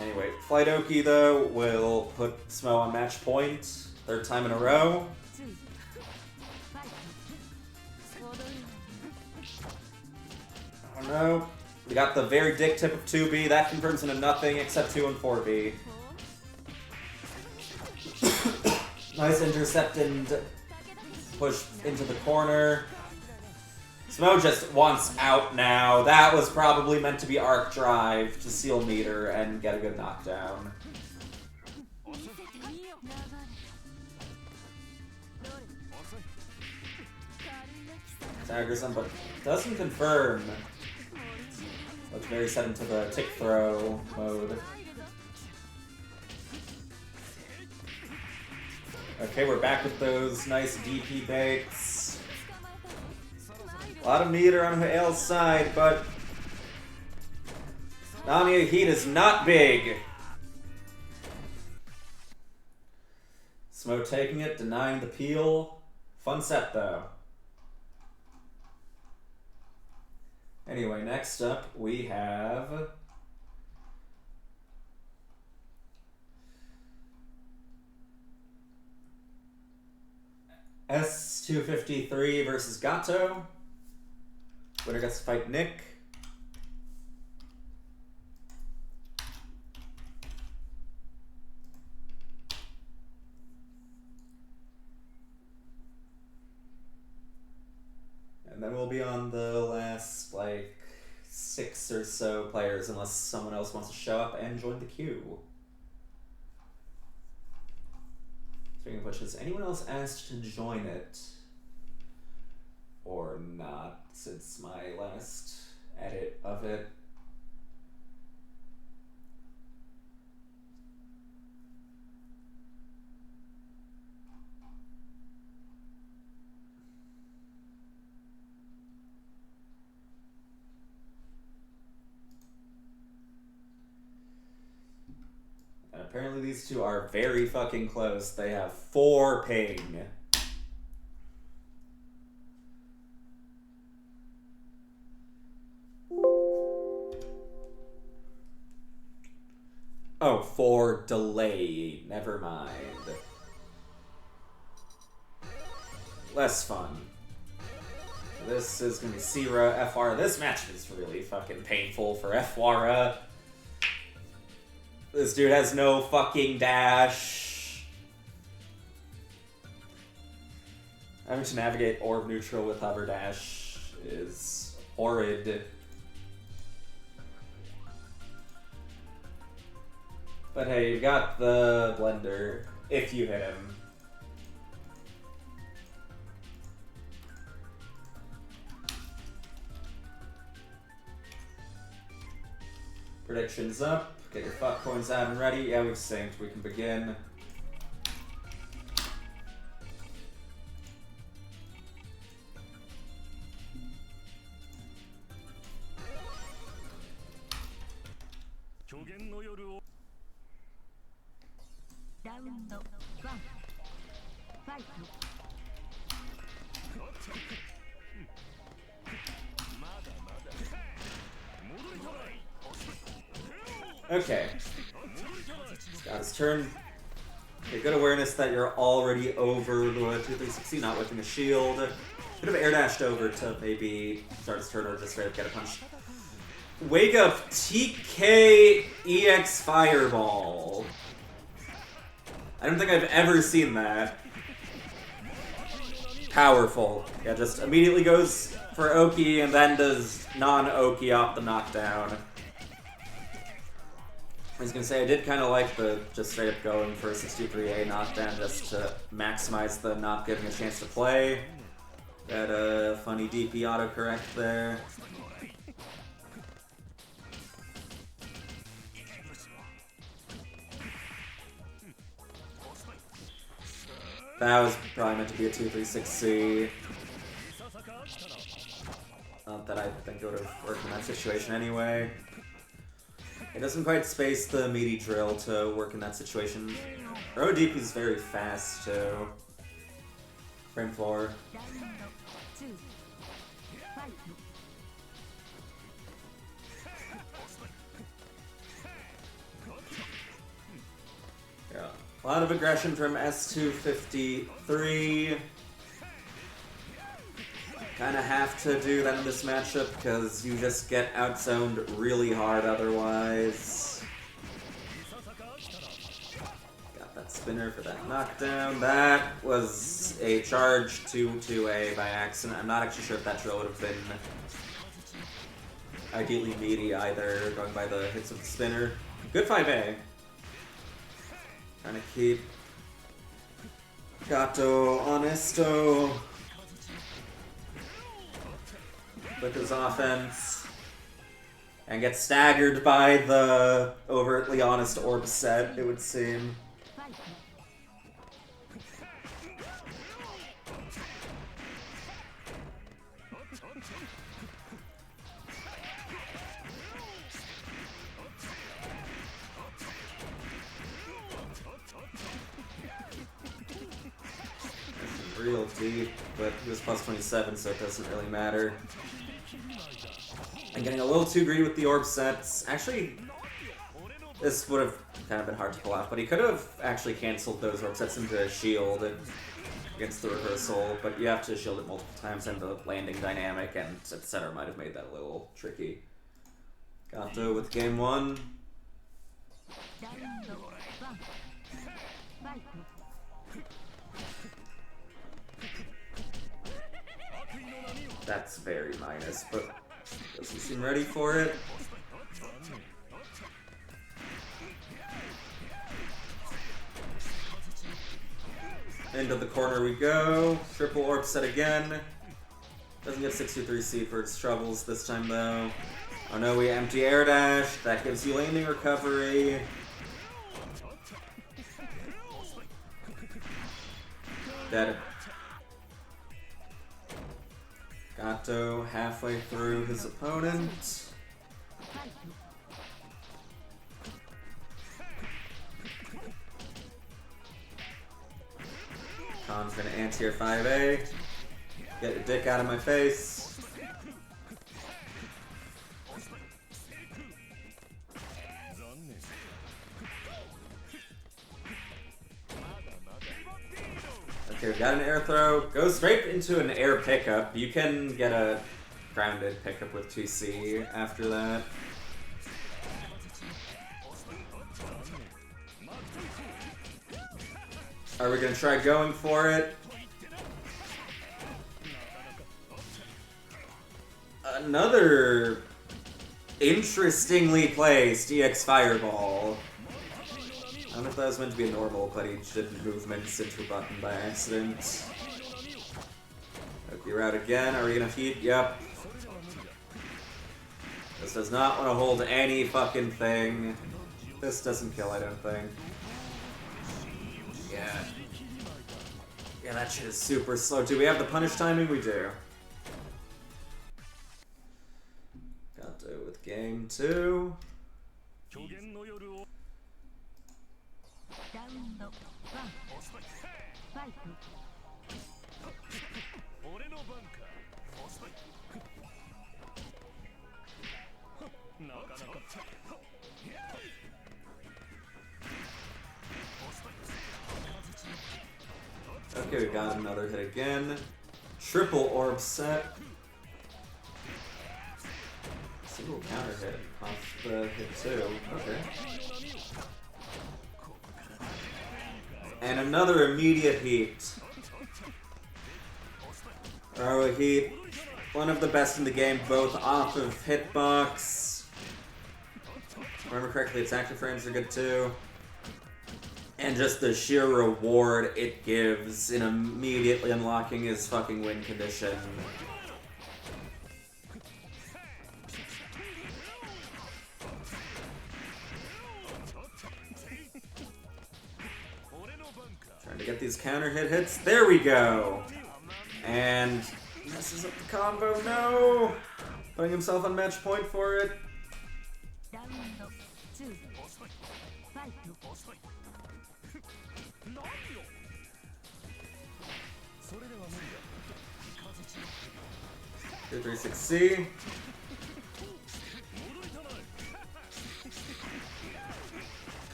Anyway, Flightoki though will put Smo on match point, third time in a row. I don't know. We got the very dick tip of 2B, that confirms into nothing except 2 and 4B. Nice intercept and push into the corner. Smo just wants out now. That was probably meant to be arc drive to seal meter and get a good knockdown. Staggers him, but doesn't confirm. Looks very set into the tick throw mode. Okay, we're back with those nice DP baits. A lot of meter on Hayel's side, but Namiya heat is not big. Smo taking it, denying the peel. Fun set though. Anyway, next up we have S253 versus Gato. Winner gets to fight Nick. And then we'll be on the last, like, 6 or so players, unless someone else wants to show up and join the queue. Speaking of which, has anyone else asked to join it? Or not, since my last edit of it? And apparently these two are very fucking close. They have 4 ping. Oh, 4 delay. Never mind. Less fun. This is gonna be Sierra, FR. This match is really fucking painful for FR. This dude has no fucking dash. Having to navigate orb neutral with hover dash is horrid. But hey, you got the blender if you hit him. Predictions up. Get your fuck coins out and ready. Yeah, we've synced. We can begin. Round 1 fight. Okay. He's got his turn. Okay, good awareness that you're already over the 2-3-60, not whipping a shield. Could have air dashed over to maybe start his turn or just straight up get a punch. Wake up TK EX Fireball. I don't think I've ever seen that. Powerful. Yeah, just immediately goes for Oki and then does non-Oki off the knockdown. I was gonna say, I did kind of like the just straight up going for a 63A knockdown just to maximize the not giving a chance to play. Got a funny DP autocorrect there. That was probably meant to be a 2-3-6C. Not that I think it would have worked in that situation anyway. It doesn't quite space the meaty drill to work in that situation. Her ODP is very fast too. Frame 4. Yeah. A lot of aggression from S253. Kinda have to do that in this matchup because you just get outzoned really hard otherwise. Got that spinner for that knockdown. That was a charge to 2A by accident. I'm not actually sure if that drill would have been ideally meaty either, going by the hits of the spinner. Good 5A. Trying to keep Gato honesto with his offense and get staggered by the overtly honest orb set, it would seem. Real deep, but he was plus 27, so it doesn't really matter. I'm getting a little too greedy with the orb sets. Actually, this would have kind of been hard to pull off, but he could have actually canceled those orb sets into a shield against the reversal, but you have to shield it multiple times, and the landing dynamic and etc. might have made that a little tricky. Gato with game 1. That's very minus, but doesn't seem ready for it. Into the corner we go. Triple orb set again. Doesn't get 63C for its troubles this time though. Oh no, we empty air dash. That gives you landing recovery. Dead. Gato halfway through his opponent. Khan's gonna anti-air 5A. Get your dick out of my face. Okay, we got an air throw. Go straight into an air pickup. You can get a grounded pickup with 2C after that. Are we gonna try going for it? Another interestingly placed EX Fireball. I don't know if that was meant to be a normal, but he did movements into a button by accident. Okay, we're out again. Are we gonna feed? Yep. This does not want to hold any fucking thing. This doesn't kill, I don't think. Yeah. Yeah, that shit is super slow. Do we have the punish timing? We do. Gato with game 2. Okay, we got another hit again. Triple orb set. Single counter hit off the hit too. Okay. And another immediate heat. Arrow heat. One of the best in the game, both off of hitbox. If I remember correctly, its active frames are good too. And just the sheer reward it gives in immediately unlocking his fucking win condition. Trying to get these counter hits. There we go! And messes up the combo. No! Putting himself on match point for it. 236C.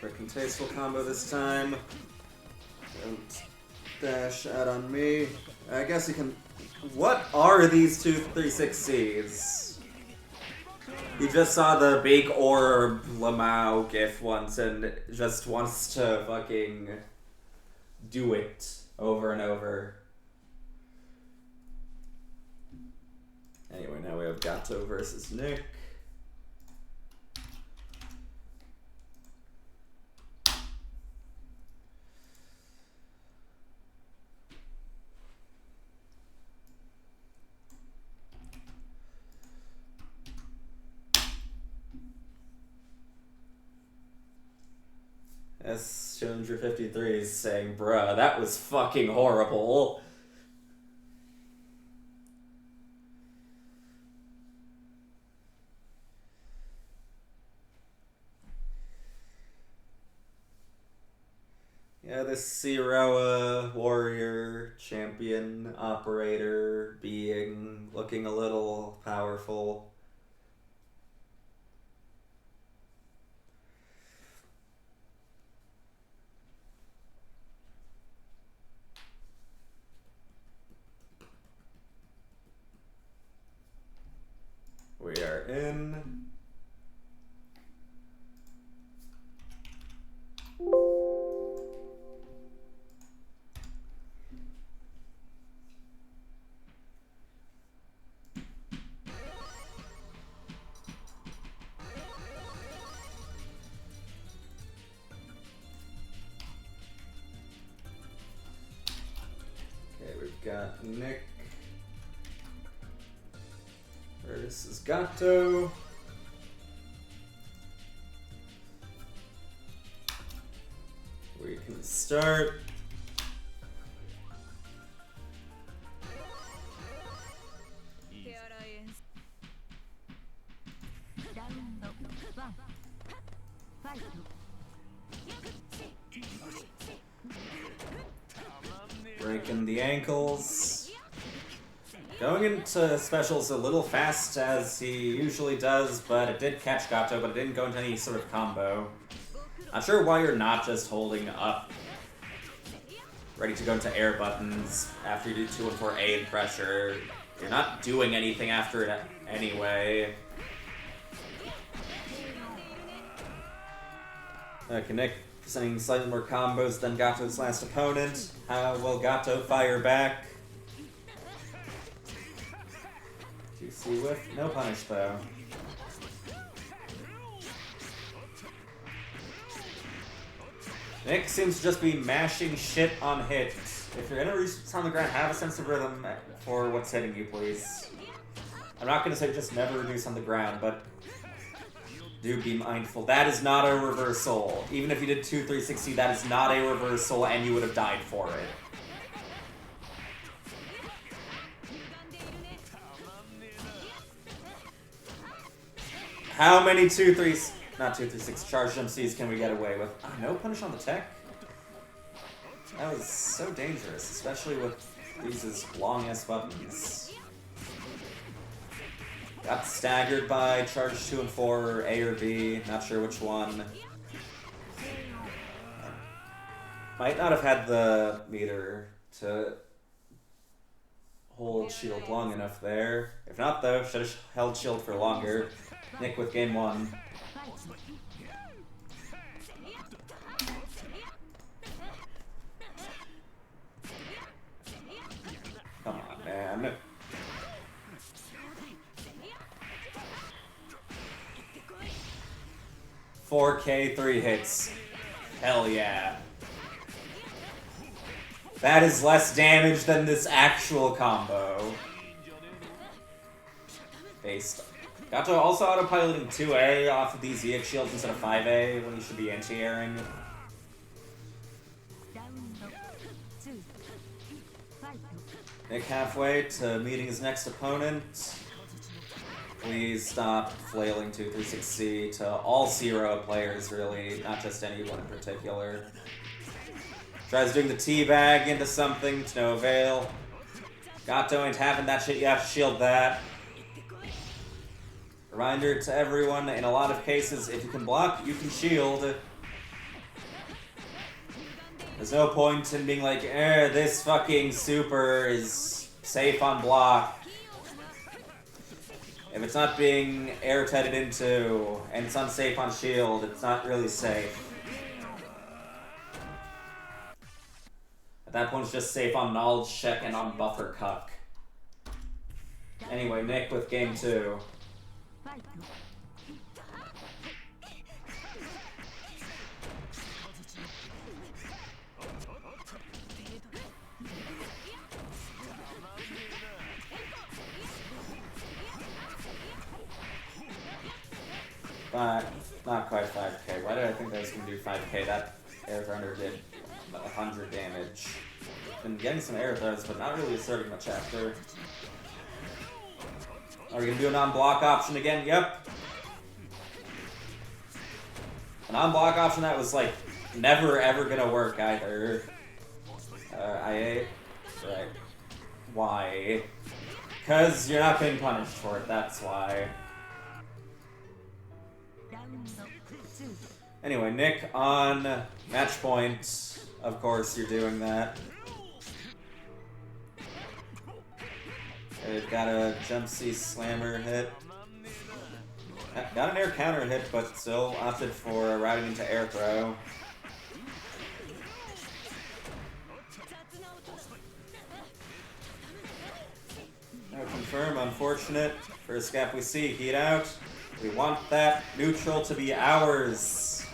Freaking tasteful combo this time. Don't dash out on me. I guess you can. What are these 236Cs? He just saw the big orb Lamau gif once and just wants to fucking do it over and over. Anyway, now we have Gato versus Nick. S253 is saying, bruh, that was fucking horrible. Yeah, this Siroa warrior, champion, operator, being, looking a little powerful. We are in. Okay, we've got Nick versus Gato. We can start. Breaking the ankles. Going into specials a little fast as he usually does, but it did catch Gato, but it didn't go into any sort of combo. Not sure why you're not just holding up, ready to go into air buttons after you do 2 and 4 A in pressure. You're not doing anything after it anyway. Okay, Nick sending slightly more combos than Gato's last opponent. How will Gato fire back? 2C whiff, no punish though. Nick seems to just be mashing shit on hit. If you're gonna reach on the ground, have a sense of rhythm for what's hitting you, please. I'm not gonna say just never reduce on the ground, but do be mindful. That is not a reversal. Even if you did 2 360, that is not a reversal and you would have died for it. How many 2 3s, not 2 3 6 charge MCs can we get away with? Oh, no punish on the tech? That was so dangerous, especially with these as long as buttons. Got staggered by charge 2 and 4, A or B, not sure which one. Might not have had the meter to hold shield long enough there. If not though, should have held shield for longer. Nick with game 1. Come on, man. $4K, 3 hits. Hell yeah. That is less damage than this actual combo. Based. Gato also autopiloting 2A off of these EX shields instead of 5A when he should be anti-airing. Nick halfway to meeting his next opponent. Please stop flailing 2 360 to all Zero players, really, not just anyone in particular. Tries doing the teabag into something to no avail. Gato ain't having that shit, you have to shield that. Reminder to everyone, in a lot of cases, if you can block, you can shield. There's no point in being like, this fucking super is safe on block. If it's not being air-tedded into, and it's unsafe on shield, it's not really safe. At that point, it's just safe on knowledge check and on buffer cuck. Anyway, Nick with game 2. But not quite 5K. Why did I think that was going to do 5K? That air thunder did 100 damage. Been getting some air throws, but not really asserting much after. Are we going to do a non-block option again? Yep. A non-block option that was like never ever gonna work either. I right. Why? Because you're not being punished for it, that's why. Anyway, Nick on match point. Of course you're doing that. They've got a jump C slammer hit. Got an air counter hit, but still opted for routing into air throw. No confirm, unfortunate. First gap we see, heat out. We want that neutral to be ours.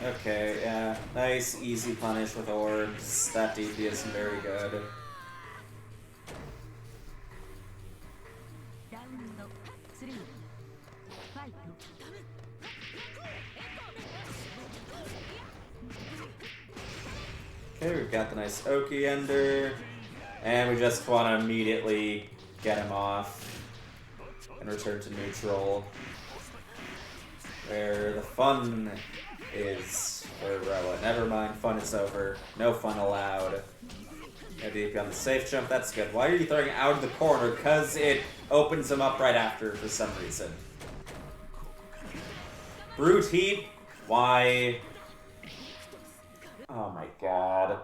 Okay, yeah. Nice, easy punish with orbs. That DP isn't very good. Okay, we've got the nice Oki Ender. And we just want to immediately get him off and return to neutral. Where the fun is for Roa. Never mind, fun is over. No fun allowed. Maybe on the safe jump, that's good. Why are you throwing it out of the corner? Because it opens him up right after for some reason. Brute Heat? Why? Oh my god.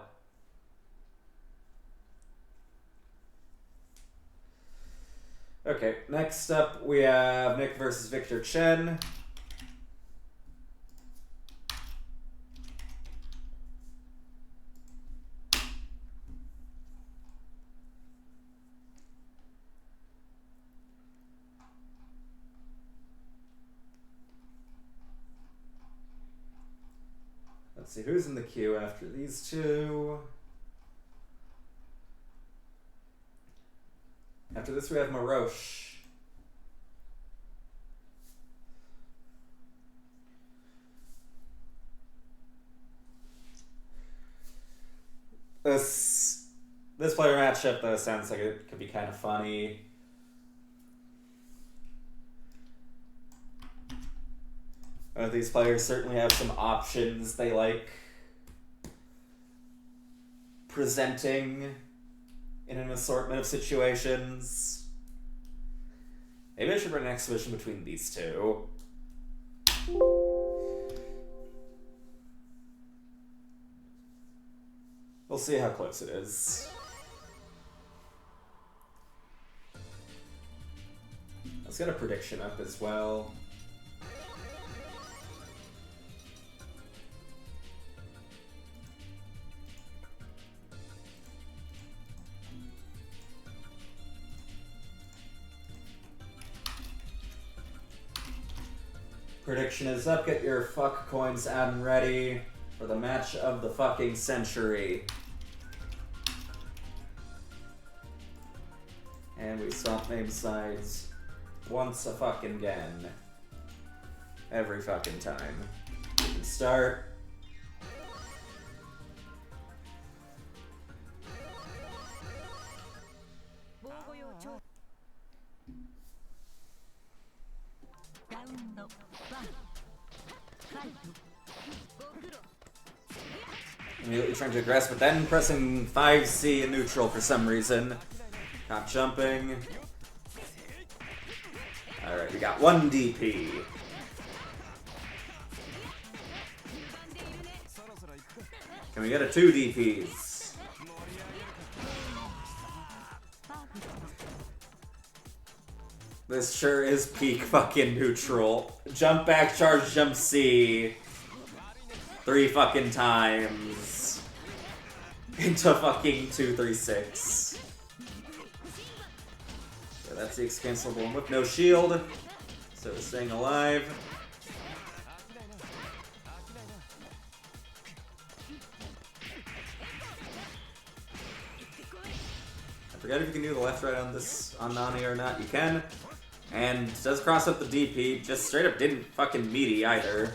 Okay, next up we have Nick versus Victor Chen. Let's see, who's in the queue after these two? After this we have Maroche. This player matchup though sounds like it could be kind of funny. These players certainly have some options they like presenting in an assortment of situations. Maybe I should run an exhibition between these two. We'll see how close it is. Let's get a prediction up as well. Prediction is up. Get your fuck coins out and ready for the match of the fucking century. And we swap name sides once a fucking again. Every fucking time. We can start. Immediately trying to aggress, but then pressing 5C in neutral for some reason. Not jumping. Alright, we got one DP. Can we get a 2 DPs? This sure is peak fucking neutral. Jump back, charge, jump C. 3 fucking times. Into fucking 236. So that's the excancelable one with no shield. So it's staying alive. I forget if you can do the left right on this on Nani or not. You can. And does cross up the DP. Just straight up didn't fucking meaty either.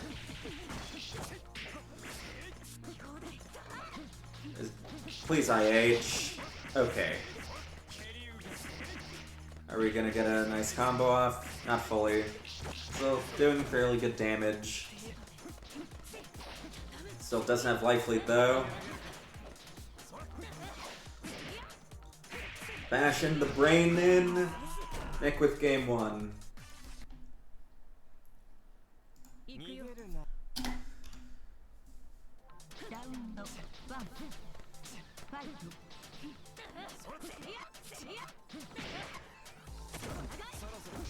Please IH. Okay. Are we gonna get a nice combo off? Not fully. Still doing fairly good damage. Still doesn't have life lead though. Bashing the brain in. Nick with game 1.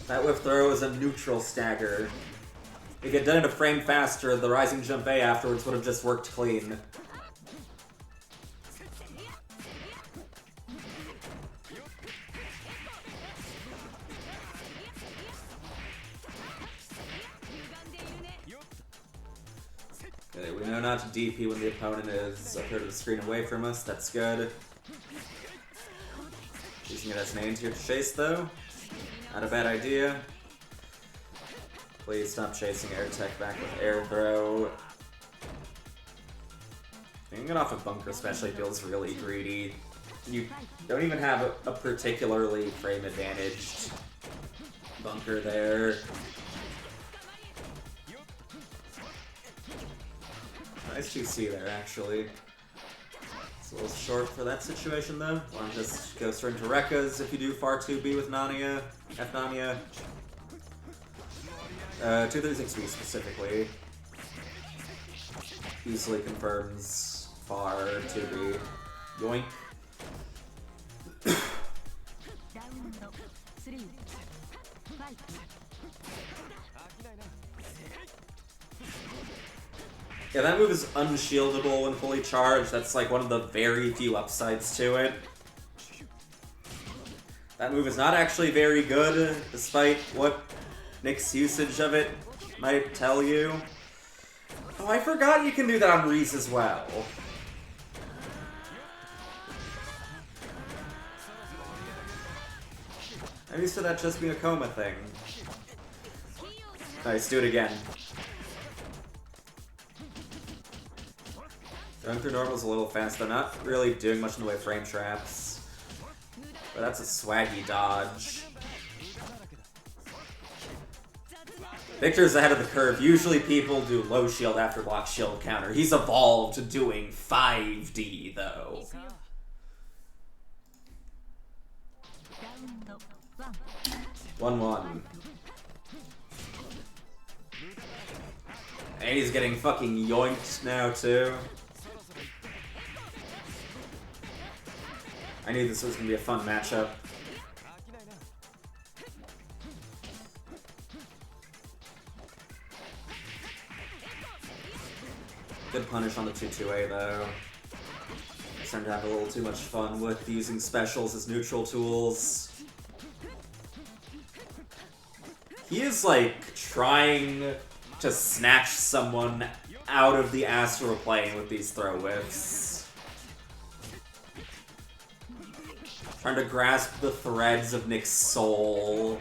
That whiff throw is a neutral stagger. If it had done it a frame faster, the rising jump A afterwards would have just worked clean. Okay, we know not to DP when the opponent is up here to the screen away from us. That's good. Using it as an anti-tier to chase though. Not a bad idea. Please stop chasing air tech back with air throw. Getting it off a bunker especially feels really greedy. You don't even have a particularly frame advantaged bunker there. Nice 2C there actually. It's a little short for that situation though. Want to just go straight into Rekkas if you do far 2B with Nania, F Nania. 236B specifically. Easily confirms far 2B. Yoink. Yeah, that move is unshieldable when fully charged. That's like one of the very few upsides to it. That move is not actually very good, despite what Nick's usage of it might tell you. Oh, I forgot you can do that on Reese as well. I'm used to that just being a coma thing. Nice, do it again. Going through normal is a little fast, though not really doing much in the way of frame traps. But that's a swaggy dodge. Victor's ahead of the curve. Usually people do low shield after block shield counter. He's evolved to doing 5D though. One. And he's getting fucking yoinked now too. I knew this was gonna be a fun matchup. Good punish on the 2-2A though. Starting to have a little too much fun with using specials as neutral tools. He is like trying to snatch someone out of the astral plane with these throw whiffs. Trying to grasp the threads of Nick's soul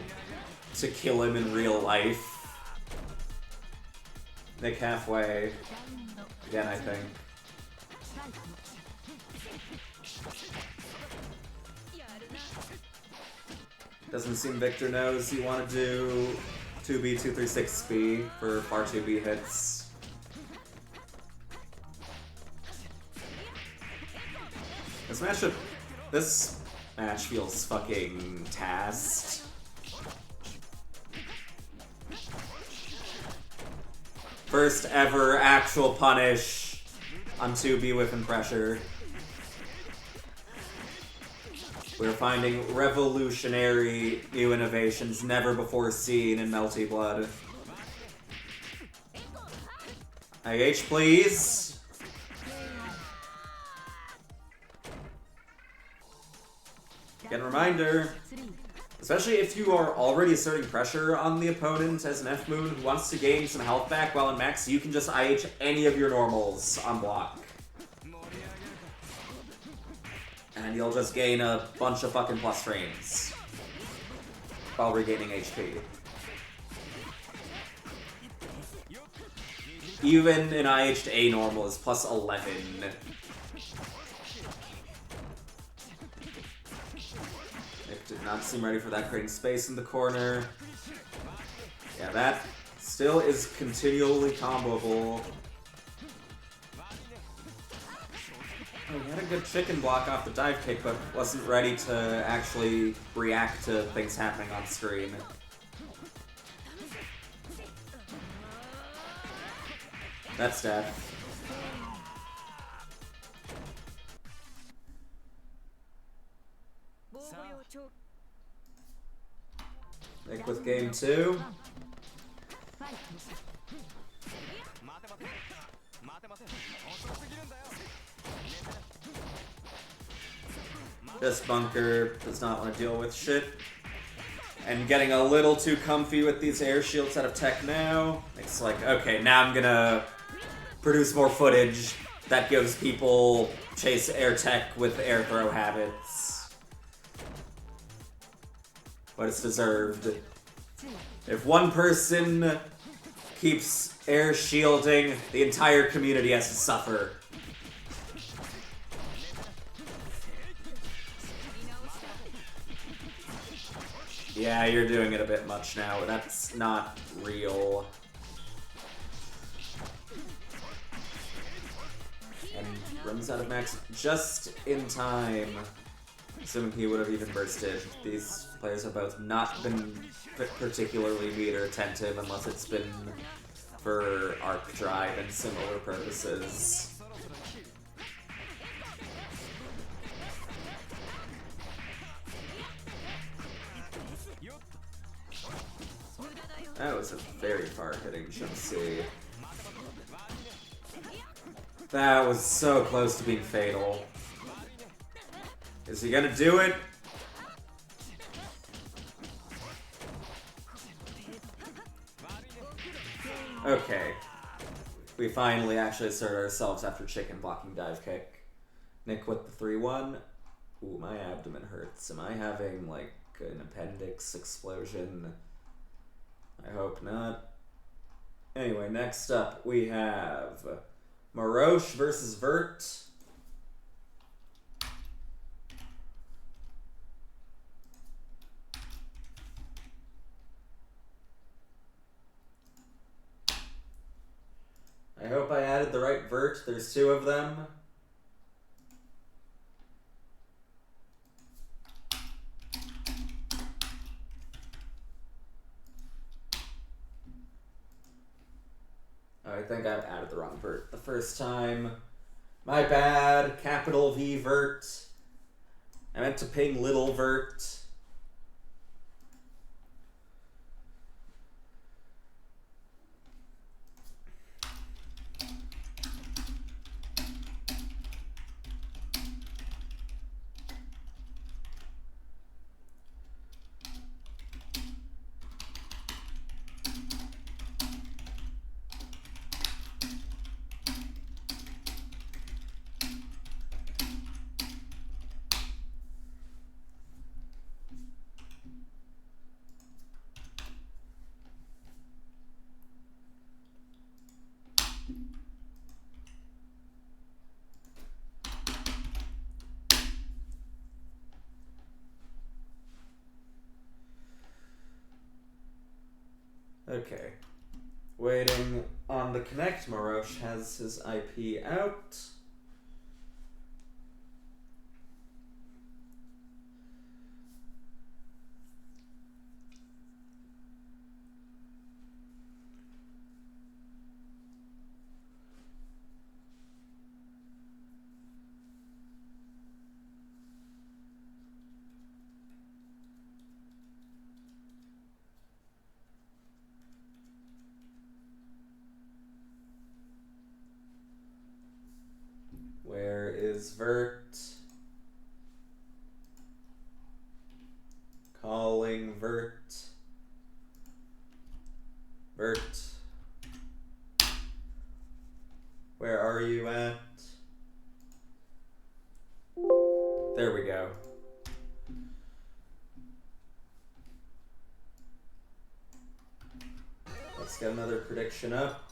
to kill him in real life. Nick halfway. Again, I think. Doesn't seem Victor knows you want to do 2B, 236B for far 2B hits. This match feels fucking tasked. First ever actual punish on 2B whiff pressure. We're finding revolutionary new innovations never before seen in Melty Blood. IH, please. Again, reminder, especially if you are already asserting pressure on the opponent as an F-Moon who wants to gain some health back while in max, you can just IH any of your normals on block. And you'll just gain a bunch of fucking plus frames while regaining HP. Even an IH to A normal is plus 11. Nick Did not seem ready for that, creating space in the corner. Yeah, that still is continually comboable. Oh, he had a good chicken block off the dive kick, but wasn't ready to actually react to things happening on screen. That's dead. Nick with game 2. This bunker does not want to deal with shit. And getting a little too comfy with these air shields out of tech now. It's like, okay, now I'm gonna produce more footage that gives people chase air tech with air throw habits. But it's deserved. If one person keeps air shielding, the entire community has to suffer. Yeah, you're doing it a bit much now. That's not real. And runs out of max just in time. Assuming he would have even bursted. These players have both not been particularly meter attentive unless it's been for arc drive and similar purposes. That was a very far-hitting jump C. That was so close to being fatal. Is he gonna do it? Okay. We finally actually asserted ourselves after chicken blocking dive kick. Nick with the 3-1. Ooh, my abdomen hurts. Am I having, like, an appendix explosion? I hope not. Anyway, next up we have Maroche versus Vert. I hope I added the right Vert. There's 2 of them. I think I've added the wrong Vert the first time. My bad. Capital V Vert. I meant to ping little Vert. Okay. Waiting on the connect. Maroche has his IP out. Where is Vert? Calling Vert. Vert. Where are you at? There we go. Let's get another prediction up.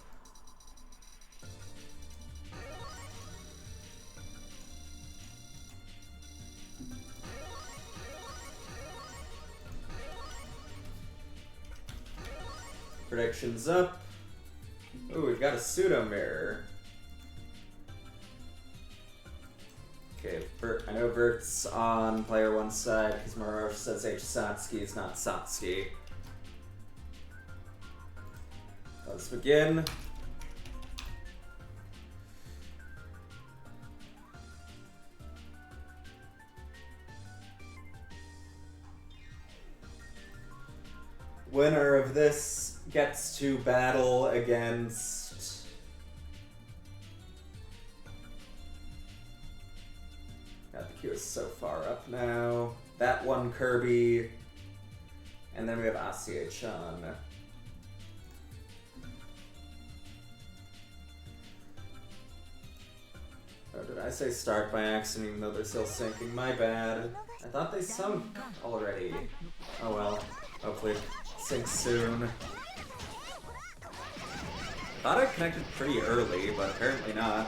predictions up. Ooh, we've got a pseudo mirror. Okay, I know Bert's on player one's side because Morosh says H. Satsuki is not Satsuki. Let's begin. Winner of this gets to battle against... God, the queue is so far up now. That one Kirby. And then we have Asia-chan. Oh, did I say start by accident even though they're still syncing? My bad. I thought they sunk already. Oh well. Hopefully sync soon. Thought I connected pretty early, but apparently not.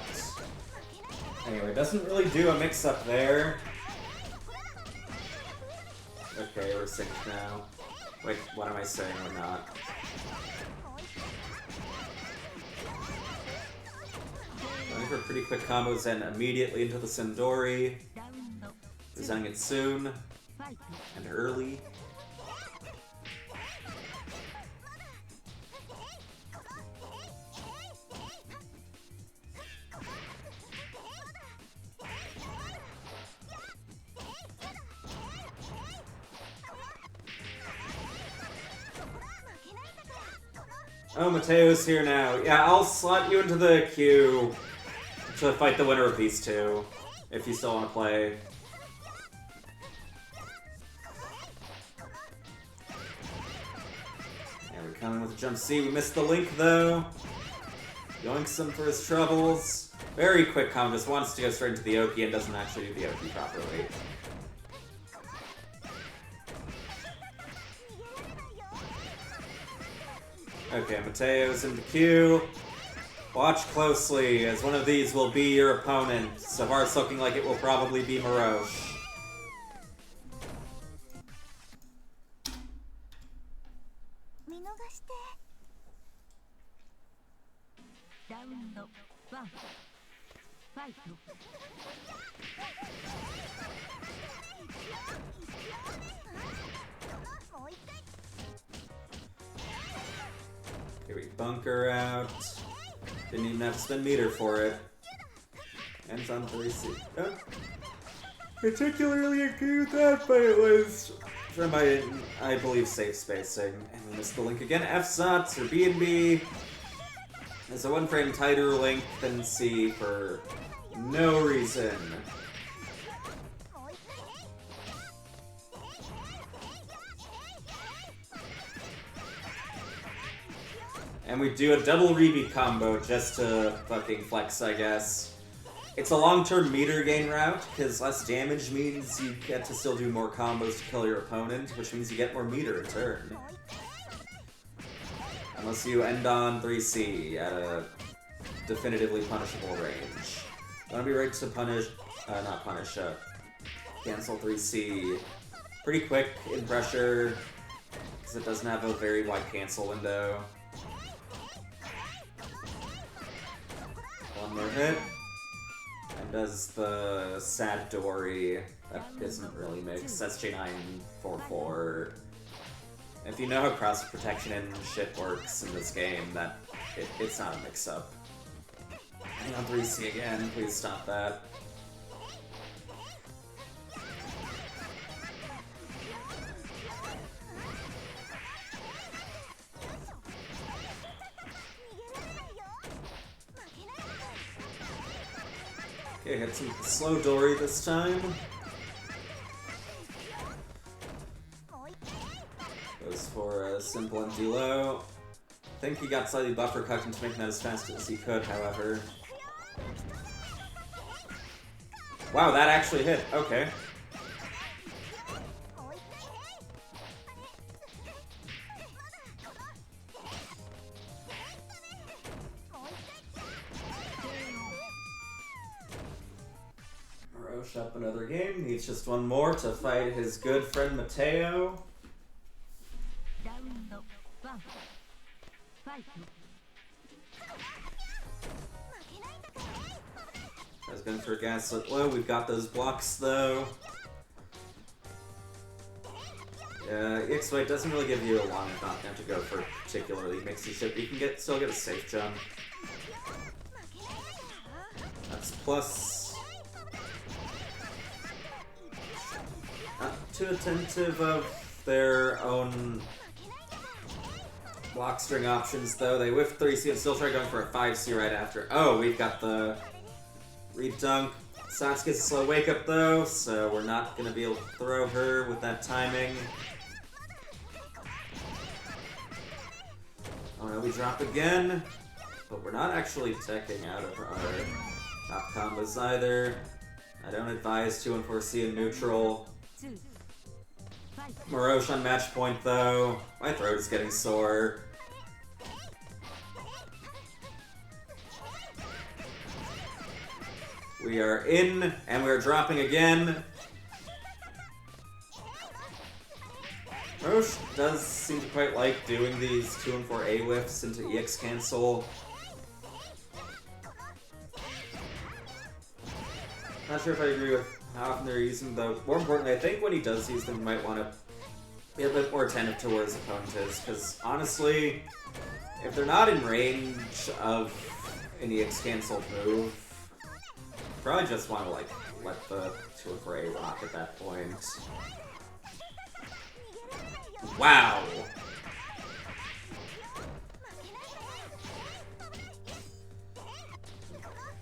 Anyway, doesn't really do a mix-up there. Okay, we're synced now. Wait, what am I saying? We're not. Going for pretty quick combos and immediately into the Sindori. Presenting it soon and early. Oh, Mateo's here now. Yeah, I'll slot you into the queue to fight the winner of these two, if you still want to play. And we're coming with Jump C. We missed the link, though. Yoinks him for his troubles. Very quick combo, just wants to go straight into the Oki and doesn't actually do the Oki properly. Okay, Mateo's in the queue. Watch closely, as one of these will be your opponent. So far it's looking like it will probably be Morosh. Okay, we bunker out. Didn't even have to spend meter for it. And it's on 3C. Oh. Particularly agree with that, but it was from my, I believe, safe spacing. And we missed the link again. F-Sots or B&B. There's a one frame tighter link than C for no reason. And we do a double rebeat combo just to fucking flex, I guess. It's a long-term meter gain route, because less damage means you get to still do more combos to kill your opponent, which means you get more meter in turn. Unless you end on 3C at a definitively punishable range. Wanna be ready to punish, cancel 3C pretty quick in pressure, because it doesn't have a very wide cancel window. One more hit. And does the sad Dory. That doesn't really mix. That's J944. If you know how cross protection and shit works in this game, that it's not a mix-up. Hang on 3C again, please stop that. Okay, hit some slow Dory this time. Goes for a simple empty low. I think he got slightly buffer cut into making that as fast as he could, however. Wow, that actually hit. Okay. Up another game, needs just one more to fight his good friend Mateo. Fight. I was going for a gaslit low. We've got those blocks though. Yeah, EX Fight doesn't really give you a long enough knockdown to go for particularly mixy shit. You can still get a safe jump. That's plus. Not too attentive of their own block string options though. They whiffed 3C and still try going for a 5C right after. Oh, we've got the redunk. Sasuke's a slow wake up though, so we're not gonna be able to throw her with that timing. Oh no, we drop again, but we're not actually teching out of our top combos either. I don't advise 2 and 4C in neutral. Morosh on match point though. My throat is getting sore. We are in, and we are dropping again. Roche does seem to quite like doing these 2 and 4 A whiffs into EX cancel. Not sure if I agree with how often they're using them, though. More importantly, I think when he does use them, you might want to be a bit more attentive to where his opponent is, because honestly, if they're not in range of an EX cancelled move, you probably just want to like let the 2 and 4 A rock at that point. Wow!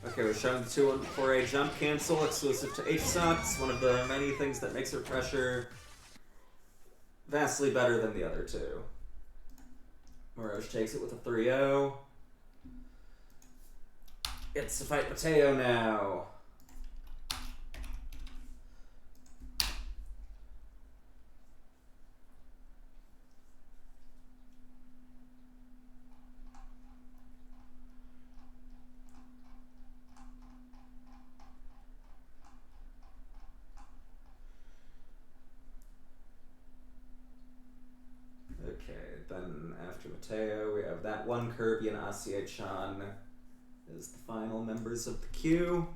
Okay, we're showing the 2 and 4A jump cancel exclusive to H-Sot. It's one of the many things that makes her pressure vastly better than the other two. Morosh takes it with a 3-0. It's to fight Mateo now. Then after Mateo, we have that one Kirby and Asia-chan as the final members of the queue.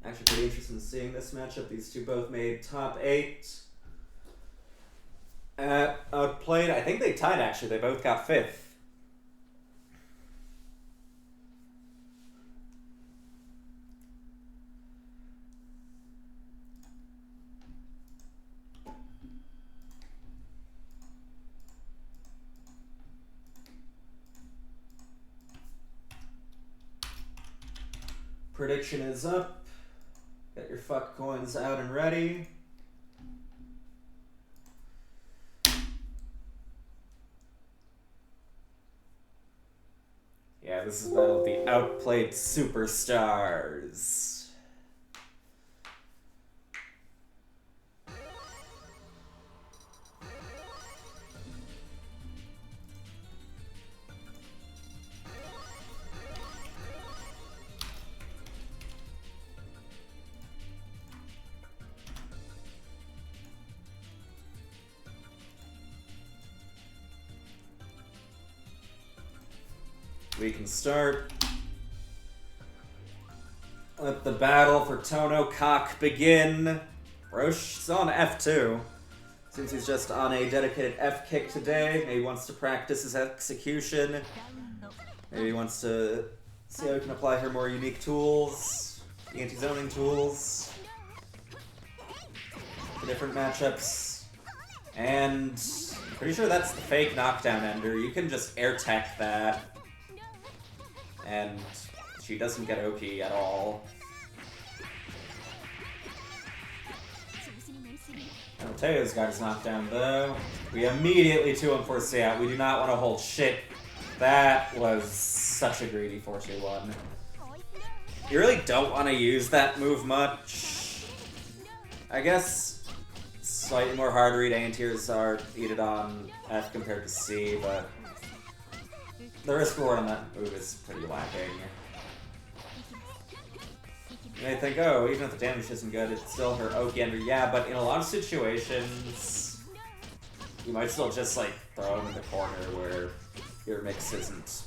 Actually pretty interested in seeing this matchup. These two both made top 8 at Outplayed. I think they tied actually. They both got 5th. Prediction is up. Get your fuck coins out and ready. Yeah, this is battle of the Outplayed Superstars. We can start. Let the battle for Tono Cock begin. Roche is on F2. Since he's just on a dedicated F kick today, maybe he wants to practice his execution. Maybe he wants to see how he can apply her more unique tools, anti-zoning tools, for different matchups. And I'm pretty sure that's the fake knockdown ender. You can just air tech that. And she doesn't get OP at all. And Mateo's got his knockdown though. We immediately 2 and 4C out. We do not want to hold shit. That was such a greedy 4-2-1. You really don't want to use that move much. I guess slightly more hard read anti-tiers are needed on F compared to C, but the risk reward on that move is pretty lacking. You may think, oh, even if the damage isn't good, it's still her Oki ender. Yeah, but in a lot of situations, you might still just like throw him in the corner where your mix isn't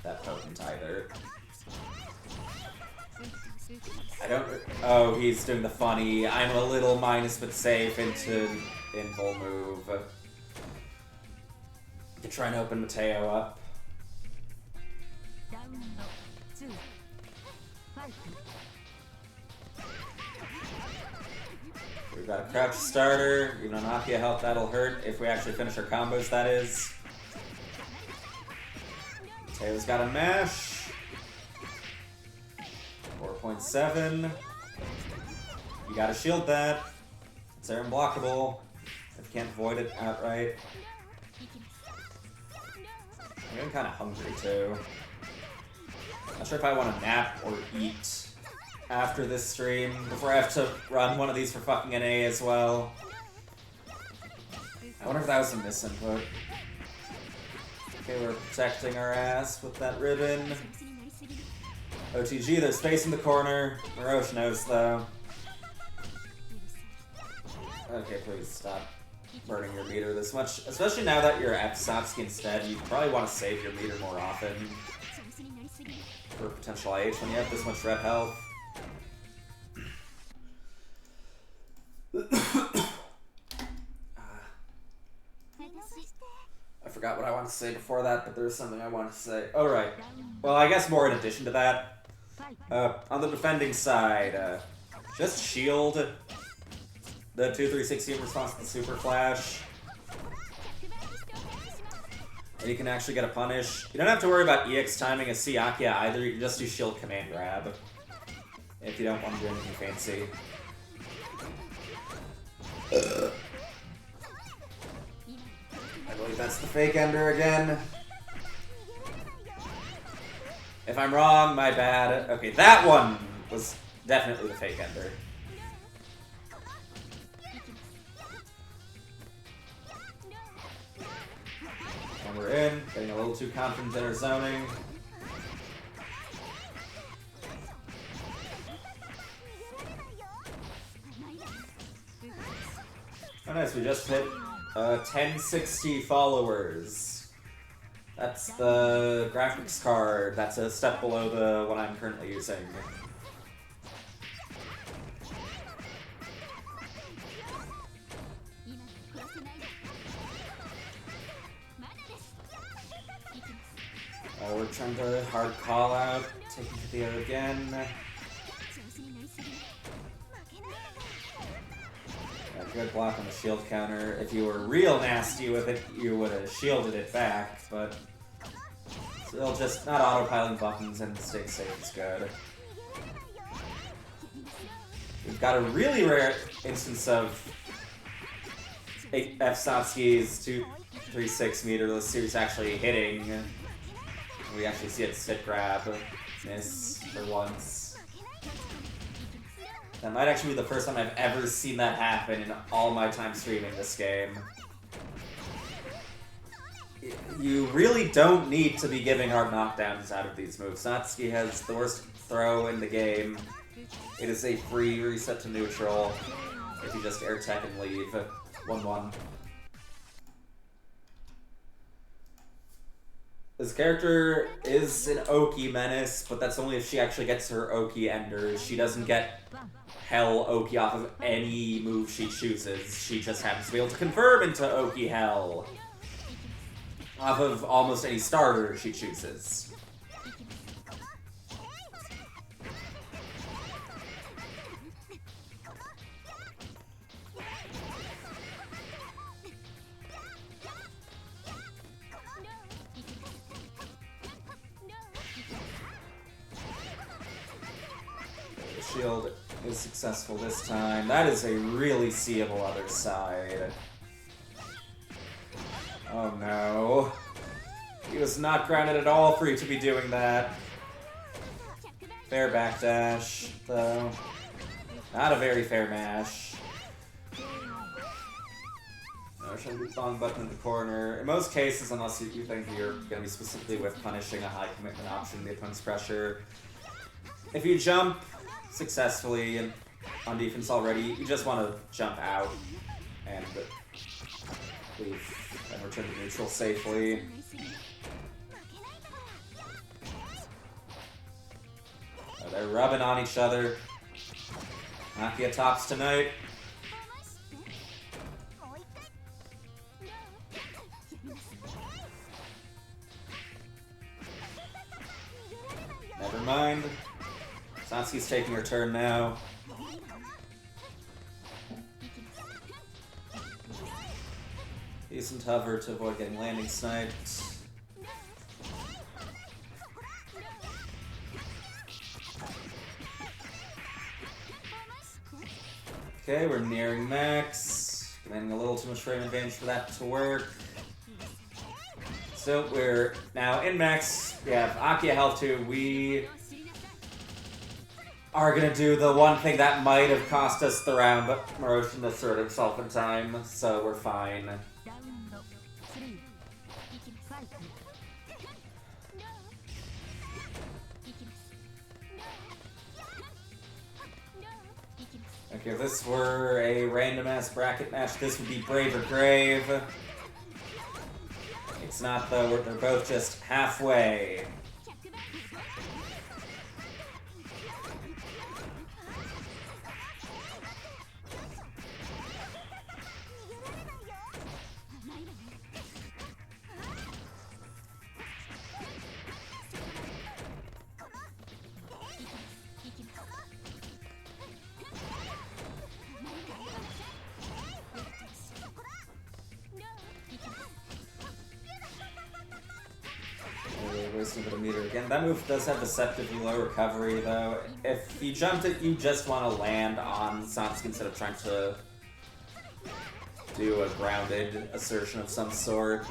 that potent either. I don't... Oh, he's doing the funny, I'm a little minus but safe into invul move. To try and open Mateo up. We've got a crouch starter, even on Akia health that'll hurt if we actually finish our combos, that is. Mateo's got a mash. 4.7. You gotta shield that. It's unblockable. If you can't avoid it outright. I'm getting kinda hungry too. Not sure if I want to nap or eat after this stream, before I have to run one of these for fucking NA as well. I wonder if that was a misinput. Okay, we're protecting our ass with that ribbon. OTG, there's space in the corner. Mirosh knows, though. Okay, please stop burning your meter this much. Especially now that you're at Satsuki instead, you probably want to save your meter more often for potential IH when you have this much red health. I forgot what I wanted to say before that, but there was something I wanted to say. Oh, right. Well, I guess more in addition to that. On the defending side, just shield the 2-3-60 in response to the Super Flash. And you can actually get a punish. You don't have to worry about EX timing a Siakia either, you can just do shield command grab. If you don't want to do anything fancy. I believe that's the fake ender again. If I'm wrong, my bad. Okay, that one was definitely the fake ender. And we're in, getting a little too confident in our zoning. Oh nice, we just hit 1060 followers. That's the graphics card. That's a step below the one I'm currently using. We're trying to hard call out, taking to the air again. Good block on the shield counter. If you were real nasty with it, you would have shielded it back, but still just not autopiling buttons and staying safe is good. We've got a really rare instance of F. Satsuki's 2-3-6 meterless series actually hitting. We actually see it sit grab, miss for once. That might actually be the first time I've ever seen that happen in all my time streaming this game. You really don't need to be giving hard knockdowns out of these moves. Satsuki has the worst throw in the game. It is a free reset to neutral if you just air tech and leave. 1-1. This character is an Oki menace, but that's only if she actually gets her Oki enders. She doesn't get Hell Oki off of any move she chooses. She just happens to be able to confirm into Oki Hell off of almost any starter she chooses. Shield is successful this time. That is a really seeable other side. Oh no. He was not grounded at all for you to be doing that. Fair backdash, though. Not a very fair mash. No, shouldn't be falling button in the corner. In most cases, unless you think you're going to be specifically with punishing a high commitment option in the opponent's pressure. If you jump successfully and on defense already, you just want to jump out and leave and return to neutral safely. Oh, they're rubbing on each other. Nakia tops tonight. Never mind. Satsuki's taking her turn now. Decent hover to avoid getting landing sniped. Okay, we're nearing max. Demanding a little too much frame advantage for that to work. So we're now in max. We have Akia health 2. We are gonna do the one thing that might have cost us the round, but Moroshin asserted himself in time, so we're fine. Okay, if this were a random-ass bracket match, this would be Brave or Grave. It's not, though. They're both just halfway. Wasting a bit of meter again. That move does have deceptively low recovery, though. If you jumped it, you just want to land on Satsuki instead of trying to do a grounded assertion of some sort.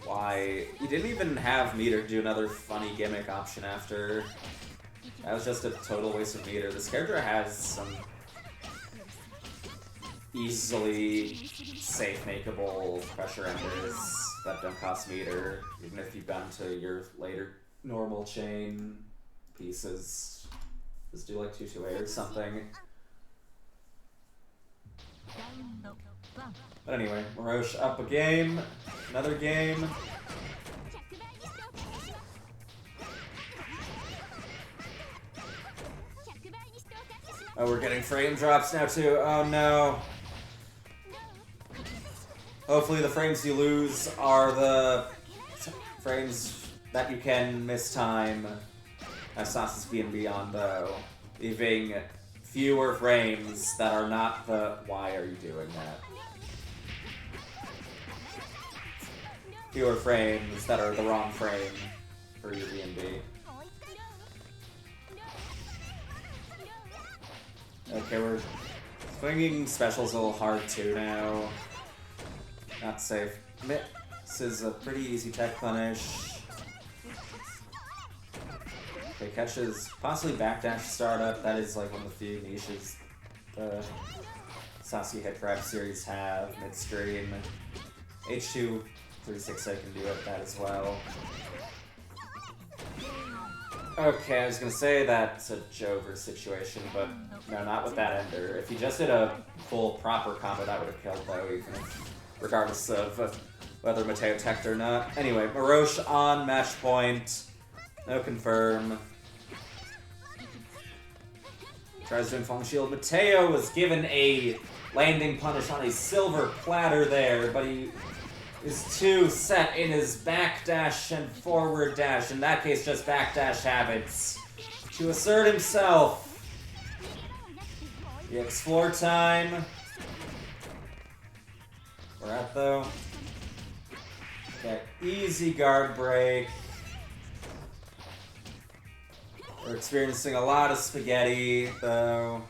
Why? You didn't even have meter do another funny gimmick option after. That was just a total waste of meter. This character has some easily safe makeable pressure enders that don't cost meter, even if you've gone to your later normal chain pieces. Just do like 2-2-A or something. But anyway, Morosh up a game, another game. Oh, we're getting frame drops now too. Oh no. Hopefully the frames you lose are the frames that you can miss time as Sauce's B&B on, though. Leaving fewer frames that are not the why are you doing that? Fewer frames that are the wrong frame for your B&B. Okay, we're swinging specials a little hard too now. Not safe. This is a pretty easy tech punish. Okay, catches possibly backdash startup. That is like one of the few niches the Sasuke Head Crab series have midstream. H2 368 can do that as well. Okay, I was gonna say that's a Jover situation, but no, not with that ender. If he just did a full proper combo, that would have killed though, even if, regardless of whether Mateo teched or not. Anyway, Morosh on match point. No confirm. Tries to inform shield. Mateo was given a landing punish on a silver platter there, but he is too set in his backdash and forward dash, in that case just backdash habits, to assert himself. The explore time. We're at though. Okay, easy guard break. We're experiencing a lot of spaghetti though.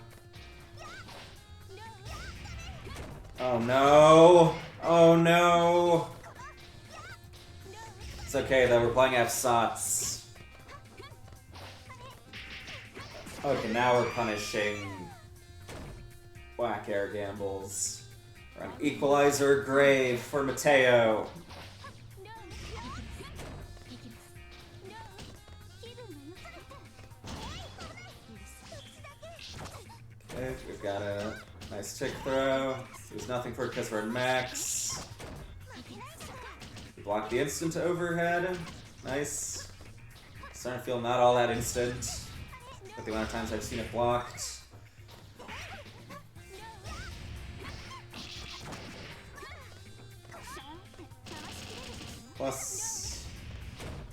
Oh no! Oh no! It's okay though, we're playing F-Sots. Okay, now we're punishing whack air gambles. We're on Equalizer Grave for Mateo. Okay, we've got a nice tick throw. There's nothing for it because we're in max. block the instant overhead. Nice. Starting to feel not all that instant. But the amount of times I've seen it blocked. Plus,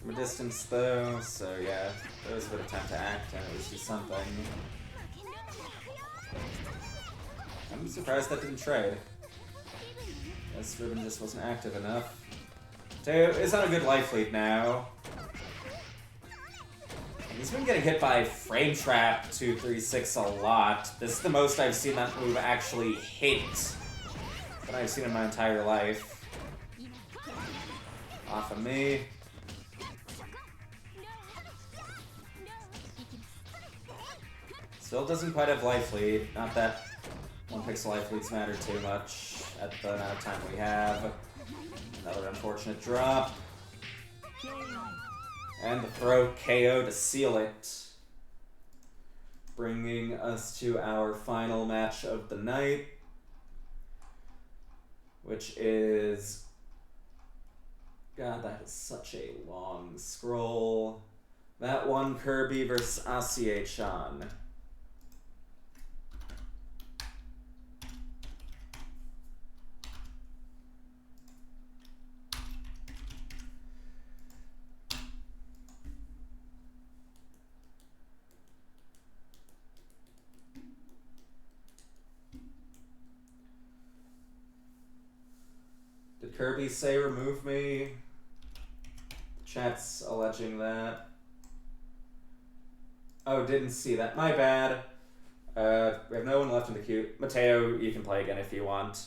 from a distance though, so yeah, there was a bit of time to act and it was just something. I'm surprised that didn't trade. Guess Ribbon just wasn't active enough. Teo is on a good life lead now. He's been getting hit by Frame Trap 236 a lot. This is the most I've seen that move actually hit that I've seen in my entire life. Off of me. Still doesn't quite have life lead. Not that 1 pixel life leads matter too much at the amount of time we have. Another unfortunate drop. And the throw KO to seal it. Bringing us to our final match of the night. Which is... God, that is such a long scroll. That one, Kirby versus Asiye-chan. Did Kirby say remove me? Chat's alleging that. Oh, didn't see that. My bad. We have no one left in the queue. Mateo, you can play again if you want.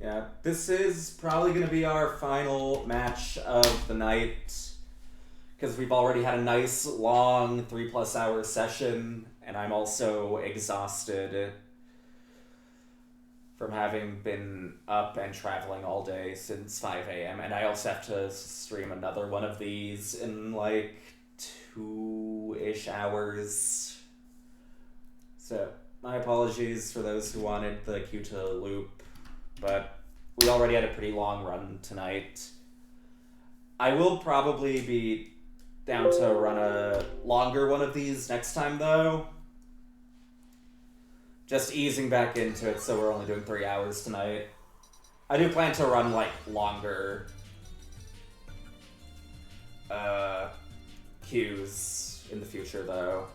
Yeah, this is probably going to be our final match of the night. Because we've already had a nice, long 3+ hour session, and I'm also exhausted from having been up and traveling all day since 5 a.m. And I also have to stream another one of these in like 2-ish hours. So, my apologies for those who wanted the queue to loop, but we already had a pretty long run tonight. I will probably be down to run a longer one of these next time, though. Just easing back into it, so we're only doing 3 hours tonight. I do plan to run, like, longer queues in the future, though.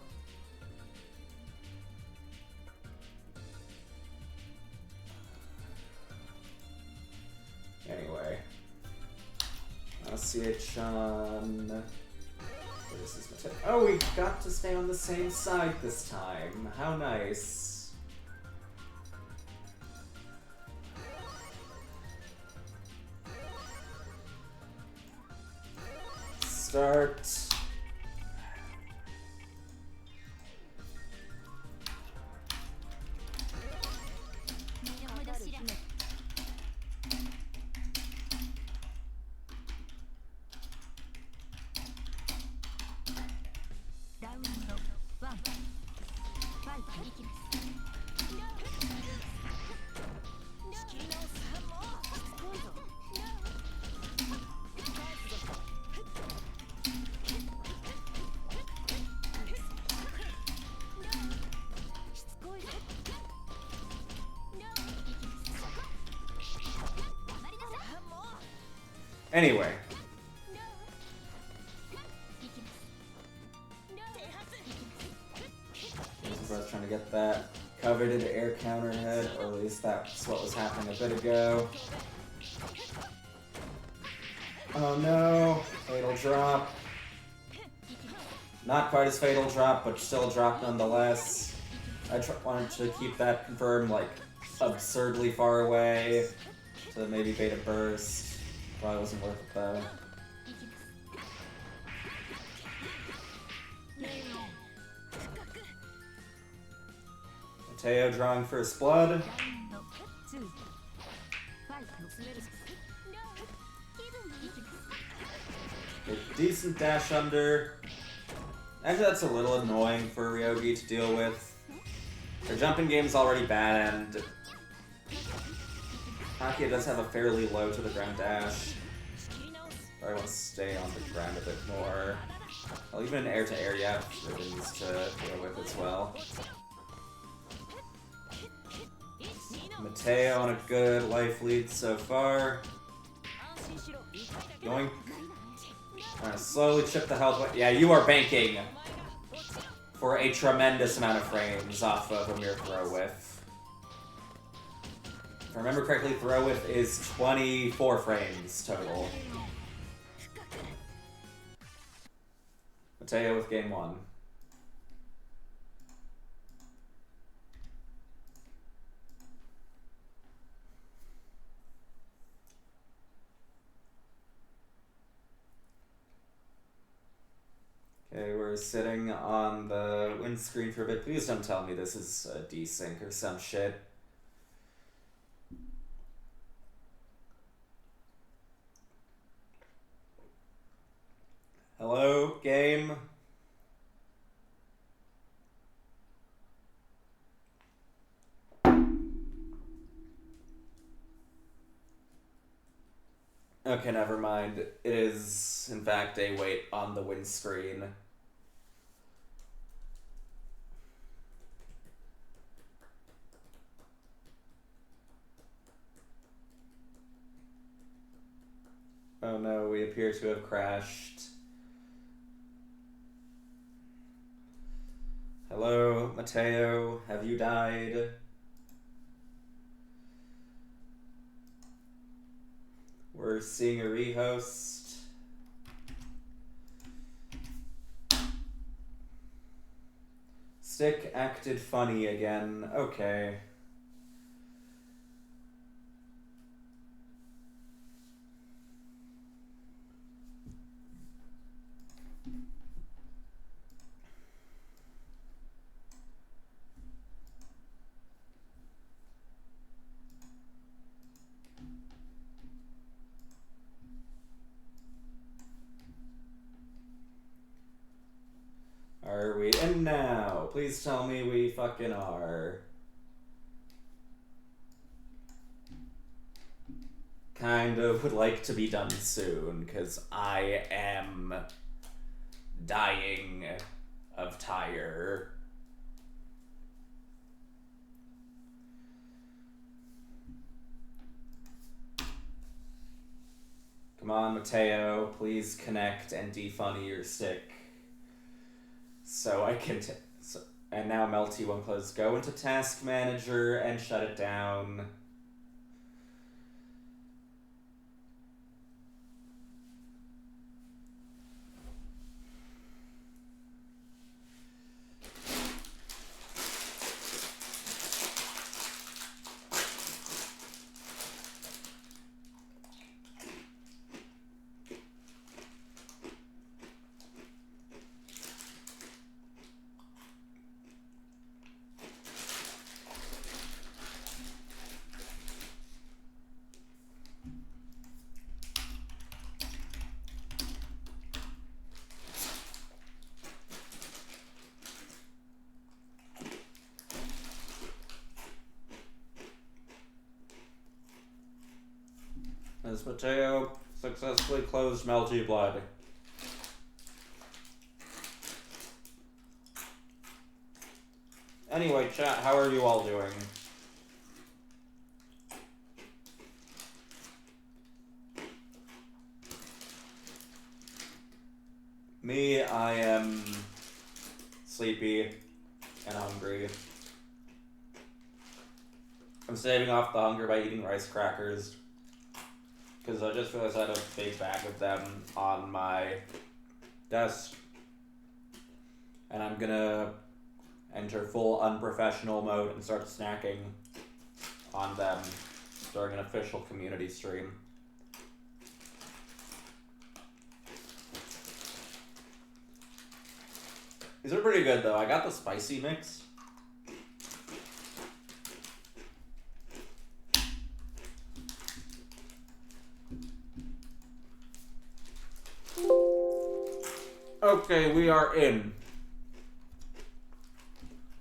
Anyway. Asiye-chan... Oh, we got to stay on the same side this time. How nice. Start. Anyway. I was trying to get that coveted air counter hit, or at least that's what was happening a bit ago. Oh no, fatal drop. Not quite as fatal drop, but still a drop nonetheless. I wanted to keep that confirmed, like, absurdly far away to maybe bait a burst. Probably wasn't worth it though. Mateo drawing first blood. decent dash under. Actually, that's a little annoying for Ryogi to deal with. Her jumping game's already bad, and Hakia does have a fairly low to the ground dash. I want to stay on the ground a bit more. Well, even an air-to-air, yeah, ribbons to deal with as well. Mateo on a good life lead so far. Going. Trying to slowly chip the health away. Yeah, you are banking for a tremendous amount of frames off of a mere throw whiff. If I remember correctly, throw whiff is 24 frames total. Mateo with game 1. Okay, we're sitting on the windscreen for a bit. Please don't tell me this is a desync or some shit. Hello, game? Okay, never mind. It is, in fact, a wait on the windscreen. Oh no, we appear to have crashed. Hello, Mateo, have you died? We're seeing a rehost. Stick acted funny again. Okay. Are we in now? Please tell me we fucking are. Kind of would like to be done soon, because I am dying of tire. Come on, Mateo, please connect and defunny your stick. So I can and now Melty won't close. Go into Task Manager and shut it down. As Mateo successfully closed Melty Blood. Anyway, chat, how are you all doing? Me, I am sleepy and hungry. I'm saving off the hunger by eating rice crackers. Because I just realized I had a big bag of them on my desk. And I'm gonna enter full unprofessional mode and start snacking on them during an official community stream. These are pretty good though. I got the spicy mix. Okay, we are in.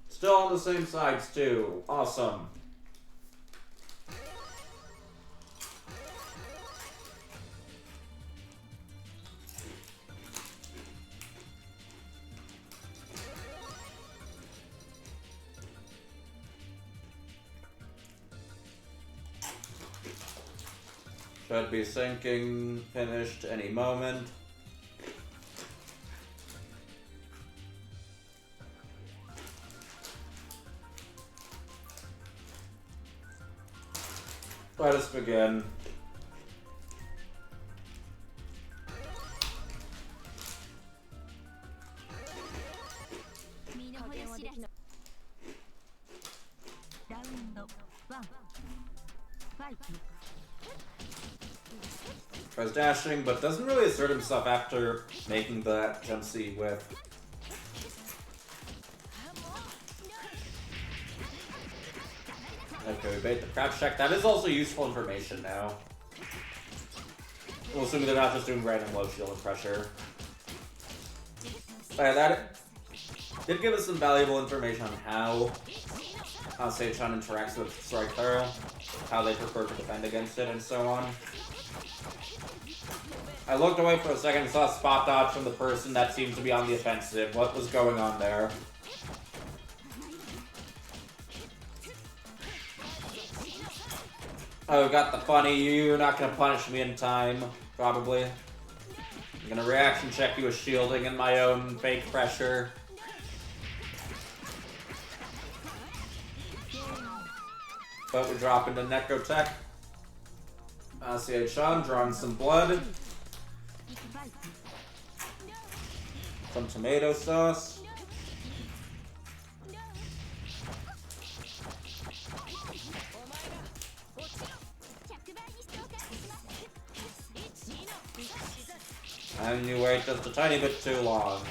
Still on the same sides, too. Awesome. Should be sinking, finished any moment. Let us begin. Tries dashing, but doesn't really assert himself after making that jump C with. Okay, we bait the crouch check. That is also useful information now. We'll assume they're not just doing random low shield and pressure. But that did give us some valuable information on how Seichan interacts with Strike Throw, how they prefer to defend against it, and so on. I looked away for a second and saw a spot dodge from the person that seemed to be on the offensive. What was going on there? Oh, got the funny. You're not gonna punish me in time, probably. I'm gonna reaction check you with shielding and my own fake pressure. But we drop into Necro Tech. Seichan drawing some blood. Some tomato sauce. And you wait just a tiny bit too long.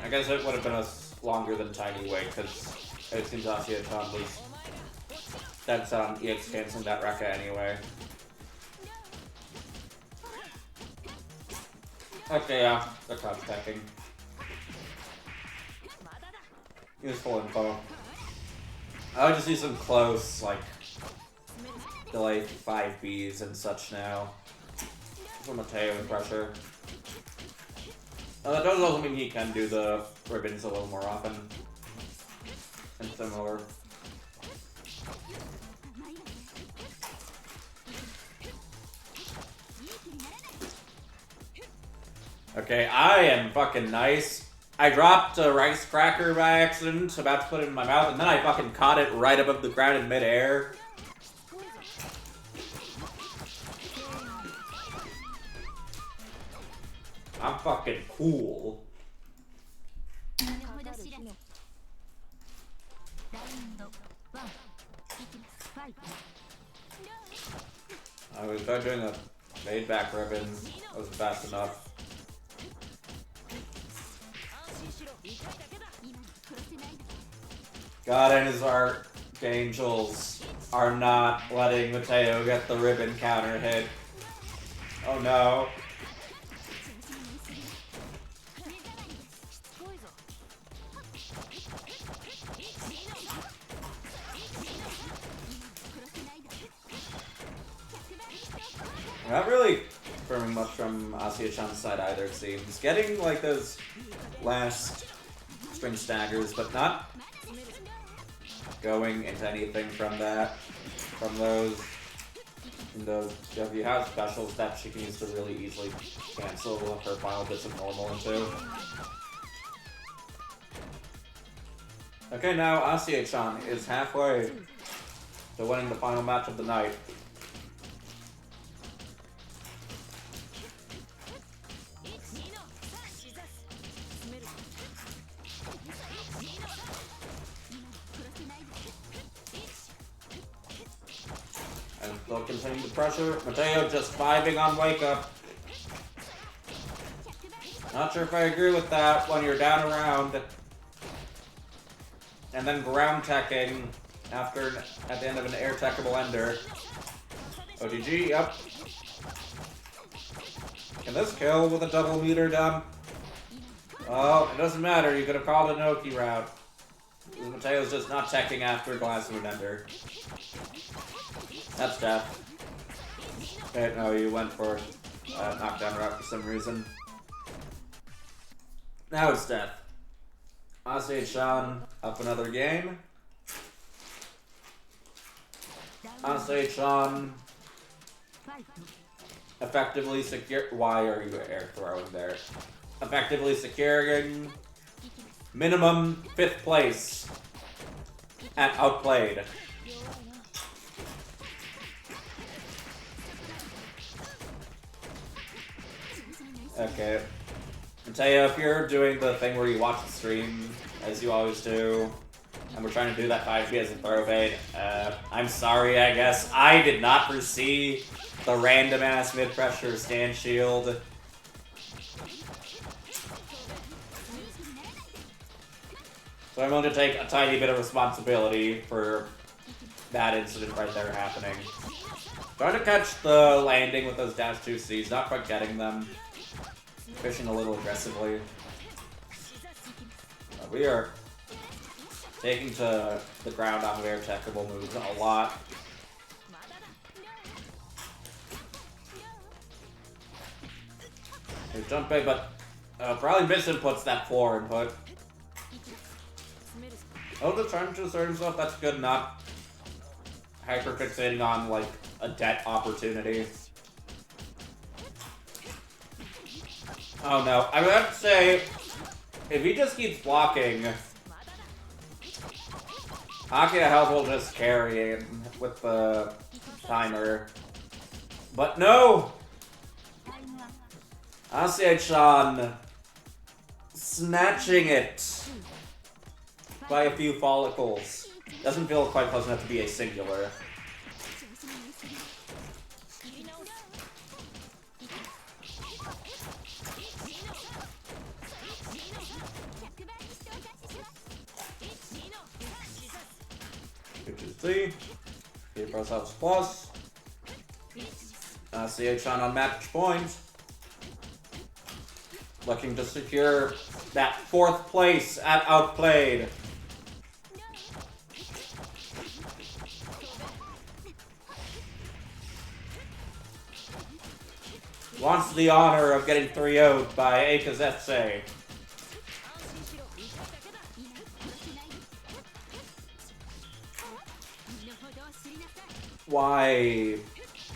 I guess it would have been longer than tiny wait, because it seems Seichan was dead set on EX canceling that Rekka anyway. Okay, yeah, they're crouch attacking. Useful info. I would just use some close, like, delay 5Bs and such now. For Mateo with pressure. That does also mean he can do the ribbons a little more often. And similar. Okay, I am fucking nice. I dropped a rice cracker by accident, about to put it in my mouth, and then I fucking caught it right above the ground in midair. I'm fucking cool. I was trying doing a made back ribbon. That was fast enough. God and his archangels are not letting Mateo get the ribbon counter hit. Oh no. Not really confirming much from Seichan's side either, it seems. Getting like those last string staggers, but not going into anything from that. From those. And those if you have specials that she can use to really easily cancel her final bits of normal into. Okay, now Seichan is halfway to winning the final match of the night. And they'll continue the pressure. Mateo just vibing on wake up. Not sure if I agree with that when you're down around. And then ground teching at the end of an air techable ender. OTG, yep. Can this kill with a double meter dump? Oh, it doesn't matter. You could have called an Oki route. Mateo's just not checking after Glass Moon Ender. That's death. Wait, no, you went for knockdown route for some reason. Now it's death. Ase-chan up another game. Ase-chan effectively secure. Why are you air throwing there? Effectively securing minimum 5th place at Outplayed. Okay. Mateo, if you're doing the thing where you watch the stream, as you always do, and we're trying to do that 5P as a throw fade, I'm sorry, I guess. I did not foresee the random-ass mid-pressure stand shield. So I'm going to take a tiny bit of responsibility for that incident right there happening. Trying to catch the landing with those dash 2Cs, not quite getting them. Fishing a little aggressively. We are taking to the ground on air techable moves a lot. He's jumping, but probably misinputs that floor input. Oh, just trying to assert himself, that's good, not hyperfixating on, like, a debt opportunity. Oh no, I would have to say, if he just keeps blocking, Akia Health will just carry him with the timer. But no! Ase-chan snatching it by a few follicles. Doesn't feel quite close enough to be a singular. Which is D. Keep ourselves plus. Ase-chan on match point. Looking to secure that 4th place at Outplayed. Wants the honor of getting 3-0'd by Akazetse. Why,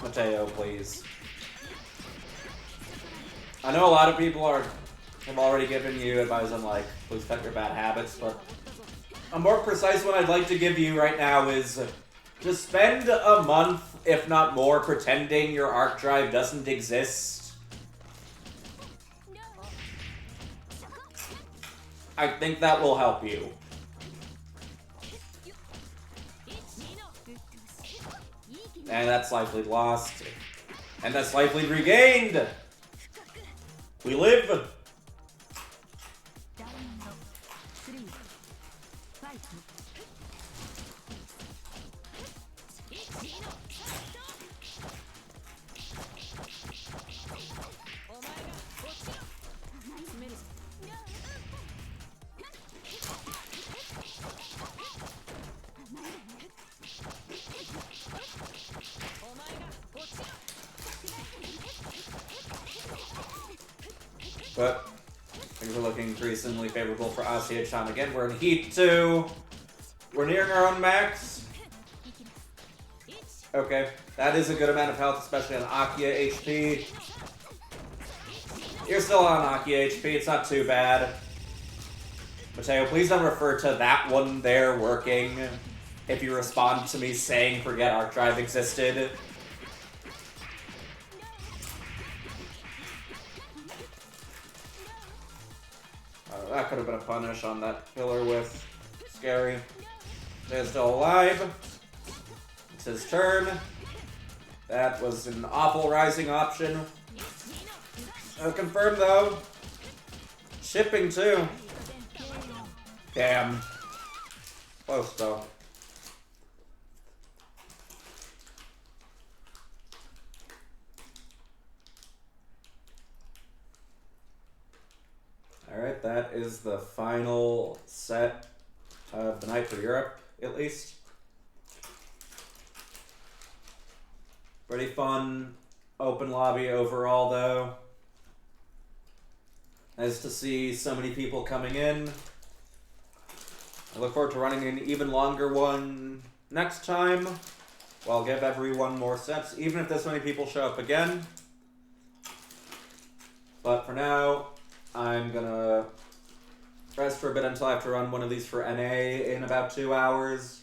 Mateo, please? I know a lot of people have already given you advice on, like, please cut your bad habits, but a more precise one I'd like to give you right now is just spend a month, if not more, pretending your arc drive doesn't exist. I think that will help you. And that's life lead lost. And that's life lead regained! We live! But things are looking increasingly favorable for Ase-chan again. We're in Heat 2. We're nearing our own max. Okay, that is a good amount of health, especially on Akia HP. You're still on Akia HP, it's not too bad. Mateo, please don't refer to that one there working if you respond to me saying forget arc drive existed. That could have been a punish on that pillar with Scary. They're still alive. It's his turn. That was an awful rising option. Confirmed though. Shipping too. Damn. Close though. Alright, that that is the final set of the night for Europe, at least. Pretty fun open lobby overall, though. Nice to see so many people coming in. I look forward to running an even longer one next time. Well, I'll give everyone more sets, even if this many people show up again. But for now, I'm gonna rest for a bit until I have to run one of these for NA in about 2 hours.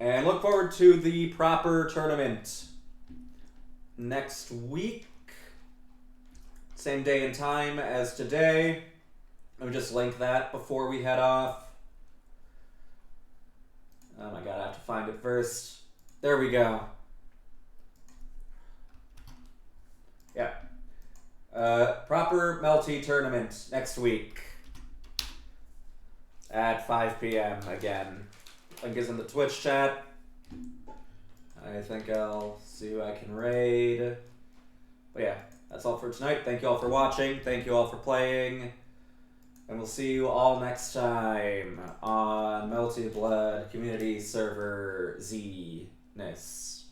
And look forward to the proper tournament next week. Same day and time as today. Let me just link that before we head off. Oh my god, I have to find it first. There we go. Yeah. Proper Melty tournament next week at 5 p.m. again. Link is in the Twitch chat. I think I'll see who I can raid. But yeah, that's all for tonight. Thank you all for watching. Thank you all for playing. And we'll see you all next time on Melty Blood Community Server Z-ness.